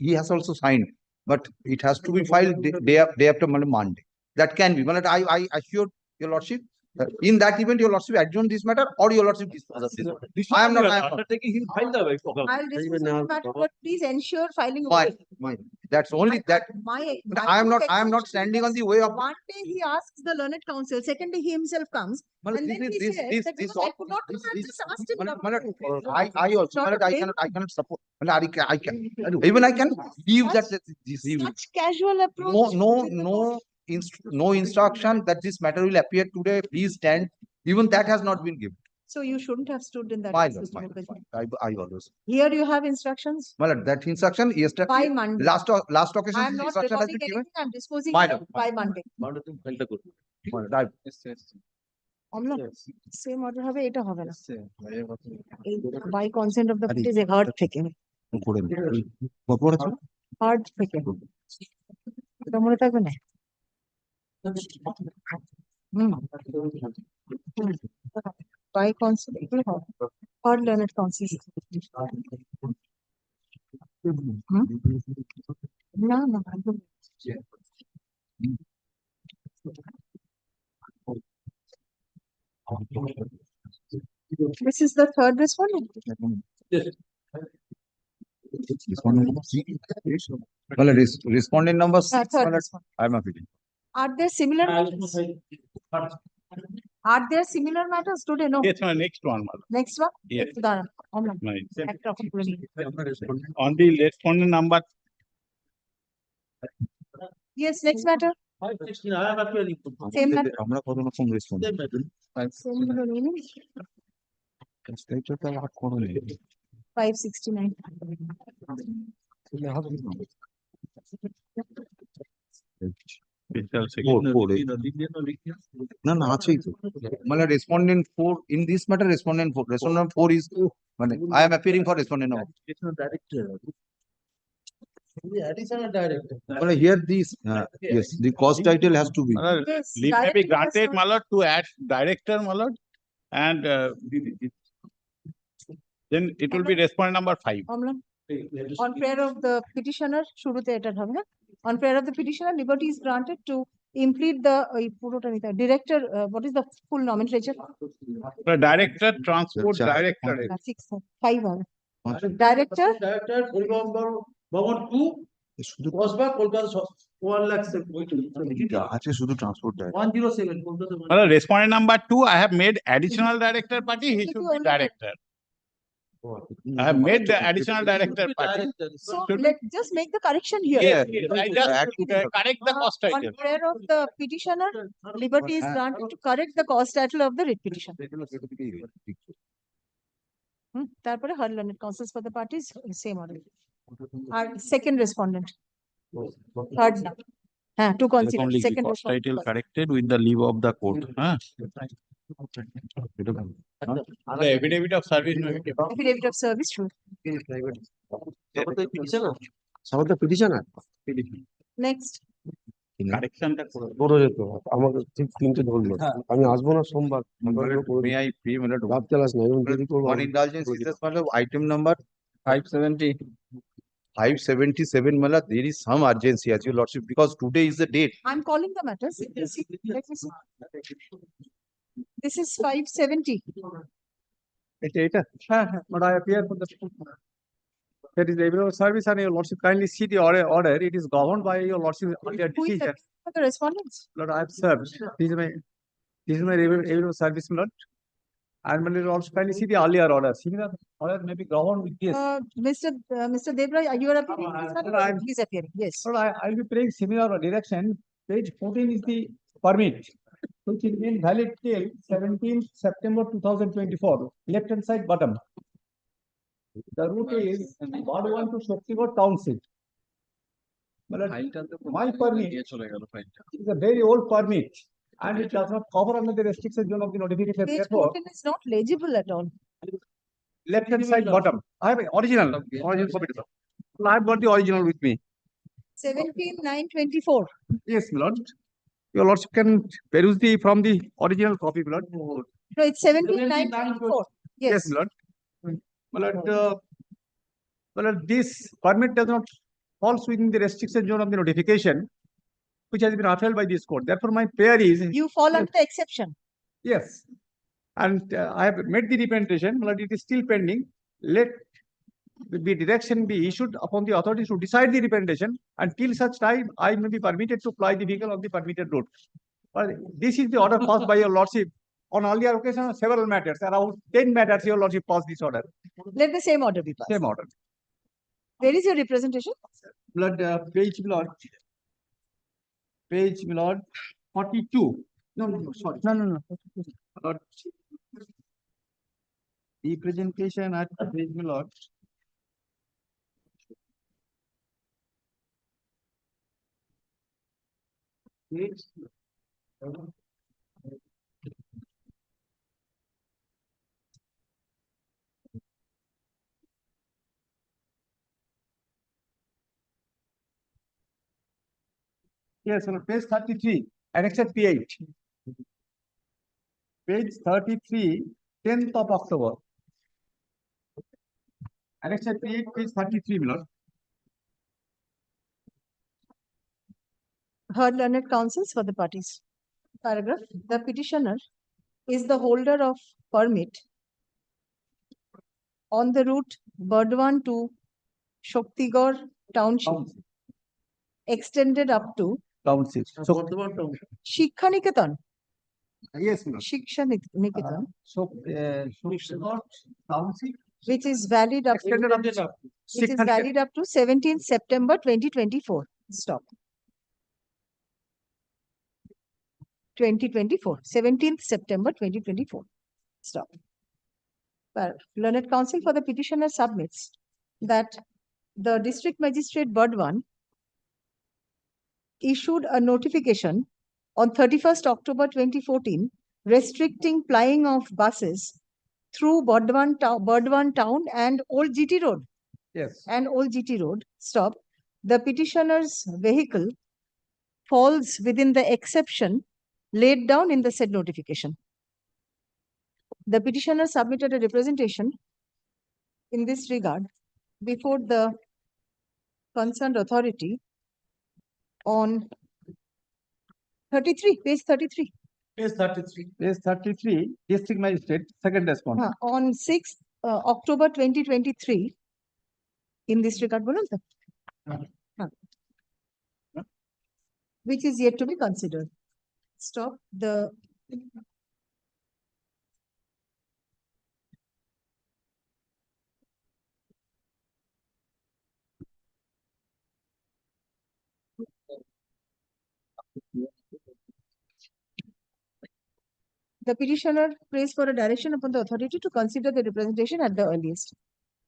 He has also signed, but it has to be filed day after Monday. That can be. Malad, I assure your lordship. In that event, your lordship adjourn this matter or your lordship dispose of this. I am not. Undertaking him file the way. I'll discuss the matter, but please ensure filing. Mine. That's only that. I am not standing on the way of. One day he asks the learned counsel, second day he himself comes, and then he says that because I could not come, I just asked him. I also, I cannot support. I can. Even I can leave that. Such casual approach. No instruction that this matter will appear today. Please stand. Even that has not been given. So you shouldn't have stood in that. I always. Here you have instructions. Well, that instruction yesterday. By Monday. Last occasion. I am not instruction has recording been given. anything. I am disposing by Monday. Same order হবে এটা হবে না by consent of the parties heard থেকে heard থেকে এটা মনে থাকবে না by consent heard learned counsel No, no, I don't. This is the third respondent. Well, respondent number six. Third well, respondent. I'm appealing. Are there similar matters? Are there similar matters today? No. Yes, ma'am, next one, madam. Next one? Yes. Udaharan. Omlan. Right. Act of approval. On the respondent number. Yes, next matter. I am appealing. Same matter. আমরা কত রকম respondent? Same meaning. 569. না না আছেই তো মানে respondent 4 in this matter respondent 4 is মানে I am appearing for respondent number. Director. The additional director. Well, here this yes the cause title has to be. Yes, Leave may be director has granted, to- my lord, to add director, my lord, and then it will be respondent number 5. Omlan. On prayer of the petitioner, শুরুতে এটা হবে না? On prayer of the petitioner, liberty is granted to implead the director. What is the full nomenclature? The director, transport director. 5 হবে। Director, Director, Kolkata, Bhavan 2, Kosba, Kolkata, 1,00,000. আছে শুধু transport 107, Kolkata. Well, respondent number 2, I have made additional director party, he should be director. I have made the additional director party. so let's just make the correction here. Yes, I just correct the cost On title. prayer of the petitioner, liberty is granted to correct the cause title of the writ petition. তারপরে her learned counsels for the parties, same order. Our second respondent. Third now. To consider. Only the Second cost respondent. title corrected with the leave of the court. The affidavit of service. may be kept. Affidavit of service, true. Some the petitioner. Next. Correction টা করে যেত আমাকে ঠিক তিনটে ধরলো আমি আসবো না সোমবার May I pay my lord? রাত চালাস না এবং দেরি করবো One indulgence is this matter item number 570. 577 mala there is some urgency as your lordship because today is the date. I'm calling the matters. Let me see. This is 570. But I appear for the that is the Bureau of Service and your lordship kindly see the order. It is governed by your lordship earlier Who is decision. the respondents? Lord, I have served. This is my Bureau of Service, Lord. And my lord also kindly see the earlier order. Similar order may be governed with this. Mr. Devra, you are appearing? He's appearing, yes. Lord, I'll be praying similar direction. Page 14 is the permit, which is been valid till 17th September 2024. Left hand side bottom. The route is Ward 1 to Shaktigarh Township. My permit is a very old permit and it does not cover under the restriction zone of the notification. Page Therefore, 14 is not legible at all. left hand side bottom. I have original copy. I have got the original with me. 17,924. Yes, my lord. Your lordship can peruse from the original copy, my lord. No, it's 17,924. Yes, my lord. My lord, this permit does not falls within the restriction zone of the notification, which has been upheld by this court. Therefore, my prayer is You fall under the exception. yes, and I have made the representation, but it is still pending. Let the direction be issued upon the authorities to decide the representation. Until such time, I may be permitted to ply the vehicle on the permitted road. But this is the order passed by your lordship on earlier occasion on several matters. Around 10 matters, your lordship passed this order. Let the same order be passed. Same order. Where is your representation? Blood page, blood. Page, blood 42. No, sorry. No. Blood. Representation at page, blood. Yes, on page 33, annexed P8. Page 33, 10th of October. Annexed P8, page 33, Milord. heard learned counsels for the parties. Paragraph, the petitioner is the holder of permit on the route Burdwan to Shaktigor Township, extended up to Township. So, Shiksha Niketan. yes, ma'am. Shiksha Niketan, Township. which is valid up Extended up to which is valid up to 17th September 2024. Stop. 2024, 17th September 2024. Stop. Learned counsel for the petitioner submits that the district magistrate Burdwan issued a notification on 31st October 2014 restricting plying of buses through Burdwan town and Old GT Road. Yes. And Old GT Road. Stop. The petitioner's vehicle falls within the exception laid down in the said notification. The petitioner submitted a representation in this regard before the concerned authority on 33, page 33. Page 33. Page 33, district magistrate, second respondent. On 6th October 2023, in this regard, which is yet to be considered. Stop. The petitioner prays for a direction upon the authority to consider the representation at the earliest.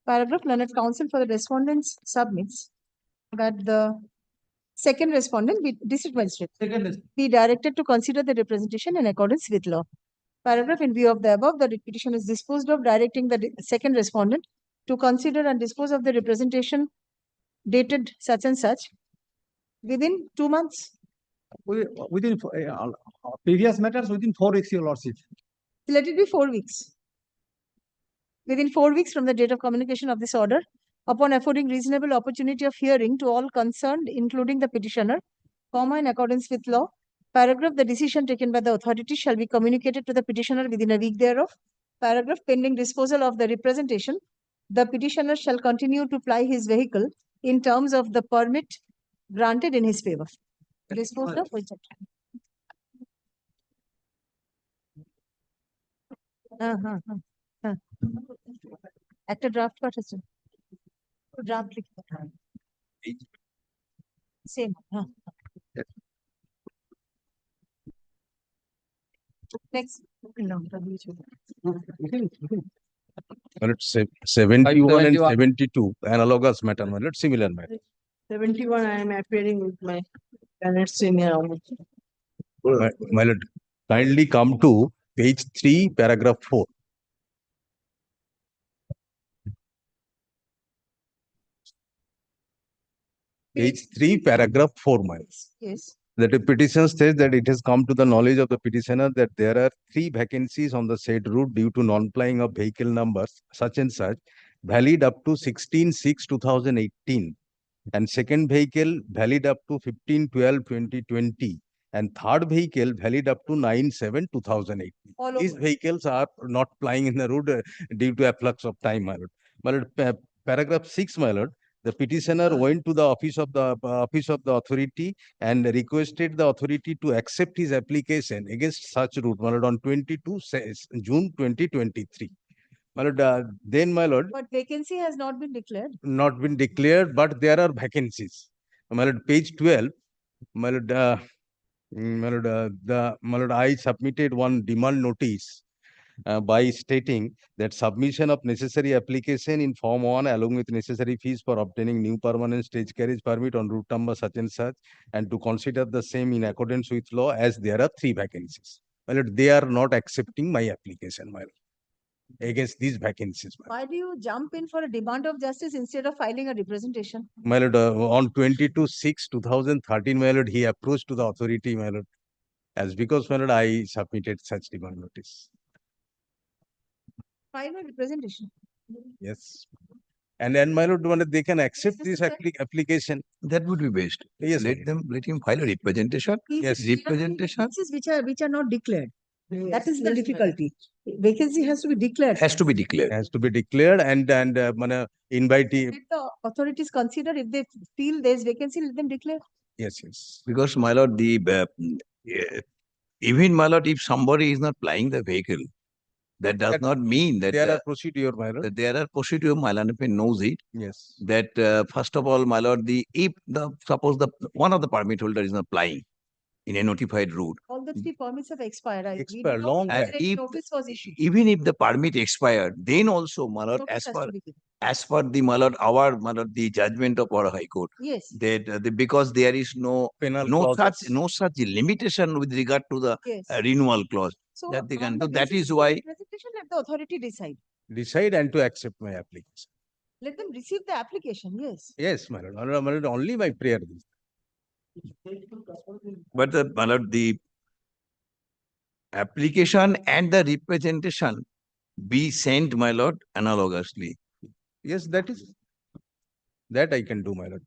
Paragraph, learned counsel for the respondents submits that the second respondent, district magistrate, be directed to consider the representation in accordance with law. Paragraph, in view of the above, the petition is disposed of directing the second respondent to consider and dispose of the representation dated such and such within 2 months. Within previous matters, within 4 weeks, your lordship. Let it be 4 weeks. Within 4 weeks from the date of communication of this order, upon affording reasonable opportunity of hearing to all concerned, including the petitioner, in accordance with law. Paragraph, the decision taken by the authority shall be communicated to the petitioner within a week thereof. Paragraph, pending disposal of the representation, the petitioner shall continue to ply his vehicle in terms of the permit granted in his favor. Disposed of একটা draft পাঠাচ্ছ draft লিখতে same next It's 71 and 72 analogous matter, my lord, similar matter. 71, I am appearing with my Senate senior. My lord, kindly come to page 3, paragraph 4. Page 3, paragraph 4, my lord. Yes. That the petition says that it has come to the knowledge of the petitioner that there are 3 vacancies on the said route due to non-plying of vehicle numbers such and such, valid up to 16/6/2018, and second vehicle valid up to 15/12/2020, and third vehicle valid up to 9/7/2018. These vehicles are not plying in the road due to afflux of time, my lord. My lord, paragraph 6, my lord. The petitioner went to the office of the authority and requested the authority to accept his application against such route, my lord, on 22 June 2023. My lord, then, my lord. But vacancy has not been declared. Not been declared, but there are vacancies. My lord, page 12, my lord, my lord, I submitted one demand notice by stating that submission of necessary application in form 1 along with necessary fees for obtaining new permanent stage carriage permit on route number such and such, and to consider the same in accordance with law, as there are 3 vacancies. My lord, they are not accepting my application, my lord, against these vacancies. Why do you jump in for a demand of justice instead of filing a representation? My lord, on 22/6/2013, my lord, he approached to the authority, my lord, as because, my lord, I submitted such demand notice. File a representation. Yes. And my lord, they can accept this application. That would be best. Yes, Let him file a representation. Yes. Representation Which are not declared. That is the difficulty. Vacancy has to be declared. has to be declared. Has to be declared and invite. Let the authorities consider if they feel there is vacancy, let them declare. Yes, yes. Because my lord, even my lord, if somebody is not plying the vehicle, that does not mean that There are procedure, my lord. that there are procedure. My lord, if he knows it, Yes. that first of all, my lord, suppose one of the permit holder is not plying in a notified route. All the 3 permits have expired. Expired long long back. back. If- Notice was issued. Even if the permit expired, then also, my lord, Notice has to be given. as per the my lord, the judgment of our High Court, Yes. that because there is no clauses. such limitation with regard to the Yes. renewal clause So that they on can the do. That basis is of why the presentation, let the authority decide. Decide and to accept my application. Let them receive the application. Yes. Yes, my lord. My lord, only my prayer. but my lord, the application and the representation be sent, my lord, analogously. Yes, that I can do, my lord.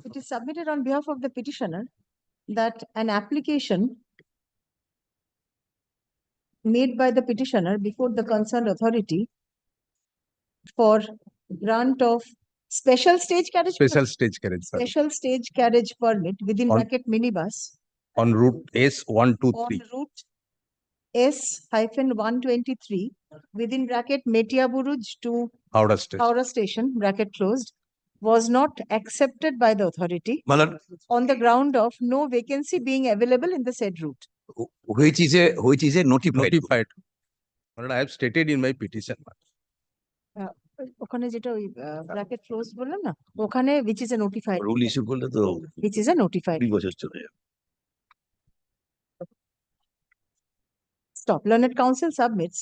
It is submitted on behalf of the petitioner that an application made by the petitioner before the concerned authority for grant of special stage carriage Special stage carriage permit special stage carriage permit within On- bracket minibus on route S123. on route S-123 within bracket Metiaburuj to Howrah Station. Howrah Station bracket closed was not accepted by the authority My lord, on the ground of no vacancy being available in the said route. which is a notified. Notified. My lord, I have stated in my petition. ওখানে যেটা ওই bracket close বললাম না ওখানে which is a notified rule issue করলে তো which is a notified 2 বছর চলে যাবে। Stop. Learned Counsel submits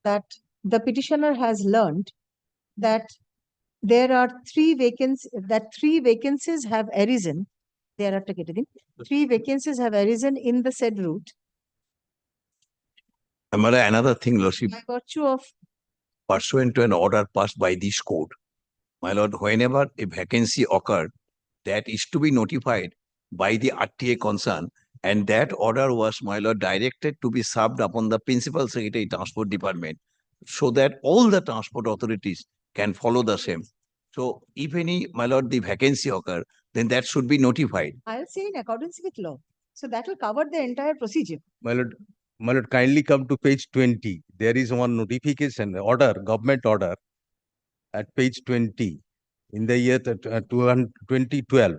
that the petitioner has learned that there are 3 vacancies have arisen. There are 3 vacancies have arisen in the said route My lord, another thing, lordship, by virtue of pursuant to an order passed by this court, my lord, whenever a vacancy occurred, that is to be notified by the RTA concern, and that order was, my lord, directed to be served upon the Principal Secretary Transport Department, so that all the transport authorities can follow the same. So if any, my lord, the vacancy occur, then that should be notified. I'll say in accordance with law. So that will cover the entire procedure. My lord, kindly come to page 20. There is one notification order, government order at page 20 in the year 2012.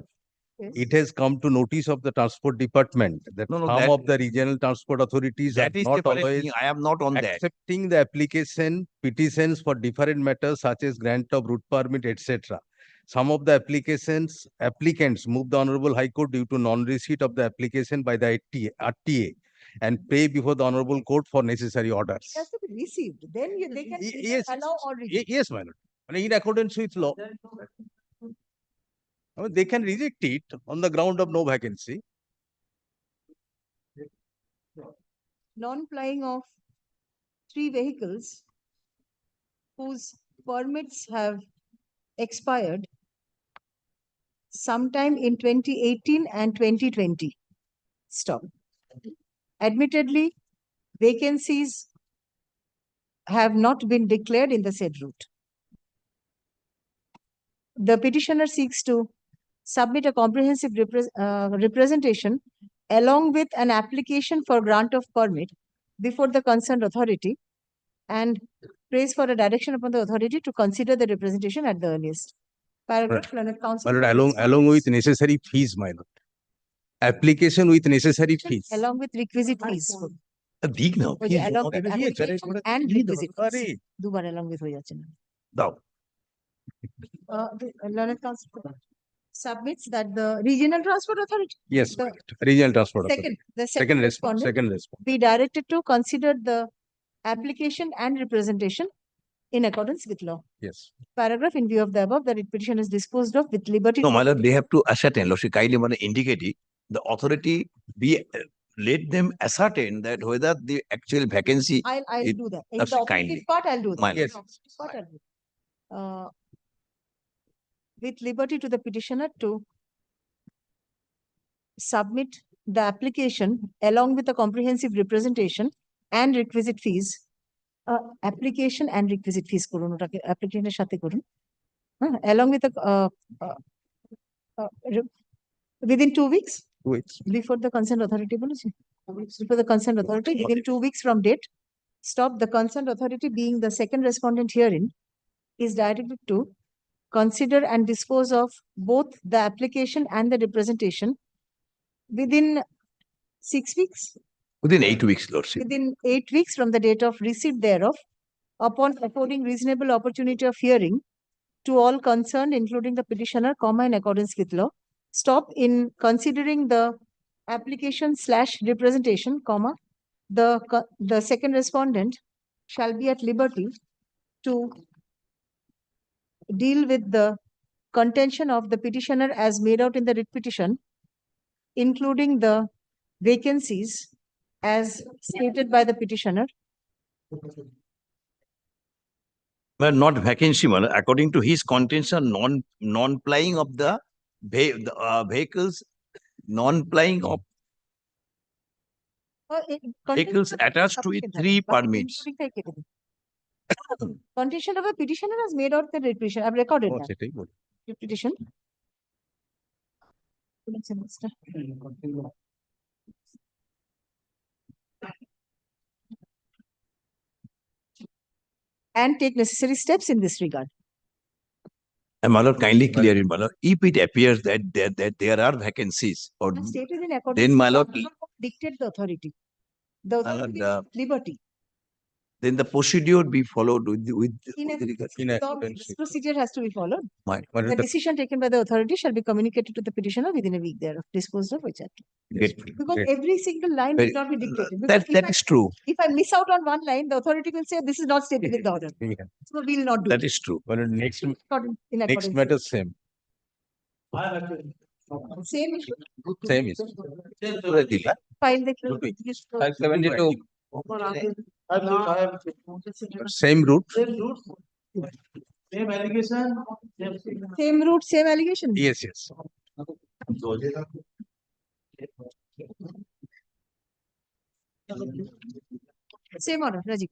Yes. It has come to notice of the transport department that No, some that- of the regional transport authorities That are is not separate always thing. I am not on that. accepting the application petitions for different matters such as grant of route permit, etc. Some of the applicants move the Honorable High Court due to non-receipt of the application by the RTA and pay before the Honorable Court for necessary orders. It has to be received. Then they can Yes, allow or reject. Yes, my lord. In accordance with law, they can reject it on the ground of no vacancy. Non-plying of 3 vehicles whose permits have expired sometime in 2018 and 2020. Stop. Admittedly, vacancies have not been declared in the said route. The petitioner seeks to submit a comprehensive representation along with an application for grant of permit before the concerned authority and prays for a direction upon the authority to consider the representation at the earliest. Paragraph, Learned Counsel. My lord, along with necessary fees, my lord. Application with necessary fees. Along with requisite fees. দিক না, ওই যে fees along জমা with দেবে। application and requisite fees. Aare, দুবার along with হয়ে যাচ্ছে না। দাও। The Learned Counsel submits that the regional transport authority. Yes, the my lord. Regional transport second, authority. the Second response. Second response. be directed to consider the application and representation in accordance with law. Yes. Paragraph, in view of the above, the writ petition is disposed of with liberty. No, my lord, they have to ascertain, lordship, kindly indicate it. The authority let them ascertain that whether the actual vacancy. I'll it- do that. In that's the operative kindly. part, I'll do that. My In the lord. operative part, I'll do that. with liberty to the petitioner to submit the application along with a comprehensive representation and requisite fees. Application and requisite fees করুন ওটাকে application এর সাথে করুন along with a within 2 weeks before the concerned authority বলেছি before the concerned authority within 2 weeks from date. Stop. The concerned authority, being the second respondent herein, is directed to consider and dispose of both the application and the representation within 6 weeks. Within 8 weeks, Lordship. Within 8 weeks from the date of receipt thereof, upon affording reasonable opportunity of hearing to all concerned, including the petitioner, in accordance with law. Stop. In considering the application/representation, the second respondent shall be at liberty to deal with the contention of the petitioner as made out in the writ petition, including the vacancies as stated by the petitioner. But not vacancy, according to his contention, non-plying of the vehicles, non-plying of vehicles attached to it 3 permits. Contention of a petitioner as made out the writ petition. I've recorded that. Writ petition. And take necessary steps in this regard. And my lord, kindly clear it, my lord. If it appears that there are vacancies, or Stated in accordance then my lord, dictate the authority. The authority has liberty. then the procedure be followed with This procedure has to be followed. My- The decision taken by the authority shall be communicated to the petitioner within a week thereof, disposed of which. Because every single line will not be dictated. Because That is true. If I miss out on one line, the authority will say this is not stated in the order. So we will not do That it. is true. Not in accordance. matter same. Same issue. Same issue. File the 572. Same route. Same allegation. Same route, same allegation. Yes, yes. Same order, Rajiv.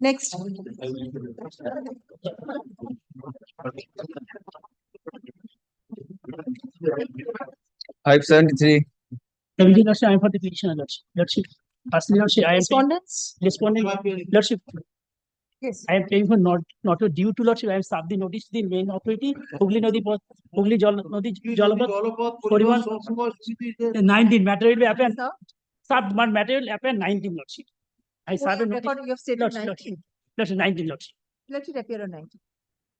Next. 573. Lordship, I am for the petitioner, Lordship. Firstly, Lordship, I am Respondents? responding, Lordship. Yes. I am paying for not due to Lordship. I have served the notice to the main authority, Hooghly Nodi Jalapath, 41, 19, matter will happen. Served, but matter will happen 19, Lordship. I served a notice. Record you have stated Lordship, 19. Lordship, 19, Lordship. Let it appear on 19.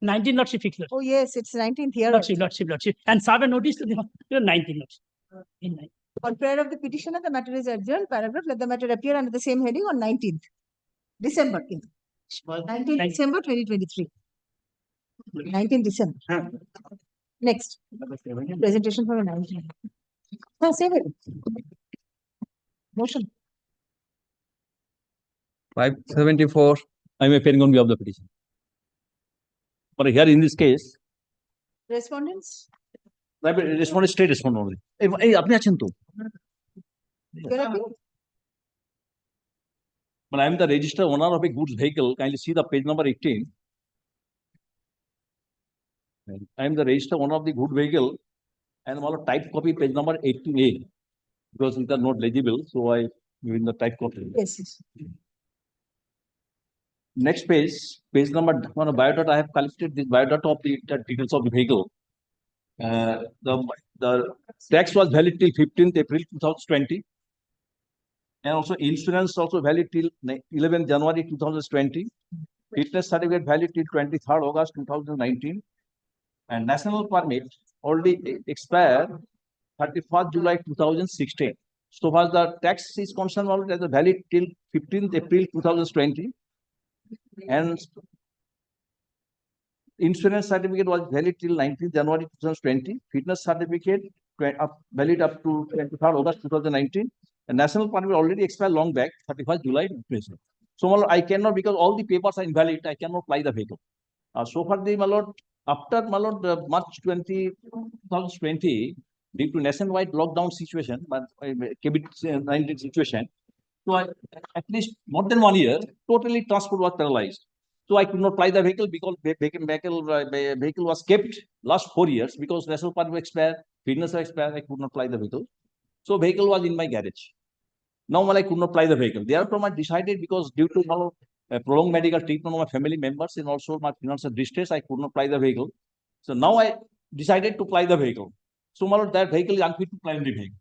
19, Lordship, fixed, Lordship. Oh, yes, it's 19th here. Lordship. And serve a notice to the 19, Lordship. In 19. On prayer of the petitioner, the matter is adjourned. Paragraph, let the matter appear under the same heading on 19th December. 19th December 2023. 19th December. Next. Presentation for a 19th. Save it. Motion. 574. I am appearing on behalf of the petition. But here in this case, Respondents? respond state respond only. Hey, apni achen to. But I am the registered owner of a goods vehicle. Kindly see the page number 18. I am the registered owner of the good vehicle, and I'm all type copy page number 18A because these are not legible. So I given the type copy. Yes. Next page number on a biodata. I have collected this biodata of the details of the vehicle. The tax was valid till 15th April 2020, and also insurance also valid till 11th January 2020. Fitness certificate valid till 23rd August 2019, and national permit already expired 31st July 2016. So far the tax is concerned, already as valid till 15th April 2020, and insurance certificate was valid till 19th January 2020. Fitness certificate valid up to 23rd August 2019. And national permit already expired long back, 31st July 2020. So I cannot, because all the papers are invalid, I cannot fly the vehicle. So far, my lord, after my lord, March 2020, due to nationwide lockdown situation, but COVID-19 situation, so at least more than 1 year, totally transport was paralyzed. So I could not fly the vehicle because vehicle was kept last 4 years because national permit expired, fitness expired. I could not fly the vehicle. So vehicle was in my garage. Now I could not fly the vehicle. Therefore, I decided because due to prolonged medical treatment of my family members and also my financial distress, I could not fly the vehicle. So now I decided to fly the vehicle. So my lord, that vehicle is unfit to fly the vehicle.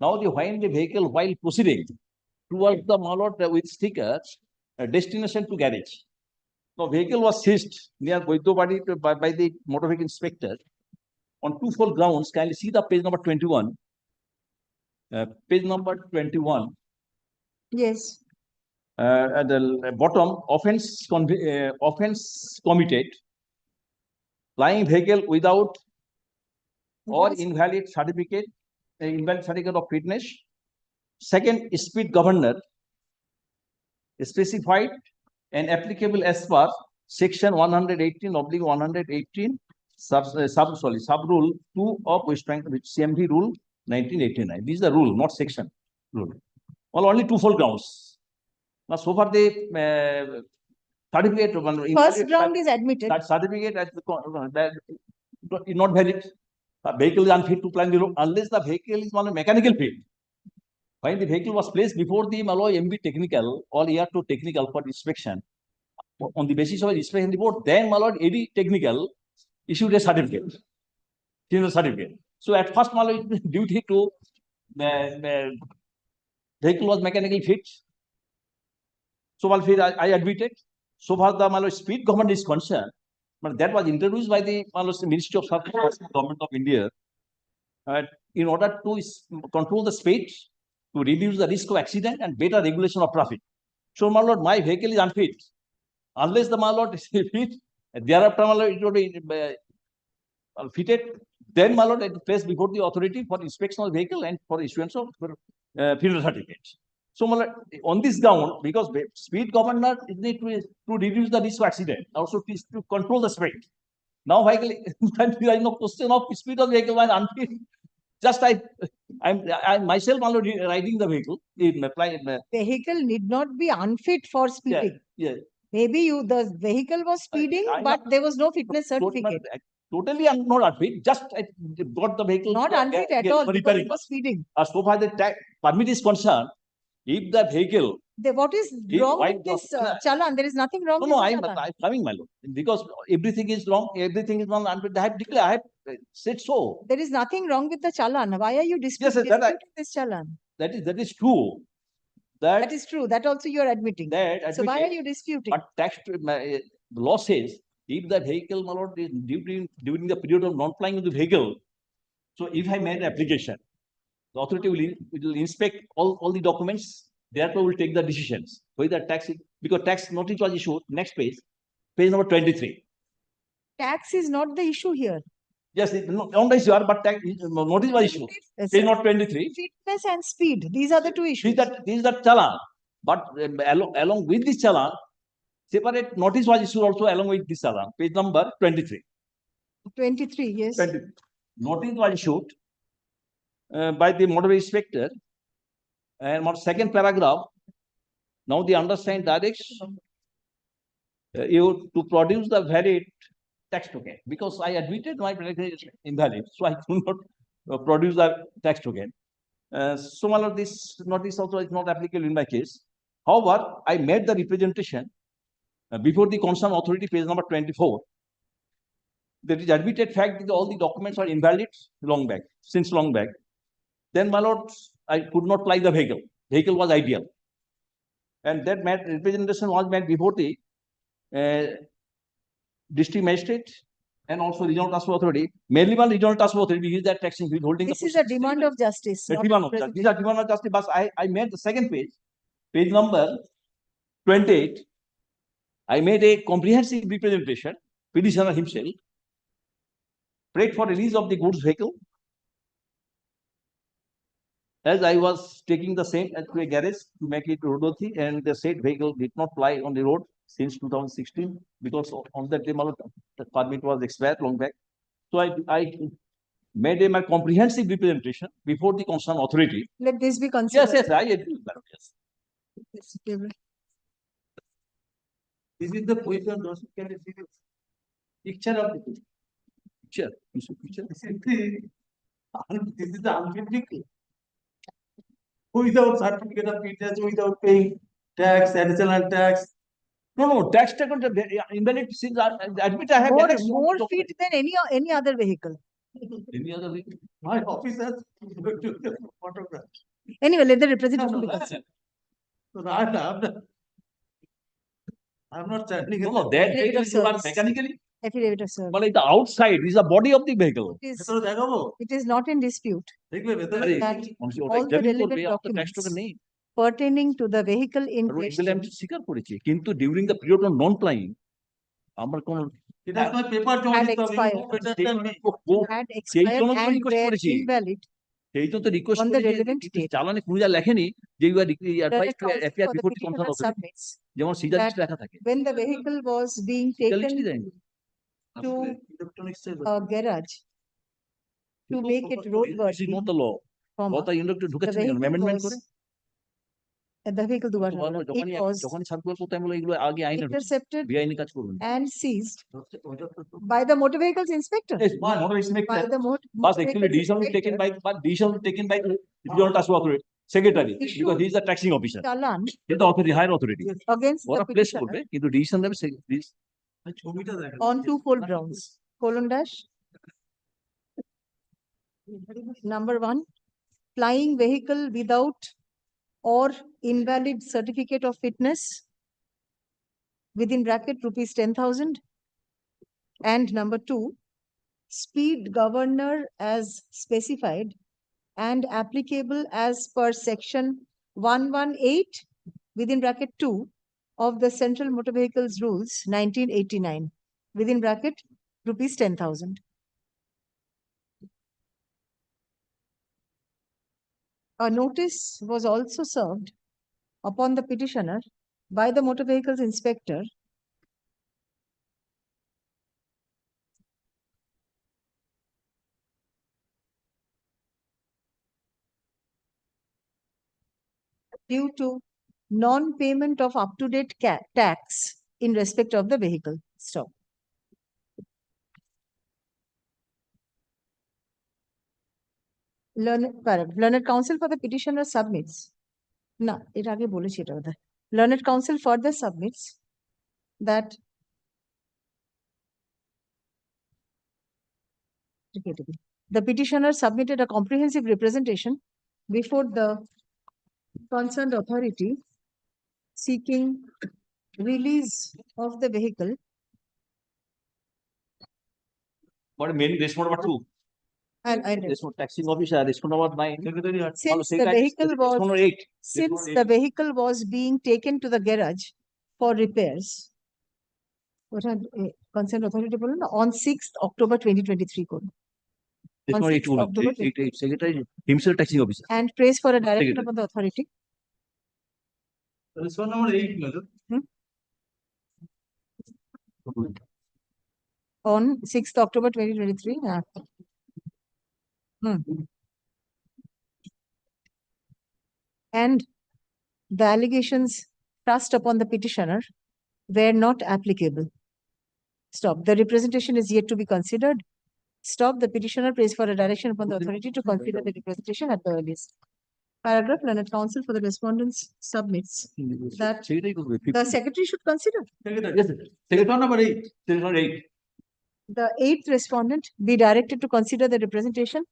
Now when the vehicle while proceeding towards the my lord with stickers, destination to garage. Now vehicle was seized near Goitobadi by the motor vehicle inspector on twofold grounds. Kindly see the page number 21. Page number 21. Yes. At the bottom, offense committed, flying vehicle without or invalid certificate of fitness. Second, speed governor specified and applicable as per section 118/118 sub rule 2 of West Bengal CMD rule 1989. This is the rule, not section rule. Well, only twofold grounds. Now, so far the certificate. First ground is admitted. That certificate that is not valid. The vehicle is unfit to ply the road unless the vehicle is on a mechanical fit. When the vehicle was placed before the Malloy MB technical or year 2 technical for inspection, on the basis of an inspection report, then Malloy AD technical issued a certificate. So at first Malloy duty to vehicle was mechanically fit. So I admitted. So far the Malloy speed government is concerned, but that was introduced by the Ministry of Surface Government of India in order to control the speed, to reduce the risk of accident and better regulation of traffic. So, my lord, my vehicle is unfit. Unless the my lord is fit, thereafter, my lord, it will be fitted. Then, my lord, it is placed before the authority for inspection of the vehicle and for issuance of fitness certificate. So, my lord, on this ground, because speed governor is need to reduce the risk of accident, also to control the speed. Now, vehicle, there is no question of speed of vehicle when unfit. Just I myself already riding the vehicle. Vehicle need not be unfit for speeding. Yeah. Maybe the vehicle was speeding, but there was no fitness certificate. Totally, I'm not unfit. Just I got the vehicle. Not unfit at all. Because it was speeding. So far, the permit is concerned. If the vehicle. What is wrong with this challan? There is nothing wrong with No, this I'm coming, my lord. Because everything is wrong. Everything is wrong. I have declared. I have said so. There is nothing wrong with the challan. Why are you disputing this challan? That is true. That is true. That also you are admitting. So why are you disputing? But tax law says if the vehicle, my lord, is during the period of non-flying of the vehicle. So if I made an application, the authority will inspect all the documents. Therefore, will take the decisions whether tax because tax notice was issued. Next page number 23. Tax is not the issue here. Yes, not issue, but tax notice was issued. Page not 23. Fitness and speed. These are the two issues. These are challan. But along with this challan, separate notice was issued also along with this challan. Page number 23. 23, yes. 23. Notice was issued by the motor inspector. And my second paragraph, now the undersigned directs you to produce the valid tax token because I admitted my application is invalid, so I could not produce the tax token. So, my lord, this notice also is not applicable in my case. However, I made the representation before the concerned authority, page number 24. That is admitted fact that all the documents are invalid since long back. Then, my lord, I could not fly the vehicle. Vehicle was ideal. And that representation was made before the district magistrate and also regional transport authority. Mainly one regional transport authority because that taxing withholding. This is a demand of justice. Demand of justice. These are demand of justice. But I made the second page number 28. I made a comprehensive representation, petitioner himself, prayed for release of the goods vehicle. As I was taking the same to a garage to make it roadworthy, and the said vehicle did not fly on the road since 2016 because on that day, the permit was expired long back. So I made my comprehensive representation before the concerned authority. Let this be considered. Yes, I agree with that. Yes. Yes, table. This is the position, those who can see the picture of the Picture. You see picture? This is the unbiblical. Without certificate of fitness, without paying tax, additional tax. No, tax taken, invalid since I admit I have. More feet than any other vehicle. Any other vehicle? My officers took the photograph. Anyway, let the representation be considered. So I'm not standing. No, that Affidavit of vehicle you are service. mechanically. Affidavit of service. But like the outside is the body of the vehicle. It is not in dispute that all the relevant documents pertaining to the vehicle in question স্বীকার করেছি কিন্তু during the period of non playing আমার কোন It has my paper had expired, had expired and were invalid সেই জন্য তো request on the করেছি relevant date. চালানে কোনো যা লেখেনি যে you are advise to Counsel appear for the before the petitioner concern authority submits যেমন সিজার that লেখা থাকে when the vehicle was being taken to a garage to make it roadworthy, not the law what are you to ঢুকেছে amendment করে the vehicle যখনই circular করতে আমি এগুলো আগে আইনে intercepted বেআইনি কাজ করবেন and seized by the motor vehicles inspector. Yes, motor inspector. By the But actually, decision will taken by regional task authority secretary because he is the taxing officer. Chalan He is the authority, higher authority. against the What a place petitioner করবে কিন্তু decision দেবে this. on twofold grounds. Colon dash. Number 1, plying vehicle without or invalid certificate of fitness within bracket rupees 10,000. And number 2, speed governor as specified and applicable as per section 118 within bracket 2 of the Central Motor Vehicles Rules 1989 within bracket rupees 10,000. A notice was also served upon the petitioner by the motor vehicles inspector due to non-payment of up-to-date tax in respect of the vehicle. Stop. Learned counsel for the petitioner submits. Na, এটা আগে বলেছি এটা বোধহয়. Learned counsel further submits that the petitioner submitted a comprehensive representation before the concerned authority seeking release of the vehicle. What main response number 2? Response taxing officer, response number 9. Since the vehicle was being taken to the garage for repairs, what had concerned authority on 6th October 2023 code. Secretary himself taxing officer. And praise for a direction upon the authority. Response number 8, Madam. On 6th October 2023. And the allegations thrust upon the petitioner were not applicable. Stop. The representation is yet to be considered. Stop. The petitioner prays for a direction upon the authority to consider the representation at the earliest. Paragraph. Learned counsel for the respondents submits that the secretary should consider. Yes, secretary number 8. Secretary 8. The 8th respondent be directed to consider the representation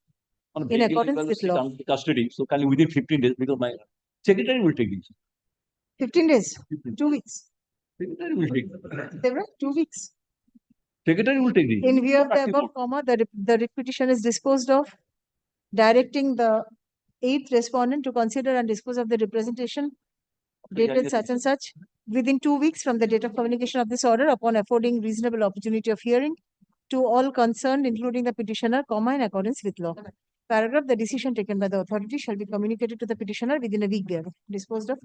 in accordance with law. Custody. So can you within 15 days because my secretary will take this. 15 days, 2 weeks. Secretary will take. There were 2 weeks. Secretary will take this. In view of the above, the petition is disposed of, directing the 8th respondent to consider and dispose of the representation dated such and such within 2 weeks from the date of communication of this order upon affording reasonable opportunity of hearing to all concerned, including the petitioner, in accordance with law. Paragraph. The decision taken by the authority shall be communicated to the petitioner within a week thereof. Disposed of.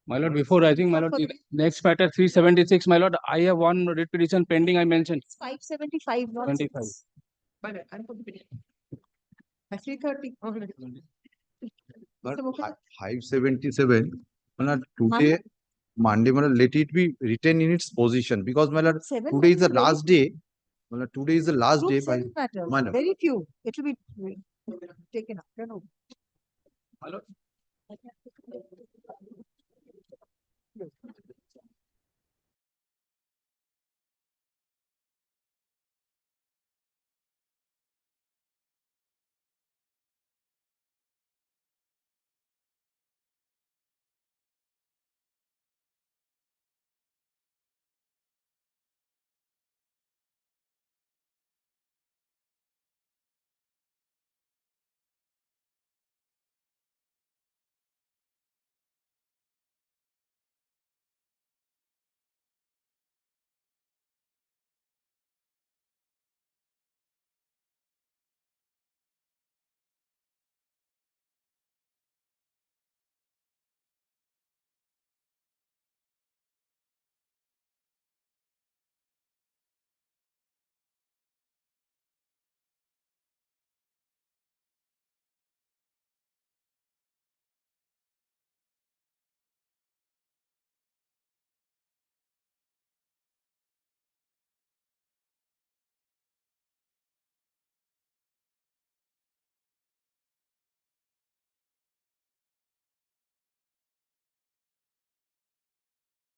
My lord, before rising, my lord, the next matter 376, my lord, I have one writ petition pending, I mentioned. 575, not 25. 6. At 3:30. But Mr. Mukherjee? 577, today, Monday, let it be written in its position because Seven today is the matters, last day. Today is the last day. Group 7 matters, My lord. very few. It will be taken up. Turn over. My lord.